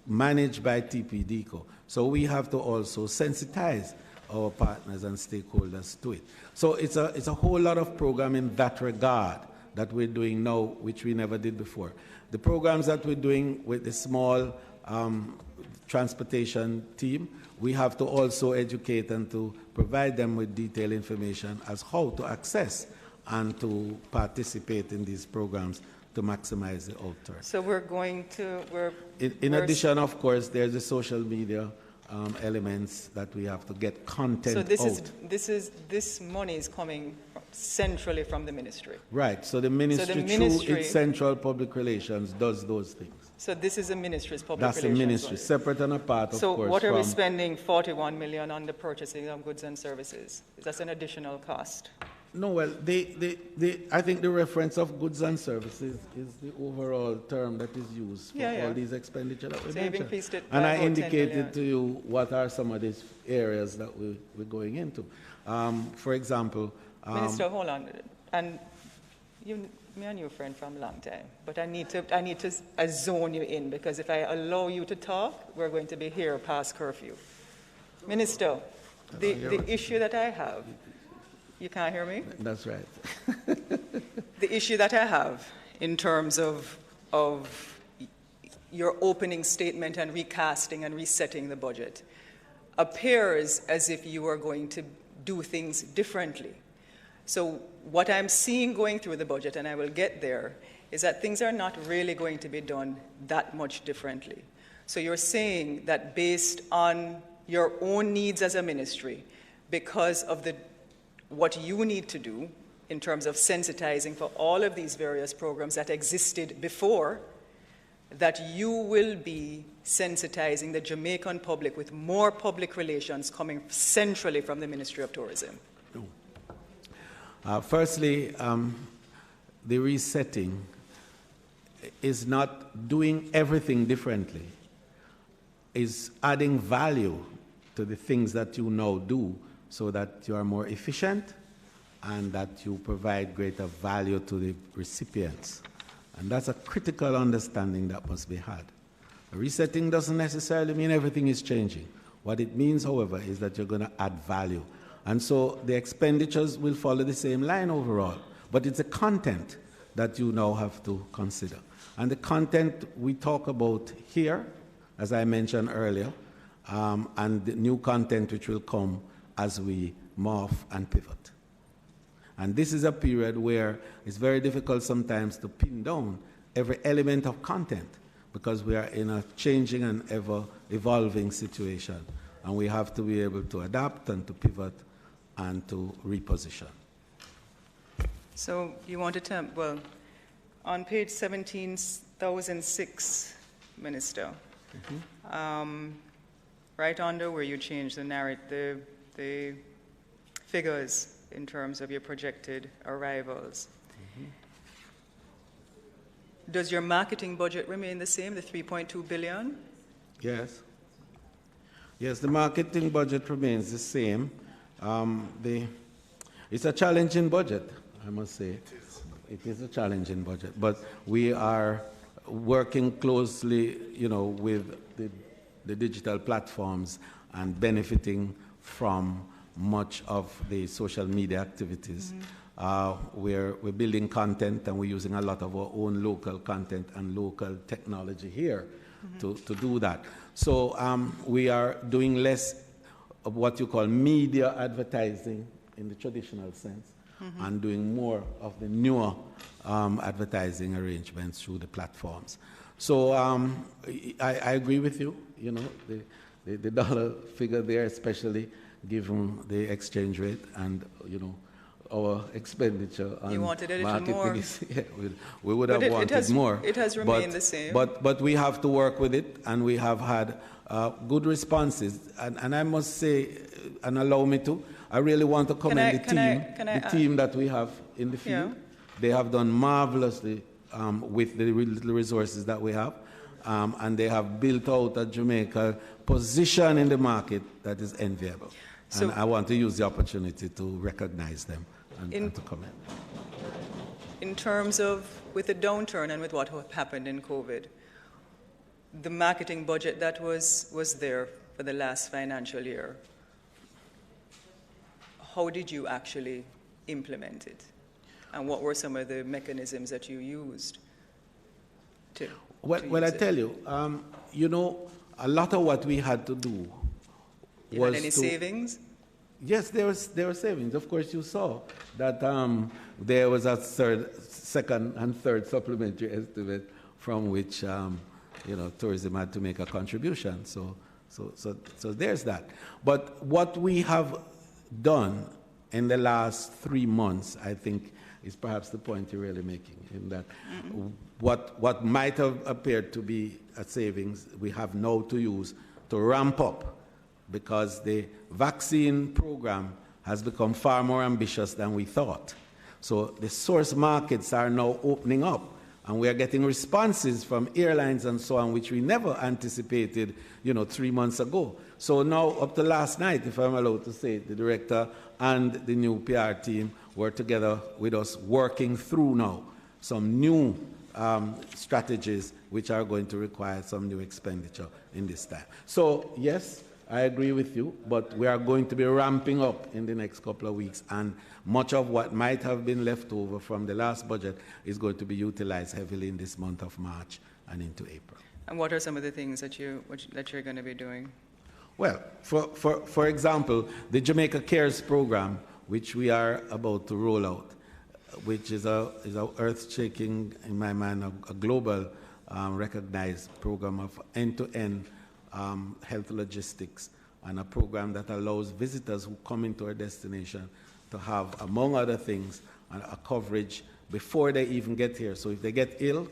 [SPEAKER 3] managed by TPDCO. So we have to also sensitize our partners and stakeholders to it. So it's a whole lot of program in that regard that we're doing now, which we never did before. The programs that we're doing with the small transportation team, we have to also educate and to provide them with detailed information as how to access and to participate in these programs to maximize the outturn.
[SPEAKER 11] So
[SPEAKER 3] in addition, of course, there's the social media elements that we have to get content out.
[SPEAKER 11] So this money is coming centrally from the ministry.
[SPEAKER 3] Right. So the ministry through its central public relations does those things.
[SPEAKER 11] So this is the ministry's public
[SPEAKER 3] relations. That's the ministry,
[SPEAKER 11] money.
[SPEAKER 3] separate and apart, of course.
[SPEAKER 11] So what are we spending 41 million on the purchasing of goods and services? That's an additional cost.
[SPEAKER 3] No, well, I think the reference of goods and services is the overall term that is used for all these expenditures that we mentioned. And I indicated to you what are some of these areas that we're going into. For example...
[SPEAKER 11] Minister, hold on. And me and you are friends from a long time, but I need to zone you in, because if I allow you to talk, we're going to be here past curfew. Minister, the issue that I have... You can't hear me?
[SPEAKER 3] That's right.
[SPEAKER 11] The issue that I have in terms of your opening statement and recasting and resetting the budget appears as if you are going to do things differently. So what I'm seeing going through the budget, and I will get there, is that things are not really going to be done that much differently. So you're saying that based on your own needs as a ministry, because of what you need to do in terms of sensitizing for all of these various programs that existed before, that you will be sensitizing the Jamaican public with more public relations coming centrally from the Ministry of Tourism?
[SPEAKER 3] No. Firstly, the resetting is not doing everything differently. Is adding value to the things that you now do, so that you are more efficient and that you provide greater value to the recipients. And that's a critical understanding that must be had. Resetting doesn't necessarily mean everything is changing. What it means, however, is that you're going to add value. And so the expenditures will follow the same line overall, but it's the content that you now have to consider. And the content we talk about here, as I mentioned earlier, and the new content which will come as we morph and pivot. And this is a period where it's very difficult sometimes to pin down every element of content, because we are in a changing and ever-evolving situation, and we have to be able to adapt and to pivot and to reposition.
[SPEAKER 11] So you want to tell, well, on page 17,006, Minister. Right under where you change the figures in terms of your projected arrivals. Does your marketing budget remain the same, the 3.2 billion?
[SPEAKER 3] Yes. Yes, the marketing budget remains the same. It's a challenging budget, I must say. It is a challenging budget, but we are working closely, with the digital platforms and benefiting from much of the social media activities. We're building content, and we're using a lot of our own local content and local technology here to do that. So we are doing less of what you call media advertising in the traditional sense, and doing more of the newer advertising arrangements through the platforms. So I agree with you, the dollar figure there, especially given the exchange rate and, our expenditure on
[SPEAKER 11] you wanted a little
[SPEAKER 3] marketing
[SPEAKER 11] more.
[SPEAKER 3] We would have wanted more.
[SPEAKER 11] It has remained the same.
[SPEAKER 3] But we have to work with it, and we have had good responses. And I must say, and allow me to, I really want to commend the team that we have in the field.
[SPEAKER 11] Yeah.
[SPEAKER 3] They have done marvelously with the resources that we have, and they have built out a Jamaica position in the market that is enviable. So, and I want to use the opportunity to recognize them and to commend.
[SPEAKER 11] In terms of, with the downturn and with what happened in COVID, the marketing budget that was there for the last financial year, how did you actually implement it? And what were some of the mechanisms that you used to
[SPEAKER 3] Well, I tell you, a lot of what we had to do
[SPEAKER 11] you had any savings?
[SPEAKER 3] Yes, there were savings. Of course, you saw that there was a second and third supplementary estimate from which tourism had to make a contribution. So there's that. But what we have done in the last 3 months, I think, is perhaps the point you're really making, in that what might have appeared to be a savings, we have now to use to ramp up, because the vaccine program has become far more ambitious than we thought. So the source markets are now opening up, and we are getting responses from airlines and so on, which we never anticipated, 3 months ago. So now, up to last night, if I'm allowed to say, the director and the new PR team were together with us working through now some new strategies which are going to require some new expenditure in this time. So, yes, I agree with you, but we are going to be ramping up in the next couple of weeks, and much of what might have been left over from the last budget is going to be utilized heavily in this month of March and into April.
[SPEAKER 11] And what are some of the things that you're going to be doing?
[SPEAKER 3] Well, for example, the Jamaica Cares program, which we are about to roll out, which is a earth-shaking, in my mind, a global recognized program of end-to-end health logistics, and a program that allows visitors who come into our destination to have, among other things, a coverage before they even get here. So if they get ill,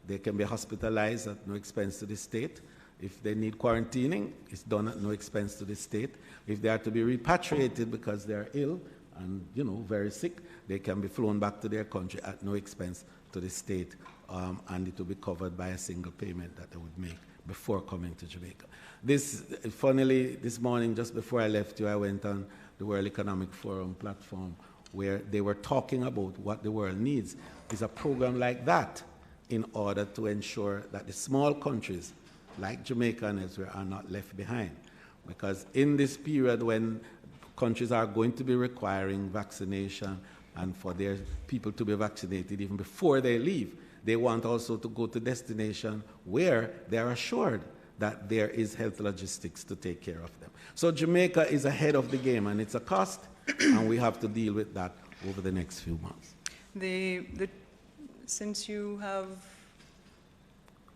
[SPEAKER 3] they can be hospitalized at no expense to the state. If they need quarantining, it's done at no expense to the state. If they are to be repatriated because they are ill and very sick, they can be flown back to their country at no expense to the state, and it will be covered by a single payment that they would make before coming to Jamaica. Funnily, this morning, just before I left you, I went on the World Economic Forum platform, where they were talking about what the world needs is a program like that, in order to ensure that the small countries like Jamaica and Israel are not left behind. Because in this period when countries are going to be requiring vaccination and for their people to be vaccinated even before they leave, they want also to go to destination where they are assured that there is health logistics to take care of them. So Jamaica is ahead of the game, and it's a cost, and we have to deal with that over the next few months.
[SPEAKER 11] Since you have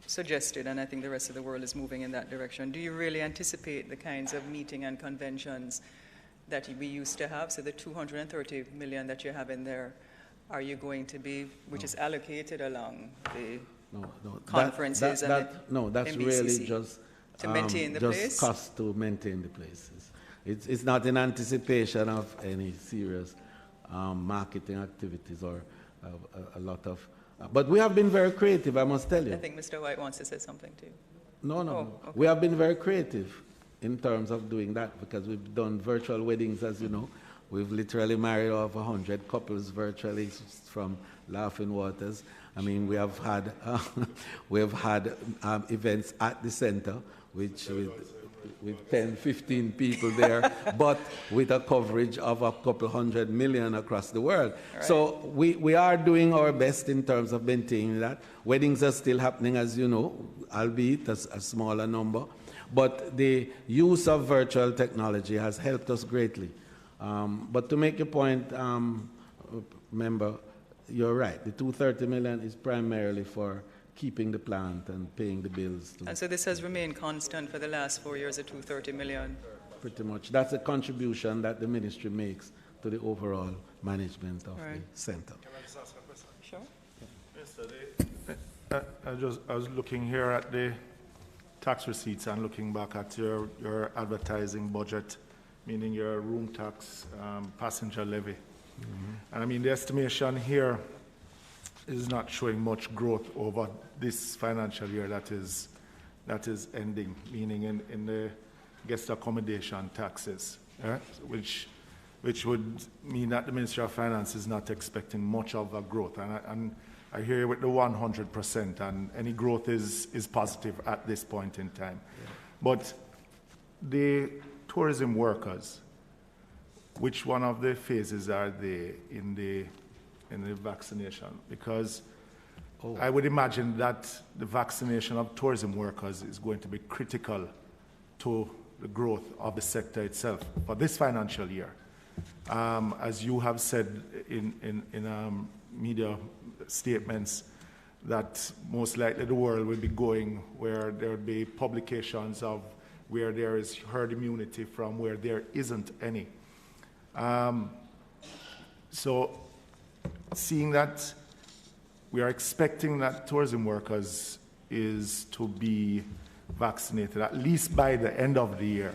[SPEAKER 11] suggested, and I think the rest of the world is moving in that direction, do you really anticipate the kinds of meeting and conventions that we used to have? So the 230 million that you have in there, are you going to be, which is allocated along conferences
[SPEAKER 3] that's
[SPEAKER 11] MBCC
[SPEAKER 3] really just
[SPEAKER 11] to maintain the
[SPEAKER 3] just
[SPEAKER 11] place?
[SPEAKER 3] cost to maintain the places. It's not in anticipation of any serious marketing activities or a lot of. But we have been very creative, I must tell you.
[SPEAKER 11] I think Mr. White wants to say something too.
[SPEAKER 3] No.
[SPEAKER 11] Oh, okay.
[SPEAKER 3] We have been very creative in terms of doing that because we've done virtual weddings, as you know. We've literally married over 100 couples virtually from Laughing Waters. I mean, we have had events at the center, which with 10, 15 people there, but with a coverage of a couple 100 million across the world. Right. So we are doing our best in terms of maintaining that. Weddings are still happening, as you know, albeit a smaller number. But the use of virtual technology has helped us greatly. But to make a point, member, you're right. The 230 million is primarily for keeping the plant and paying the bills.
[SPEAKER 11] And so this has remained constant for the last 4 years at 230 million?
[SPEAKER 3] Pretty much. That's a contribution that the ministry makes to the overall management of the center.
[SPEAKER 11] Can I just ask a question?
[SPEAKER 12] Sure. I was looking here at the tax receipts and looking back at your advertising budget, meaning your room tax, passenger levy. Mm-hmm. And I mean, the estimation here is not showing much growth over this financial year that is ending, meaning in the guest accommodation taxes, which would mean that the Ministry of Finance is not expecting much of a growth. And I hear you with the 100%, and any growth is positive at this point in time. Yeah. But the tourism workers, which one of the phases are they in the vaccination? Because I would imagine that the vaccination of tourism workers is going to be critical to the growth of the sector itself for this financial year. As you have said in media statements, that most likely the world will be going where there will be publications of where there is herd immunity from where there isn't any. So seeing that we are expecting that tourism workers is to be vaccinated at least by the end of the year,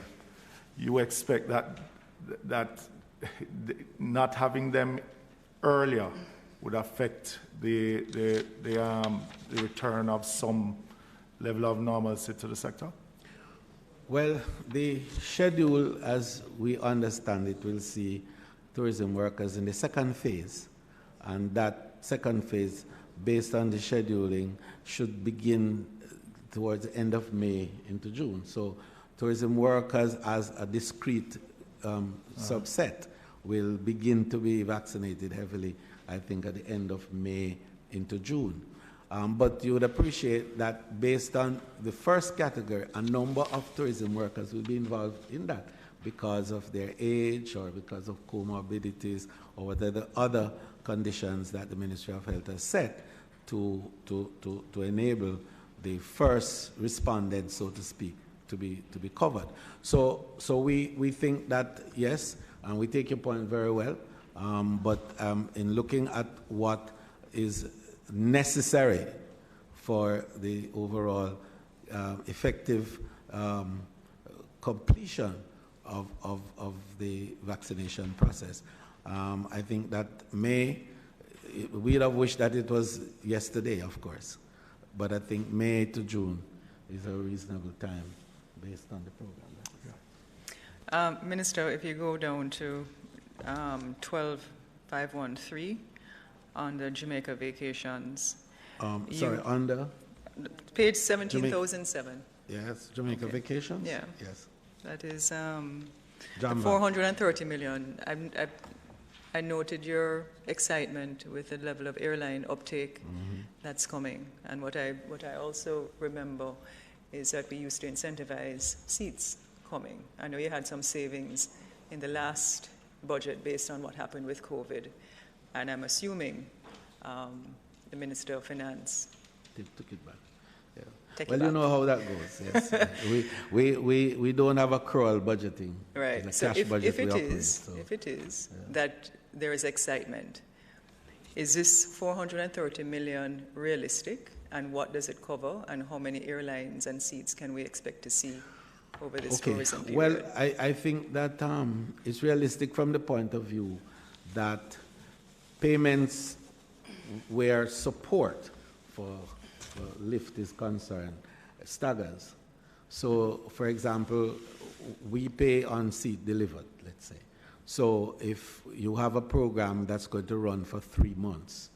[SPEAKER 12] you expect that not having them earlier would affect the return of some level of normalcy to the sector?
[SPEAKER 3] Well, the schedule, as we understand it, will see tourism workers in the second phase. And that second phase, based on the scheduling, should begin towards the end of May into June. So tourism workers as a discrete subset will begin to be vaccinated heavily, I think, at the end of May into June. But you would appreciate that based on the first category, a number of tourism workers will be involved in that because of their age or because of comorbidities or whatever other conditions that the Ministry of Health has set to enable the first respondents, so to speak, to be covered. So we think that, yes, and we take your point very well, but in looking at what is necessary for the overall effective completion of the vaccination process. I think that we'd have wished that it was yesterday, of course, but I think May to June is a reasonable time based on the program.
[SPEAKER 11] Minister, if you go down to 12513 on the Jamaica vacations.
[SPEAKER 3] Under?
[SPEAKER 11] Page 17,007.
[SPEAKER 3] Yes, Jamaica vacations?
[SPEAKER 11] Yeah.
[SPEAKER 3] Yes.
[SPEAKER 11] That is the 430 million. I noted your excitement with the level of airline uptake that's coming. And what I also remember is that we used to incentivize seats coming. I know you had some savings in the last budget based on what happened with COVID. And I'm assuming the Minister of Finance
[SPEAKER 3] took it back. Yeah.
[SPEAKER 11] Well,
[SPEAKER 3] you know how that goes. Yes, we don't have a cruel budgeting.
[SPEAKER 11] Right. So if it is that there is excitement, is this 430 million realistic? and what does it cover, and how many airlines and seats can we expect to see over this tourism period?
[SPEAKER 3] Well, I think that it's realistic from the point of view that payments where support for lift is concerned staggers. So, for example, we pay on seat delivered, let's say. So if you have a program that's going to run for 3 months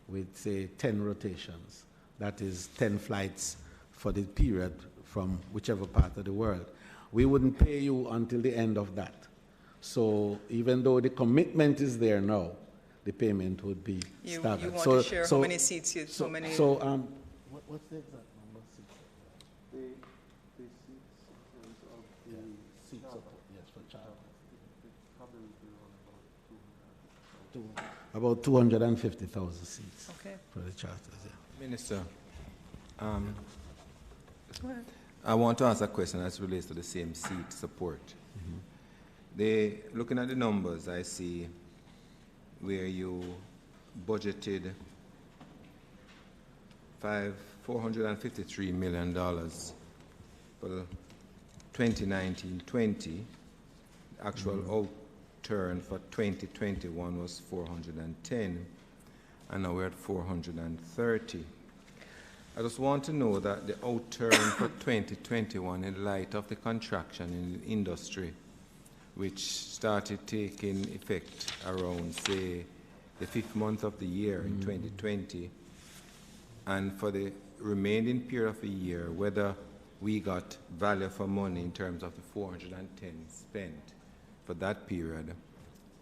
[SPEAKER 3] with, say, 10 rotations, that is 10 flights for the period from whichever part of the world, we wouldn't pay you until the end of that. So even though the commitment is there now, the payment would be staggered.
[SPEAKER 11] You want to share how many seats you, how many...
[SPEAKER 3] So, what's the exact number? The seats in terms of the seats of, yes, for child. About 250,000 seats for the charters, yeah.
[SPEAKER 13] Minister, I want to ask a question as it relates to the same seat support. Looking at the numbers, I see where you budgeted $453 million for 2019-20. Actual outturn for 2021 was 410, and now we're at 430. I just want to know that the outturn for 2021 in light of the contraction in the industry, which started taking effect around, say, the 5th month of the year in 2020, and for the remaining period of the year, whether we got value for money in terms of the 410 spent for that period,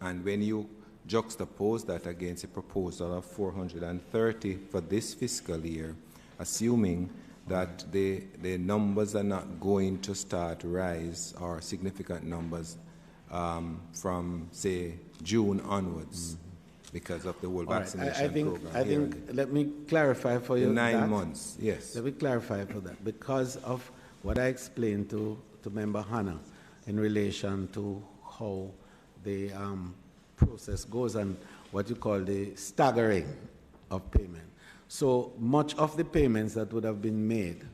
[SPEAKER 13] and when you juxtapose that against a proposal of 430 for this fiscal year, assuming that the numbers are not going to start to rise, or significant numbers from, say, June onwards, because of the whole vaccination program.
[SPEAKER 3] I think, let me clarify for you.
[SPEAKER 13] 9 months, yes.
[SPEAKER 3] Let me clarify for that. Because of what I explained to Member Hannah in relation to how the process goes and what you call the staggering of payment. So much of the payments that would have been made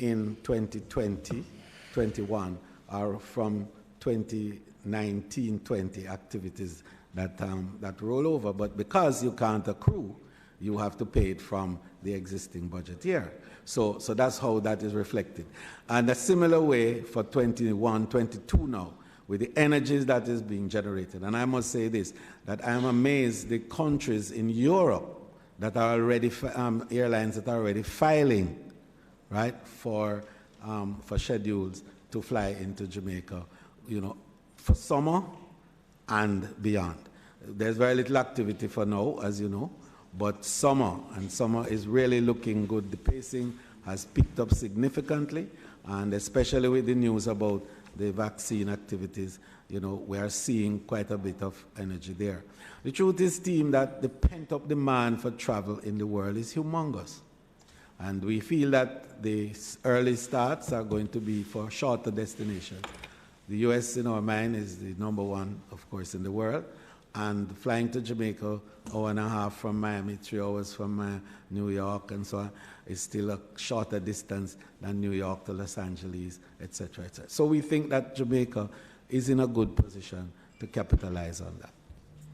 [SPEAKER 3] in 2020-21 are from 2019-20 activities that roll over. But because you can't accrue, you have to pay it from the existing budget year. So that's how that is reflected. And a similar way for 21-22 now, with the energies that is being generated. And I must say this, that I am amazed the countries in Europe that are already, airlines that are already filing, right, for schedules to fly into Jamaica, you know, for summer and beyond. There's very little activity for now, as you know, but summer is really looking good. The pacing has picked up significantly, and especially with the news about the vaccine activities, you know, we are seeing quite a bit of energy there. The truth is, team, that the pent-up demand for travel in the world is humongous. And we feel that the early starts are going to be for shorter destinations. The U.S., in our mind, is the #1, of course, in the world. And flying to Jamaica, 1.5 hours from Miami, 3 hours from New York, and so on, is still a shorter distance than New York to Los Angeles, etc., etc. So we think that Jamaica is in a good position to capitalize on that.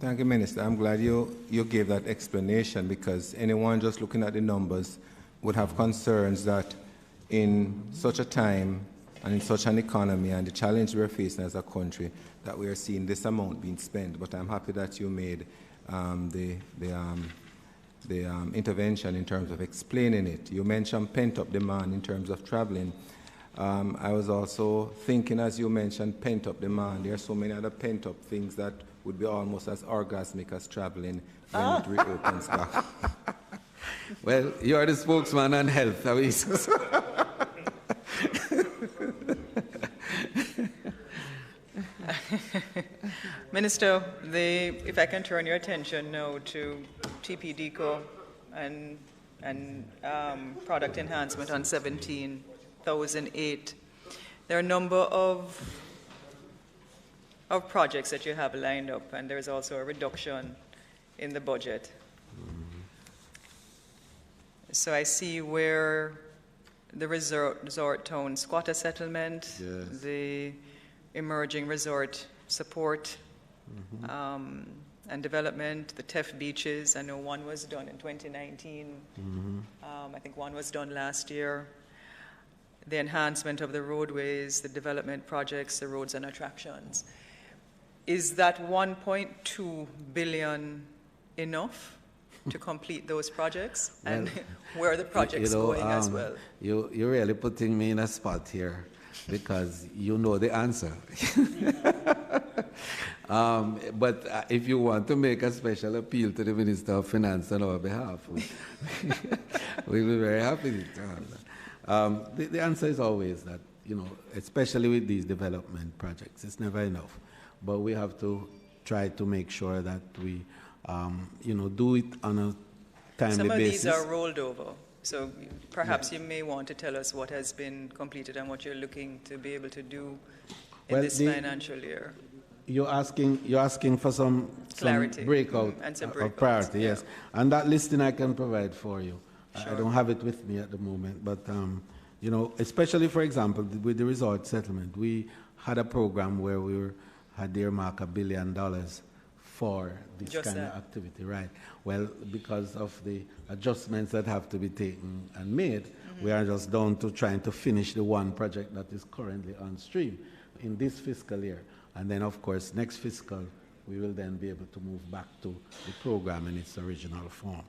[SPEAKER 13] Thank you, Minister. I'm glad you gave that explanation, because anyone just looking at the numbers would have concerns that in such a time and in such an economy and the challenge we're facing as a country, that we are seeing this amount being spent. But I'm happy that you made the intervention in terms of explaining it. You mentioned pent-up demand in terms of traveling. I was also thinking, as you mentioned, pent-up demand. There are so many other pent-up things that would be almost as orgasmic as traveling when it reopens back.
[SPEAKER 3] Well, you are the spokesman on health.
[SPEAKER 11] Minister, if I can turn your attention now to TPDCO and product enhancement on 17,008. There are a number of projects that you have lined up, and there's also a reduction in the budget. So I see where the resort town squatter settlement,
[SPEAKER 3] Yes.
[SPEAKER 11] the emerging resort support and development, the TEF beaches. I know one was done in 2019. I think one was done last year. The enhancement of the roadways, the development projects, the roads and attractions. Is that 1.2 billion enough to complete those projects? And where are the projects going as well?
[SPEAKER 14] You're really putting me in a spot here because you know the answer. But if you want to make a special appeal to the Minister of Finance on our behalf, we'll be very happy to have that. The answer is always that, especially with these development projects, it's never enough. But we have to try to make sure that we, do it on a timely basis.
[SPEAKER 11] Some of these are rolled over. So perhaps you may want to tell us what has been completed and what you're looking to be able to do in this financial year.
[SPEAKER 14] You're asking for some
[SPEAKER 11] clarity,
[SPEAKER 14] breakout
[SPEAKER 11] and some
[SPEAKER 14] of priority, yes. And that listing I can provide for you.
[SPEAKER 11] Sure.
[SPEAKER 14] I don't have it with me at the moment, but especially for example with the resort settlement, we had a program where we had earmarked $1 billion for this
[SPEAKER 11] Just
[SPEAKER 14] kind of activity, right? Well, because of the adjustments that have to be taken and made, we are just down to trying to finish the one project that is currently on stream in this fiscal year. And then, of course, next fiscal, we will then be able to move back to the program in its original form.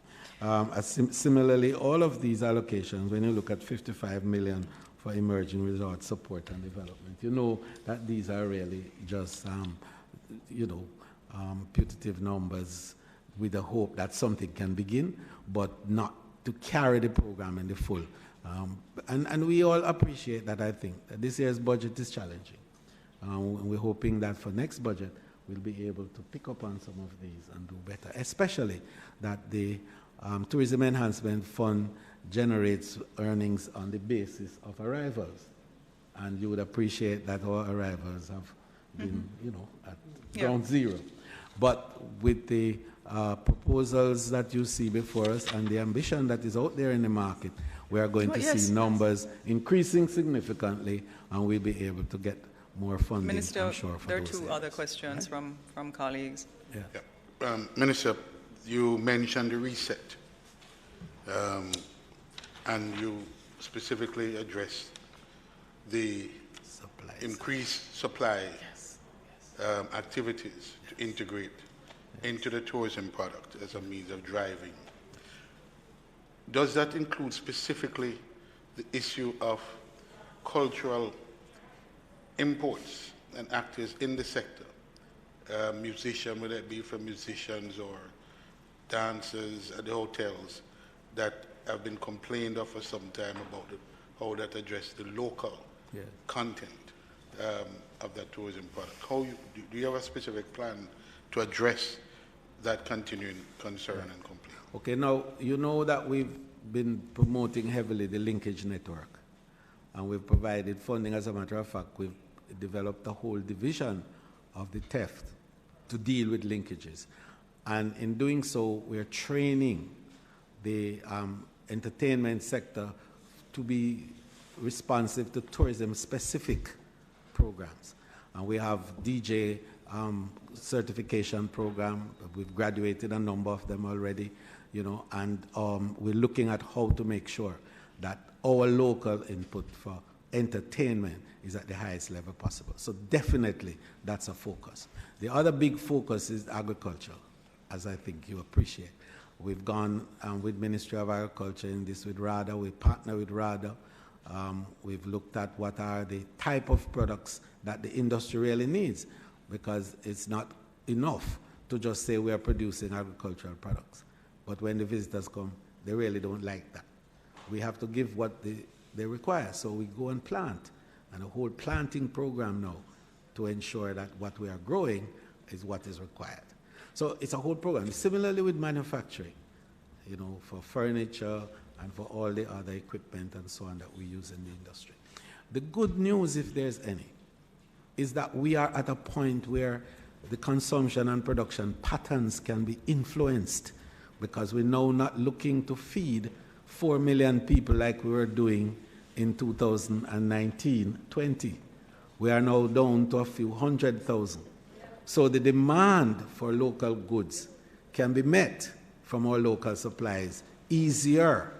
[SPEAKER 14] Similarly, all of these allocations, when you look at 55 million for emerging resort support and development, you know that these are really just, putative numbers with the hope that something can begin, but not to carry the program in the full. And we all appreciate that, I think, that this year's budget is challenging. We're hoping that for next budget, we'll be able to pick up on some of these and do better, especially that the Tourism Enhancement Fund generates earnings on the basis of arrivals. And you would appreciate that our arrivals have been, at ground zero. But with the proposals that you see before us and the ambition that is out there in the market, we are going to see numbers increasing significantly, and we'll be able to get more funding,
[SPEAKER 11] Minister,
[SPEAKER 15] I'm sure, for
[SPEAKER 11] there are
[SPEAKER 3] those
[SPEAKER 11] two
[SPEAKER 3] areas.
[SPEAKER 11] other questions from colleagues.
[SPEAKER 4] Minister, you mentioned the reset, and you specifically addressed the increased supply activities to integrate into the tourism product as a means of driving. Does that include specifically the issue of cultural imports and actors in the sector, musicians, whether it be from musicians or dancers at the hotels that have been complained of for some time about how that address the local content of that tourism product? Do you have a specific plan to address that continuing concern and complaint?
[SPEAKER 14] Okay, now you know that we've been promoting heavily the linkage network, and we've provided funding. As a matter of fact, we've developed a whole division of the theft to deal with linkages. And in doing so, we're training the entertainment sector to be responsive to tourism-specific programs. And we have DJ certification program. We've graduated a number of them already, and we're looking at how to make sure that our local input for entertainment is at the highest level possible. So definitely that's a focus. The other big focus is agriculture, as I think you appreciate. We've gone with Ministry of Agriculture in this with RADA. We partner with RADA. We've looked at what are the type of products that the industry really needs, because it's not enough to just say we are producing agricultural products. But when the visitors come, they really don't like that. We have to give what they require. So we go and plant, and a whole planting program now to ensure that what we are growing is what is required. So it's a whole program. Similarly with manufacturing, for furniture and for all the other equipment and so on that we use in the industry. The good news, if there's any, is that we are at a point where the consumption and production patterns can be influenced, because we're now not looking to feed 4 million people like we were doing in 2019-20. We are now down to a few 100,000. So the demand for local goods can be met from our local supplies easier.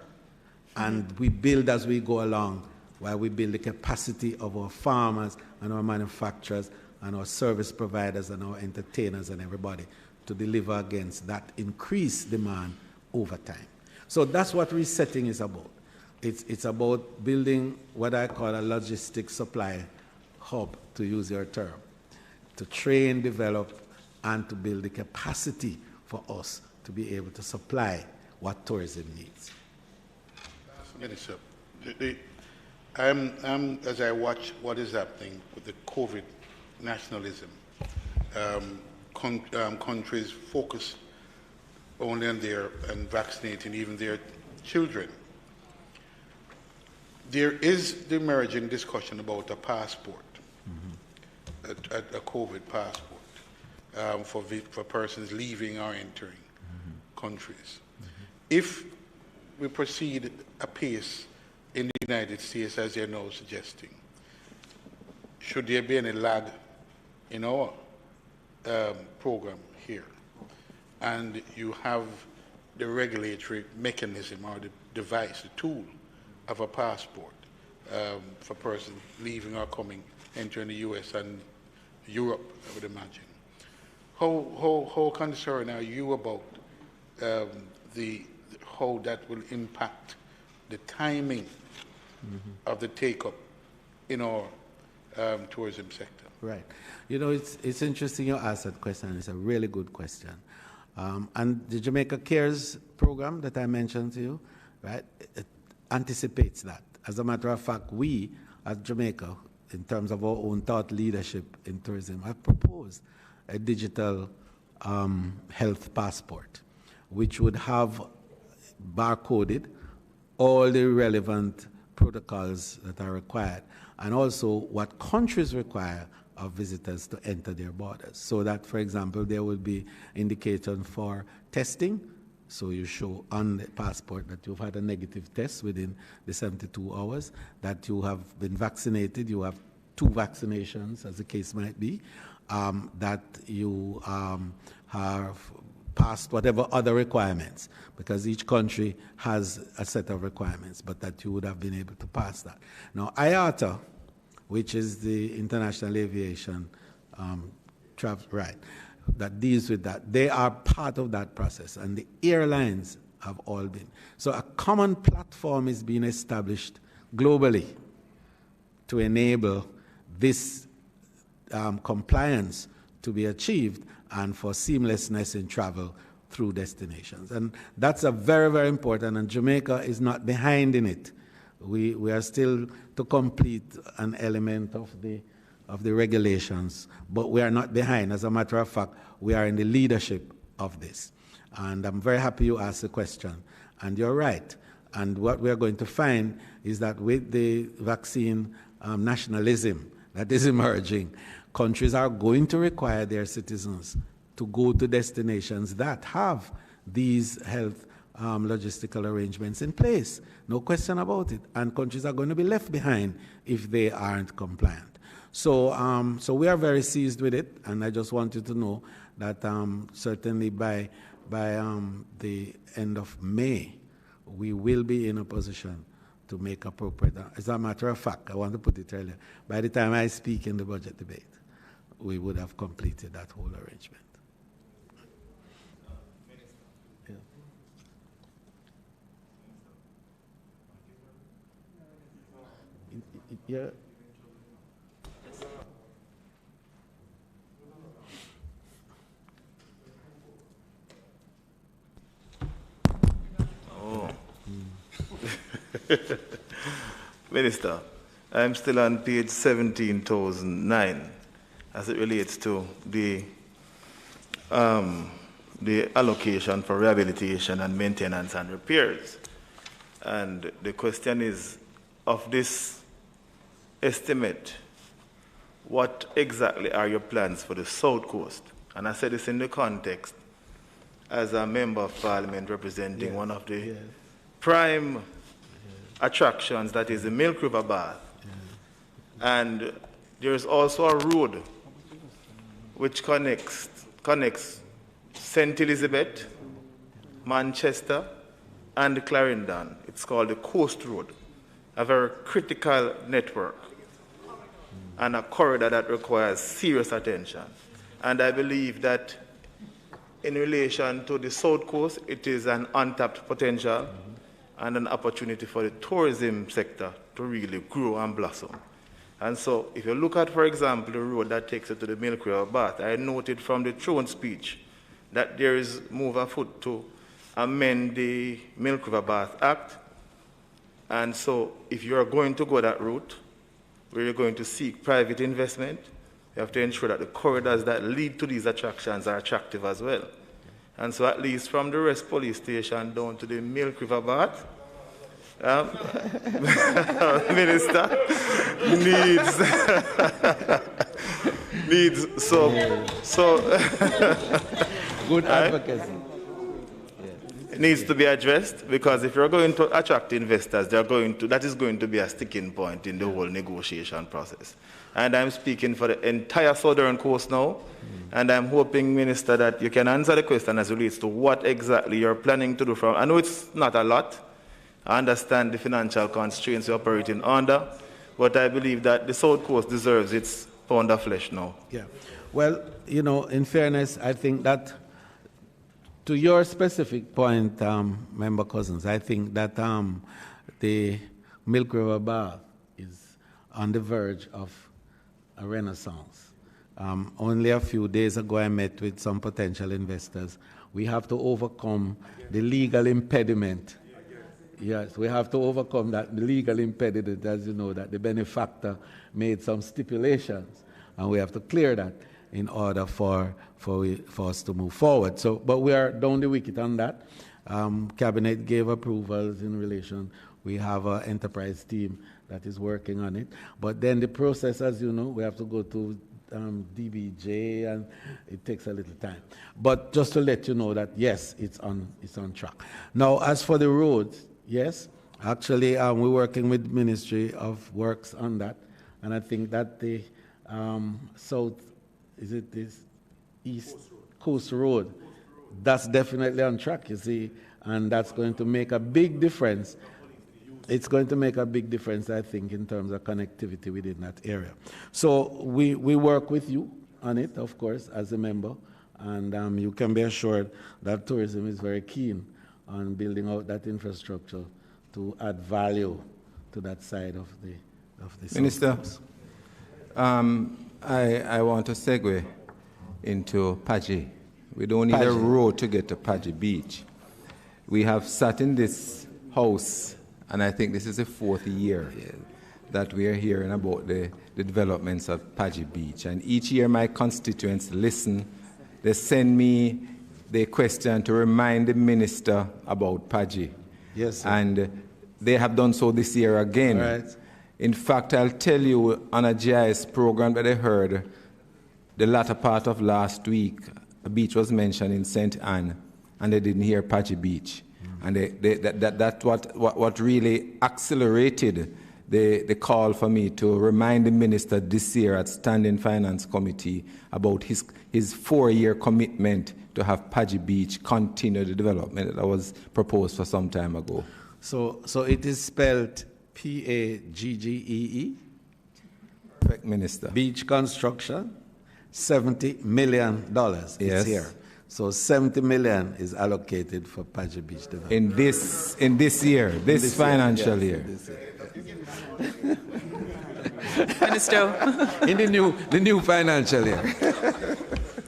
[SPEAKER 14] And we build as we go along, while we build the capacity of our farmers and our manufacturers and our service providers and our entertainers and everybody to deliver against that increased demand over time. So that's what resetting is about. It's about building what I call a logistics supply hub, to use your term, to train, develop, and to build the capacity for us to be able to supply what tourism needs.
[SPEAKER 4] Minister, as I watch what is happening with the COVID nationalism, countries focus only on and vaccinating even their children. There is the emerging discussion about a passport, a COVID passport, for persons leaving or entering countries. If we proceed apace in the United States, as they're now suggesting, should there be any lag in our program here, and you have the regulatory mechanism or the device, the tool of a passport for persons leaving or entering the US and Europe, I would imagine. How concerned are you about how that will impact the timing of the take-up in our tourism sector?
[SPEAKER 14] Right. You know, it's interesting you asked that question. It's a really good question. And the Jamaica Cares program that I mentioned to you, right, it anticipates that. As a matter of fact, we at Jamaica, in terms of our own thought leadership in tourism, have proposed a digital health passport, which would have barcoded all the relevant protocols that are required, and also what countries require of visitors to enter their borders. So that, for example, there would be indication for testing. So you show on the passport that you've had a negative test within the 72 hours, that you have been vaccinated, you have 2 vaccinations, as the case might be, that you have passed whatever other requirements, because each country has a set of requirements, but that you would have been able to pass that. Now, IATA, which is the International Aviation that deals with that, they are part of that process, and the airlines have all been. So a common platform is being established globally to enable this compliance to be achieved and for seamlessness in travel through destinations. And that's a very, very important, and Jamaica is not behind in it. We are still to complete an element of the regulations, but we are not behind. As a matter of fact, we are in the leadership of this. And I'm very happy you asked the question. And you're right. And what we are going to find is that with the vaccine nationalism that is emerging, countries are going to require their citizens to go to destinations that have these health logistical arrangements in place. No question about it. And countries are going to be left behind if they aren't compliant. So we are very seized with it, and I just want you to know that certainly by the end of May, we will be in a position to make appropriate. As a matter of fact, I want to put it earlier, by the time I speak in the budget debate, we would have completed that whole arrangement. Yeah.
[SPEAKER 10] Oh. Minister, I'm still on page 17,009 as it relates to the allocation for rehabilitation and maintenance and repairs. And the question is, of this estimate, what exactly are your plans for the South Coast? And I said this in the context as a member of Parliament representing one of the prime attractions, that is the Milk River Bath. And there is also a road which connects St. Elizabeth, Manchester, and Clarendon. It's called the Coast Road, a very critical network and a corridor that requires serious attention. And I believe that in relation to the South Coast, it is an untapped potential and an opportunity for the tourism sector to really grow and blossom. And so if you look at, for example, the road that takes you to the Milk River Bath, I noted from the throne speech that there is move afoot to amend the Milk River Bath Act. And so if you are going to go that route, where you're going to seek private investment, you have to ensure that the corridors that lead to these attractions are attractive as well. And so at least from the Rest Police Station down to the Milk River Bath, Minister needs so
[SPEAKER 14] good advocacy.
[SPEAKER 10] It needs to be addressed, because if you're going to attract investors, that is going to be a sticking point in the whole negotiation process. And I'm speaking for the entire Southern Coast now, and I'm hoping, Minister, that you can answer the question as it relates to what exactly you're planning to do from. I know it's not a lot. I understand the financial constraints you're operating under, but I believe that the South Coast deserves its pound of flesh now.
[SPEAKER 14] Yeah. Well, you know, in fairness, I think that to your specific point, Member Cousins, I think that the Milk River Bath is on the verge of a renaissance. Only a few days ago, I met with some potential investors. We have to overcome the legal impediment. Yes, we have to overcome that, the legal impediment, as you know, that the benefactor made some stipulations, and we have to clear that in order for us to move forward. So, but we are down the wicket on that. Cabinet gave approvals in relation. We have an enterprise team that is working on it. But then the process, as you know, we have to go to DBJ, and it takes a little time. But just to let you know that, yes, it's on track. Now, as for the roads, yes, actually, we're working with Ministry of Works on that, and I think that the East Coast Road, that's definitely on track, you see, and that's going to make a big difference. It's going to make a big difference, I think, in terms of connectivity within that area. So we work with you on it, of course, as a member, and you can be assured that tourism is very keen on building out that infrastructure to add value to that side of the
[SPEAKER 13] Minister, I want to segue into Paji. We don't need a road to get to Paji Beach. We have sat in this house, and I think this is the 4th year that we are hearing about the developments of Paji Beach. And each year my constituents listen. They send me the question to remind the minister about Paji.
[SPEAKER 14] Yes, sir.
[SPEAKER 13] And they have done so this year again.
[SPEAKER 14] Right.
[SPEAKER 13] In fact, I'll tell you, on a GIS program that I heard the latter part of last week, a beach was mentioned in St. Anne, and they didn't hear Paji Beach. And that's what really accelerated the call for me to remind the minister this year at Standing Finance Committee about his 4-year commitment to have Paji Beach continue the development that was proposed for some time ago.
[SPEAKER 14] So it is spelled Paggee.
[SPEAKER 13] Correct, Minister.
[SPEAKER 14] Beach construction, $70 million
[SPEAKER 13] yes.
[SPEAKER 14] It's here. So $70 million is allocated for Paji Beach development.
[SPEAKER 13] In this year, this financial year.
[SPEAKER 11] Minister.
[SPEAKER 14] In the new financial year.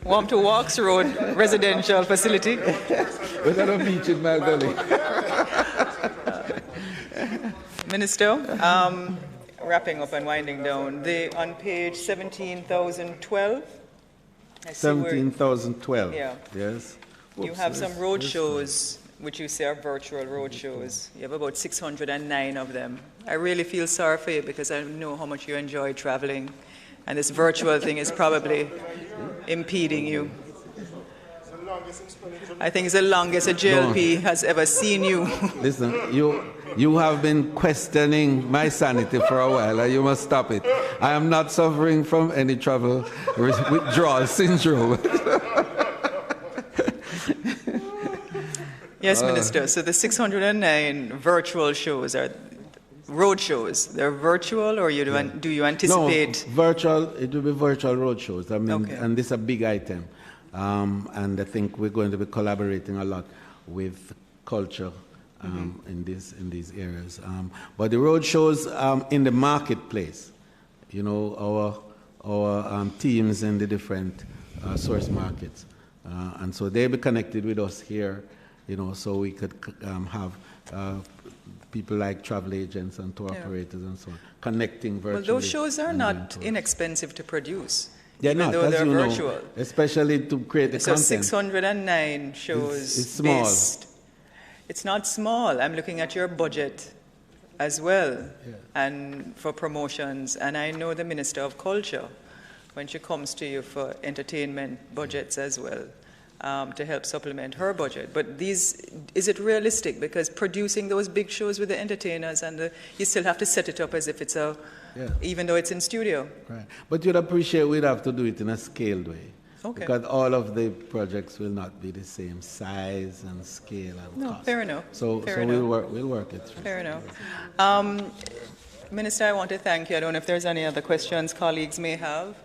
[SPEAKER 11] Warm to Walks Road residential facility.
[SPEAKER 14] Without a beach in my gully.
[SPEAKER 11] Minister, wrapping up and winding down, on page 17,012.
[SPEAKER 14] 17,012.
[SPEAKER 11] Yeah.
[SPEAKER 14] Yes.
[SPEAKER 11] You have some road shows, which you say are virtual road shows. You have about 609 of them. I really feel sorry for you because I know how much you enjoy traveling, and this virtual thing is probably impeding you. I think it's the longest a JLP has ever seen you.
[SPEAKER 14] Listen, you have been questioning my sanity for a while, and you must stop it. I am not suffering from any travel withdrawal syndrome.
[SPEAKER 11] Yes, Minister. So the 609 virtual shows are road shows. They're virtual, or do you anticipate?
[SPEAKER 14] No, virtual. It will be virtual road shows. I mean,
[SPEAKER 11] okay.
[SPEAKER 14] And this is a big item. And I think we're going to be collaborating a lot with culture in these areas. But the road shows in the marketplace, you know, our teams in the different source markets. And so they'll be connected with us here, you know, so we could have people like travel agents and tour operators and so on, connecting virtually.
[SPEAKER 11] Well, those shows are not inexpensive to produce.
[SPEAKER 14] They're
[SPEAKER 11] even
[SPEAKER 14] not,
[SPEAKER 11] though they're virtual.
[SPEAKER 14] Know, especially to create the content.
[SPEAKER 11] So 609 shows.
[SPEAKER 14] It's small.
[SPEAKER 11] It's not small. I'm looking at your budget as well, and for promotions. And I know the Minister of Culture, when she comes to you for entertainment budgets as well, to help supplement her budget. But is it realistic? Because producing those big shows with the entertainers and you still have to set it up as if it's even though it's in studio.
[SPEAKER 14] Right. But you'd appreciate we'd have to do it in a scaled way.
[SPEAKER 11] Okay.
[SPEAKER 14] Because all of the projects will not be the same size and scale and cost.
[SPEAKER 11] Fair enough.
[SPEAKER 14] So we'll work it through.
[SPEAKER 11] Fair enough. Minister, I want to thank you. I don't know if there's any other questions colleagues may have.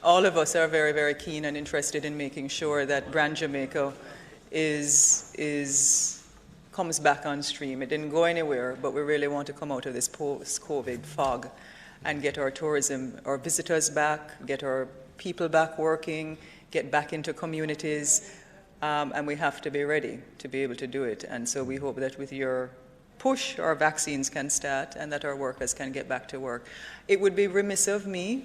[SPEAKER 11] All of us are very, very keen and interested in making sure that Brand Jamaica comes back on stream. It didn't go anywhere, but we really want to come out of this post-COVID fog and get our tourism, our visitors back, get our people back working, get back into communities, and we have to be ready to be able to do it. And so we hope that with your push, our vaccines can start and that our workers can get back to work. It would be remiss of me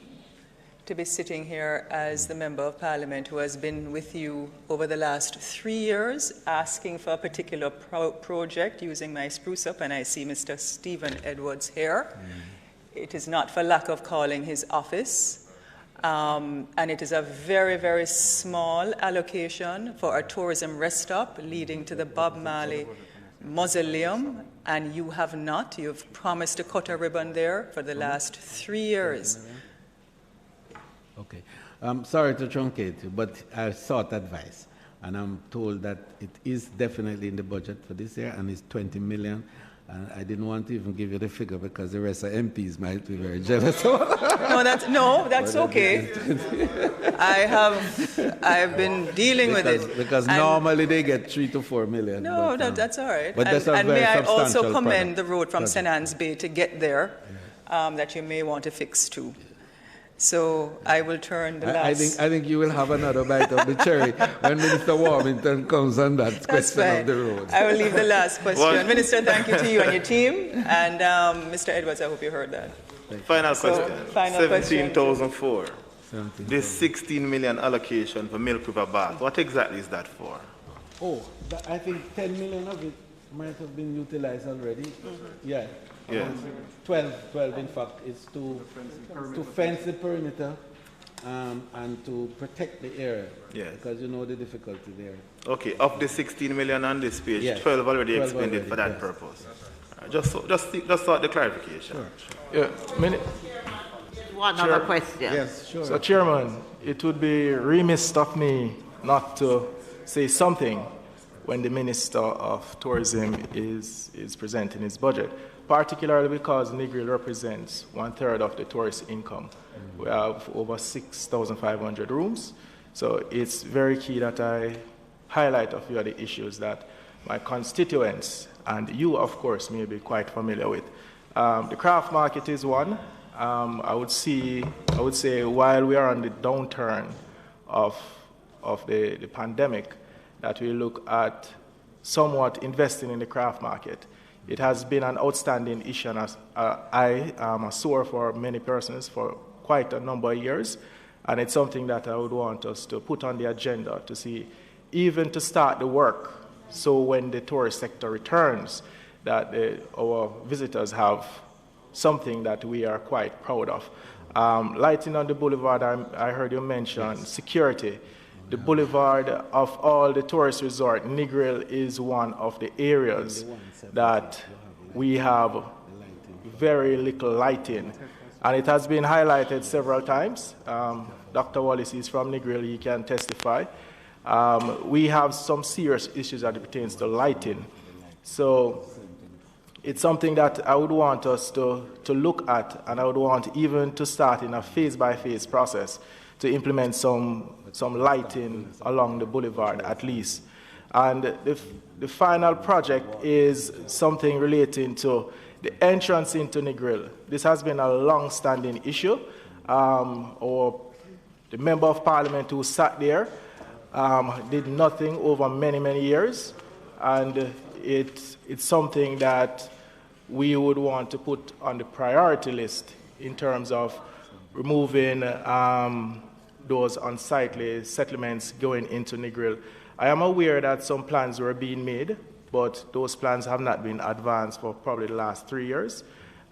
[SPEAKER 11] to be sitting here as the Member of Parliament who has been with you over the last 3 years asking for a particular project using my spruce up, and I see Mr. Stephen Edwards here. It is not for lack of calling his office, and it is a very, very small allocation for a tourism rest stop leading to the Bob Marley Mausoleum, and you have not. You've promised to cut a ribbon there for the last 3 years.
[SPEAKER 14] Okay. I'm sorry to truncate you, but I sought advice, and I'm told that it is definitely in the budget for this year, and it's 20 million. And I didn't want to even give you the figure because the rest of MPs might be very jealous.
[SPEAKER 11] No, that's okay. I've been dealing with it.
[SPEAKER 14] Because normally they get 3 to 4 million.
[SPEAKER 11] No, that's all right.
[SPEAKER 14] But that's a very
[SPEAKER 11] may I also
[SPEAKER 14] substantial
[SPEAKER 11] commend the road from St. Anne's Bay to get there that you may want to fix too. So I will turn the last...
[SPEAKER 14] I think you will have another bite of the cherry when Minister Warmington comes on that question of the road.
[SPEAKER 11] I will leave the last question. Minister, thank you to you and your team. And Mr. Edwards, I hope you heard that.
[SPEAKER 10] Final question. 17,004. This 16 million allocation for Milk River Bath, what exactly is that for?
[SPEAKER 14] Oh, I think 10 million of it might have been utilized already. Yeah. 12 in fact, is to fence the perimeter and to protect the area. Because you know the difficulty there.
[SPEAKER 10] Okay, of the 16 million on this page, 12 already expended for that purpose. Just thought the clarification.
[SPEAKER 6] Yeah,
[SPEAKER 1] One other question.
[SPEAKER 6] Yes, sure. So, Chairman, it would be remiss of me not to say something when the Minister of Tourism is presenting his budget, particularly because Negril represents 1/3 of the tourist income. We have over 6,500 rooms, so it's very key that I highlight a few of the issues that my constituents and you, of course, may be quite familiar with. The craft market is one. I would say while we are on the downturn of the pandemic, that we look at somewhat investing in the craft market. It has been an outstanding issue, and I am a sore for many persons for quite a number of years, and it's something that I would want us to put on the agenda to see, even to start the work, so when the tourist sector returns, that our visitors have something that we are quite proud of. Lighting on the boulevard, I heard you mention security.
[SPEAKER 16] the boulevard of all the tourist resort, Negril is one of the areas that we have very little lighting. And it has been highlighted several times. Dr. Wallace is from Negril, he can testify. We have some serious issues that pertains to lighting. So it's something that I would want us to look at, and I would want even to start in a phase-by-phase process to implement some lighting along the boulevard at least. And the final project is something relating to the entrance into Negril. This has been a long-standing issue. Or the Member of Parliament who sat there did nothing over many, many years. And it's something that we would want to put on the priority list in terms of removing those unsightly settlements going into Negril. I am aware that some plans were being made, but those plans have not been advanced for probably the last 3 years.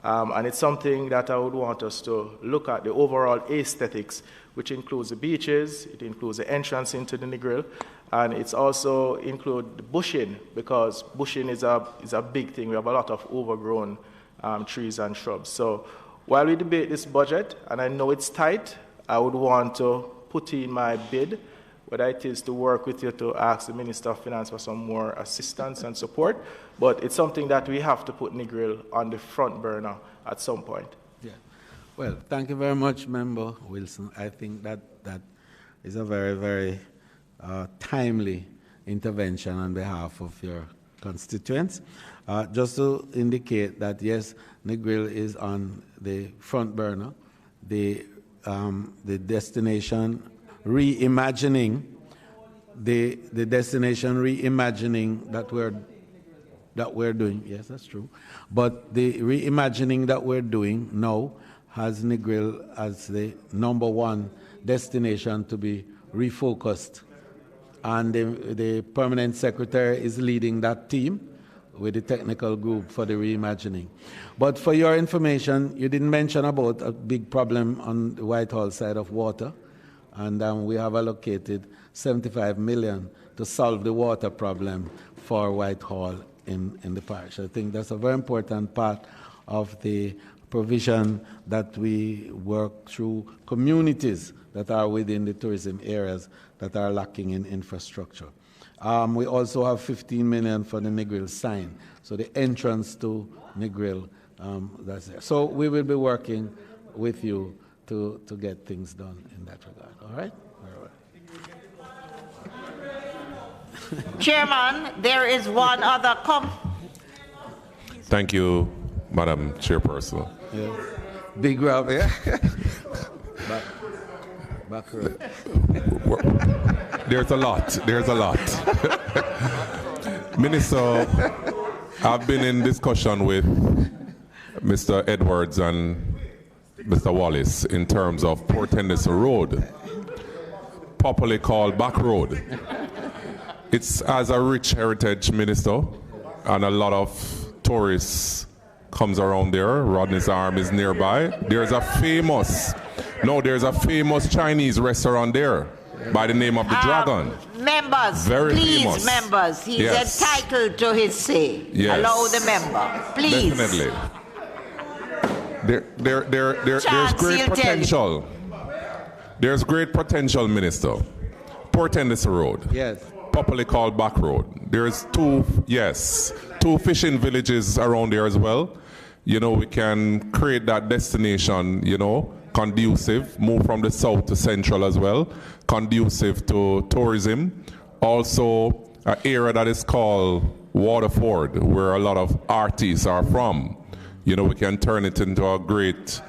[SPEAKER 16] And it's something that I would want us to look at, the overall aesthetics, which includes the beaches, it includes the entrance into the Negril, and it's also include the bushing, because bushing is a big thing. We have a lot of overgrown trees and shrubs. So while we debate this budget, and I know it's tight, I would want to put in my bid, whether it is to work with you to ask the Minister of Finance for some more assistance and support, but it's something that we have to put Negril on the front burner at some point.
[SPEAKER 14] Yeah. Well, thank you very much, Member Wilson. I think that is a very, very timely intervention on behalf of your constituents. Just to indicate that, yes, Negril is on the front burner. The destination reimagining, the destination reimagining that we're doing, yes, that's true. But the reimagining that we're doing now has Negril as the #1 destination to be refocused. And the permanent secretary is leading that team with the technical group for the reimagining. But for your information, you didn't mention about a big problem on the Whitehall side of water. And we have allocated 75 million to solve the water problem for Whitehall in the parish. I think that's a very important part of the provision that we work through communities that are within the tourism areas that are lacking in infrastructure. We also have 15 million for the Negril sign. So the entrance to Negril, that's there. So we will be working with you to get things done in that regard. All right?
[SPEAKER 1] Chairman, there is one other
[SPEAKER 17] Thank you, Madam Chairperson.
[SPEAKER 14] Yeah. Big Rob, yeah? Back row.
[SPEAKER 17] There's a lot. Minister, I've been in discussion with Mr. Edwards and Mr. Wallace in terms of Port Henderson Road, popularly called Back Road. It's as a rich heritage, Minister, and a lot of tourists comes around there. Rodney's Arm is nearby. There's a famous Chinese restaurant there by the name of the Dragon.
[SPEAKER 1] Members,
[SPEAKER 17] Very
[SPEAKER 1] please,
[SPEAKER 17] famous.
[SPEAKER 1] members, he's
[SPEAKER 17] Yes.
[SPEAKER 1] entitled to his say.
[SPEAKER 17] Yes.
[SPEAKER 1] Allow the member, please.
[SPEAKER 17] Definitely. There's
[SPEAKER 1] Chance,
[SPEAKER 17] great
[SPEAKER 1] he'll tell
[SPEAKER 17] potential. There's great potential, Minister. Port Henderson Road.
[SPEAKER 14] Yes.
[SPEAKER 17] Popularly called Back Road. There's two fishing villages around there as well. You know, we can create that destination, you know, conducive, move from the south to central as well, conducive to tourism. Also, an area that is called Waterford, where a lot of artists are from. You know, we can turn it into a great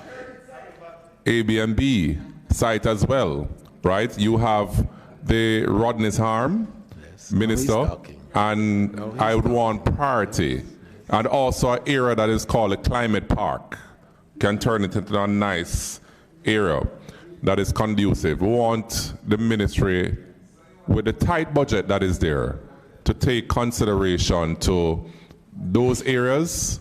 [SPEAKER 17] Airbnb site as well, right? You have the Rodney's Harm, yes. Minister, and I would want priority. And also an area that is called a climate park. Can turn it into a nice area that is conducive. We want the ministry, with the tight budget that is there, to take consideration to those areas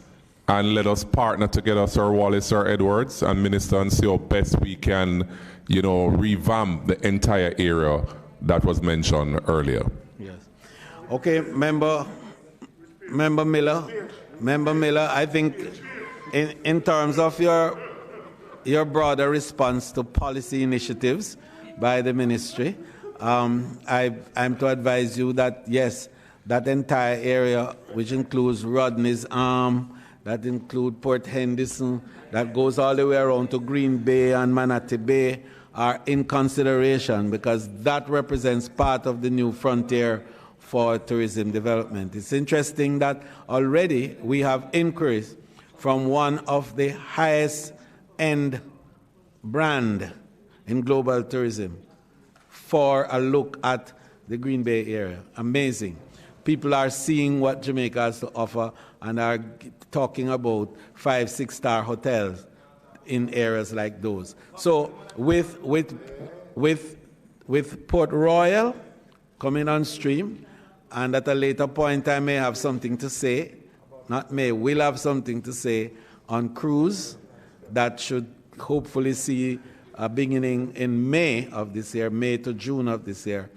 [SPEAKER 17] and let us partner together, Sir Wallace, Sir Edwards, and Minister, and see how best we can, you know, revamp the entire area that was mentioned earlier.
[SPEAKER 14] Yes. Okay, Member Miller, I think in terms of your broader response to policy initiatives by the ministry, I'm to advise you that, yes, that entire area, which includes Rodney's Arm, that includes Port Henderson, that goes all the way around to Green Bay and Manatee Bay, are in consideration because that represents part of the new frontier for tourism development. It's interesting that already we have inquiries from one of the highest end brand in global tourism for a look at the Green Bay area. Amazing. People are seeing what Jamaica has to offer and are talking about 5-6-star hotels in areas like those. So with Port Royal coming on stream, and at a later point I may have something to say, will have something to say on cruise that should hopefully see a beginning in May of this year, May to June of this year.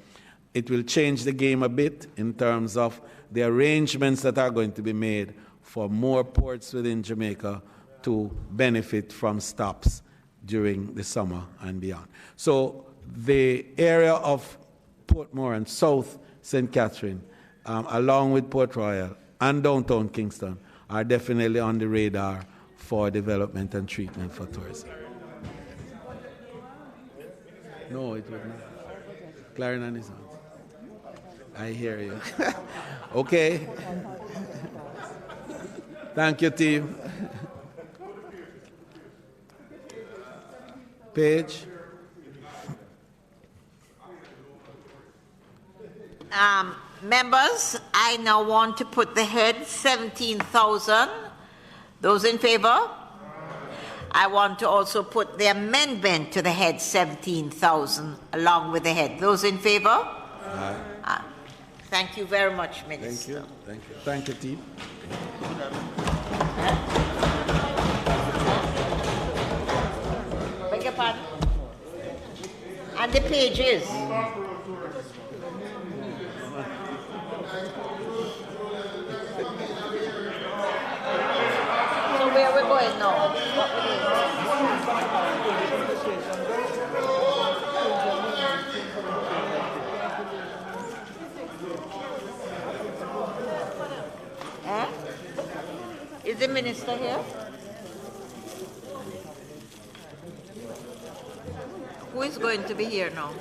[SPEAKER 14] It will change the game a bit in terms of the arrangements that are going to be made for more ports within Jamaica to benefit from stops during the summer and beyond. So the area of Portmore and South St. Catherine, along with Port Royal and downtown Kingston, are definitely on the radar for development and treatment for tourism. No, it was not. Clarion is on. I hear you. Okay. Thank you, team. Page.
[SPEAKER 1] Members, I now want to put the head 17,000. Those in favor? I want to also put the amendment to the head 17,000 along with the head. Those in favor? Thank you very much, Minister.
[SPEAKER 14] Thank you. Thank you, team.
[SPEAKER 1] Beg your pardon? And the pages. So where are we going now? Is the minister here? Who is going to be here now?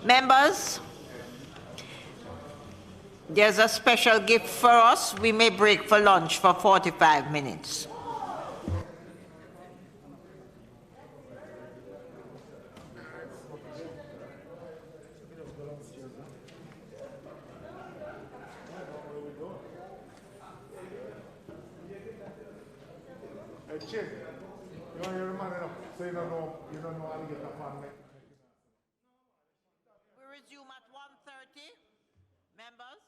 [SPEAKER 1] Members, there's a special gift for us. We may break for lunch for 45 minutes.
[SPEAKER 6] Hey, Chang, you want to hear the man enough? So you don't know how to get upon me.
[SPEAKER 1] We resume at 1:30, members.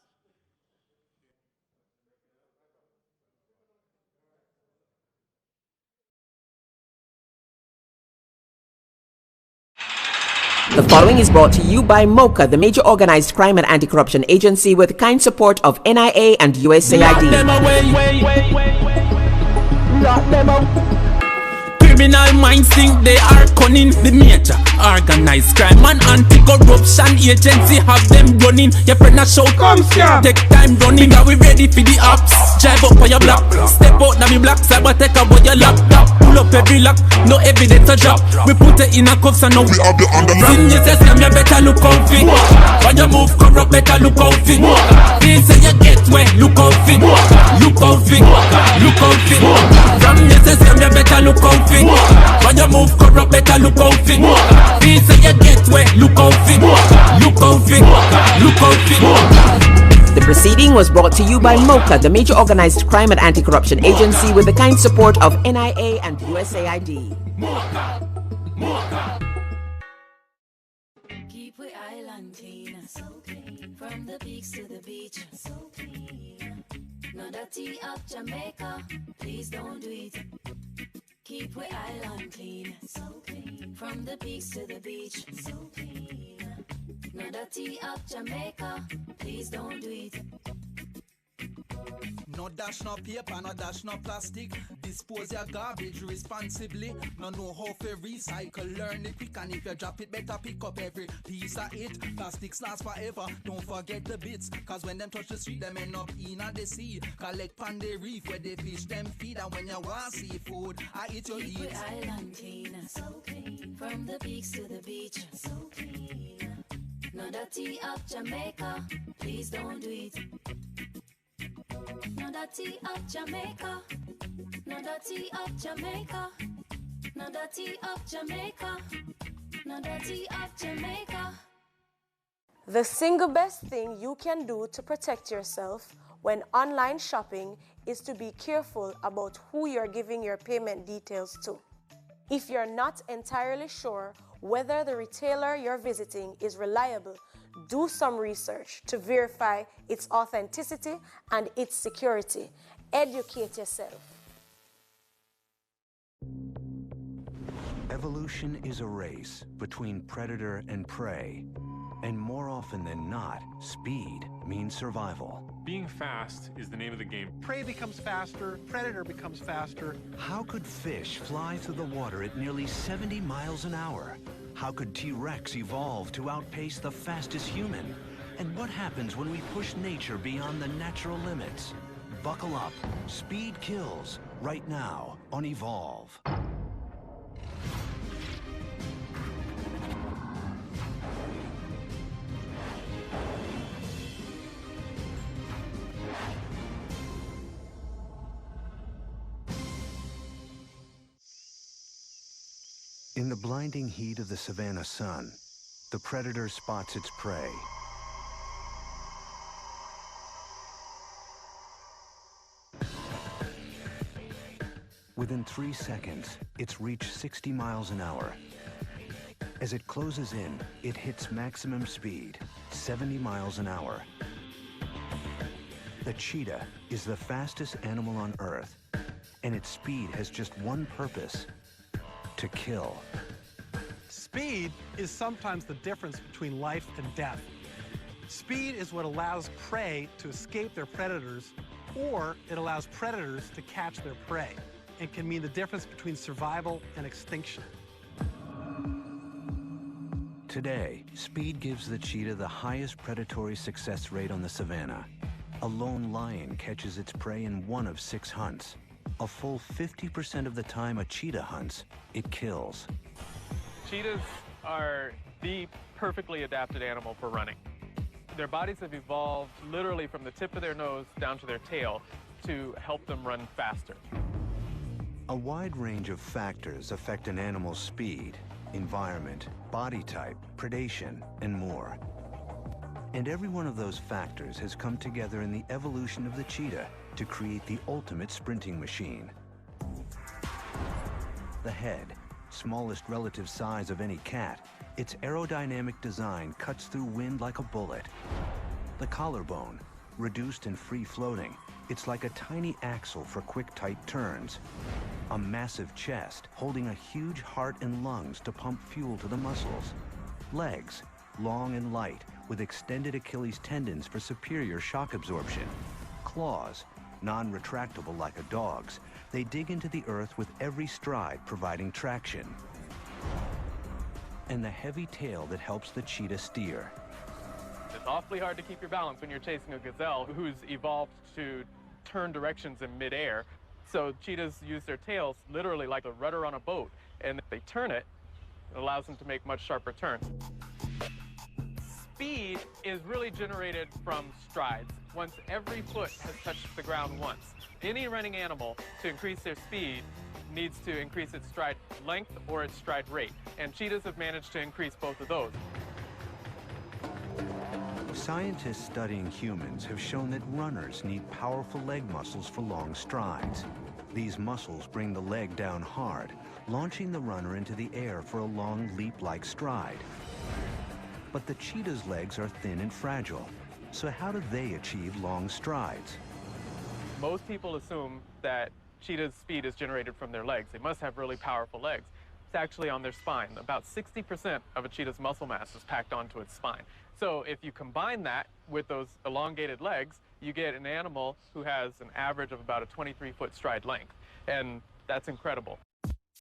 [SPEAKER 18] The following is brought to you by MOCA, the major organized crime and anti-corruption agency with kind support of NIA and USAID.
[SPEAKER 19] Criminal minds think they are cunning. The major organized crime and anti-corruption agency have them running. Your friend a shout, come here. Take time running, are we ready for the ops? Drive up on your block, step out now me block, cyber take away your laptop. Pull up every lock, no evidence to drop. We put it in a cuffs and now we have the underground. Sin you say scam, you better look out for. When you move corrupt, better look out for. They say you get where, look out for. Look out for, look out for. From you say scam, you better look out for. When you move corrupt, better look out for. They say you get where, look out for. Look out for, look out for.
[SPEAKER 18] The proceeding was brought to you by MOCA, the major organized crime and anti-corruption agency with the kind support of NIA and USAID.
[SPEAKER 20] Keep we island clean, so clean. From the peaks to the beach, so clean. No dirty up Jamaica, please don't do it. Keep we island clean, so clean. From the peaks to the beach, so clean. No dirty up Jamaica, please don't do it.
[SPEAKER 21] No dash no paper, no dash no plastic. Dispose your garbage responsibly. No know how to recycle, learn it quick. And if you drop it, better pick up every piece of it. Plastics last forever, don't forget the bits. Cause when them touch the street, them end up in the sea. Collect pan the reef where they fish them feed. And when you want seafood, I eat your eat.
[SPEAKER 20] Keep island clean, so clean. From the peaks to the beach, so clean. No dirty up Jamaica, please don't do it. No dirty up Jamaica, no dirty up Jamaica, no dirty up Jamaica, no dirty up Jamaica.
[SPEAKER 22] The single best thing you can do to protect yourself when online shopping is to be careful about who you're giving your payment details to. If you're not entirely sure whether the retailer you're visiting is reliable, do some research to verify its authenticity and its security. Educate yourself.
[SPEAKER 23] Evolution is a race between predator and prey. And more often than not, speed means survival.
[SPEAKER 24] Being fast is the name of the game. Prey becomes faster, predator becomes faster.
[SPEAKER 23] How could fish fly through the water at nearly 70 miles an hour? How could T-Rex evolve to outpace the fastest human? And what happens when we push nature beyond the natural limits? Buckle up. Speed kills. Right now on Evolve. In the blinding heat of the Savannah sun, the predator spots its prey. Within 3 seconds, it's reached 60 miles an hour. As it closes in, it hits maximum speed, 70 miles an hour. The cheetah is the fastest animal on Earth, and its speed has just one purpose: to kill.
[SPEAKER 24] Speed is sometimes the difference between life and death. Speed is what allows prey to escape their predators, or it allows predators to catch their prey, and can mean the difference between survival and extinction.
[SPEAKER 23] Today, speed gives the cheetah the highest predatory success rate on the savannah. A lone lion catches its prey in 1 of 6 hunts. A full 50% of the time a cheetah hunts, it kills.
[SPEAKER 25] Cheetahs are the perfectly adapted animal for running. Their bodies have evolved literally from the tip of their nose down to their tail to help them run faster.
[SPEAKER 23] A wide range of factors affect an animal's speed, environment, body type, predation, and more. And every one of those factors has come together in the evolution of the cheetah to create the ultimate sprinting machine. The head, smallest relative size of any cat, its aerodynamic design cuts through wind like a bullet. The collarbone, reduced and free-floating, it's like a tiny axle for quick, tight turns. A massive chest holding a huge heart and lungs to pump fuel to the muscles. Legs, long and light, with extended Achilles tendons for superior shock absorption. Claws, non-retractable like a dog's, they dig into the earth with every stride, providing traction. And the heavy tail that helps the cheetah steer.
[SPEAKER 25] It's awfully hard to keep your balance when you're chasing a gazelle who's evolved to turn directions in midair. So cheetahs use their tails literally like a rudder on a boat, and if they turn it, it allows them to make much sharper turns. Speed is really generated from strides. Once every foot has touched the ground once. Any running animal, to increase their speed, needs to increase its stride length or its stride rate. And cheetahs have managed to increase both of those.
[SPEAKER 23] Scientists studying humans have shown that runners need powerful leg muscles for long strides. These muscles bring the leg down hard, launching the runner into the air for a long leap-like stride. But the cheetah's legs are thin and fragile. So how do they achieve long strides?
[SPEAKER 25] Most people assume that cheetah's speed is generated from their legs. They must have really powerful legs. It's actually on their spine. About 60% of a cheetah's muscle mass is packed onto its spine. So if you combine that with those elongated legs, you get an animal who has an average of about a 23-foot stride length. And that's incredible.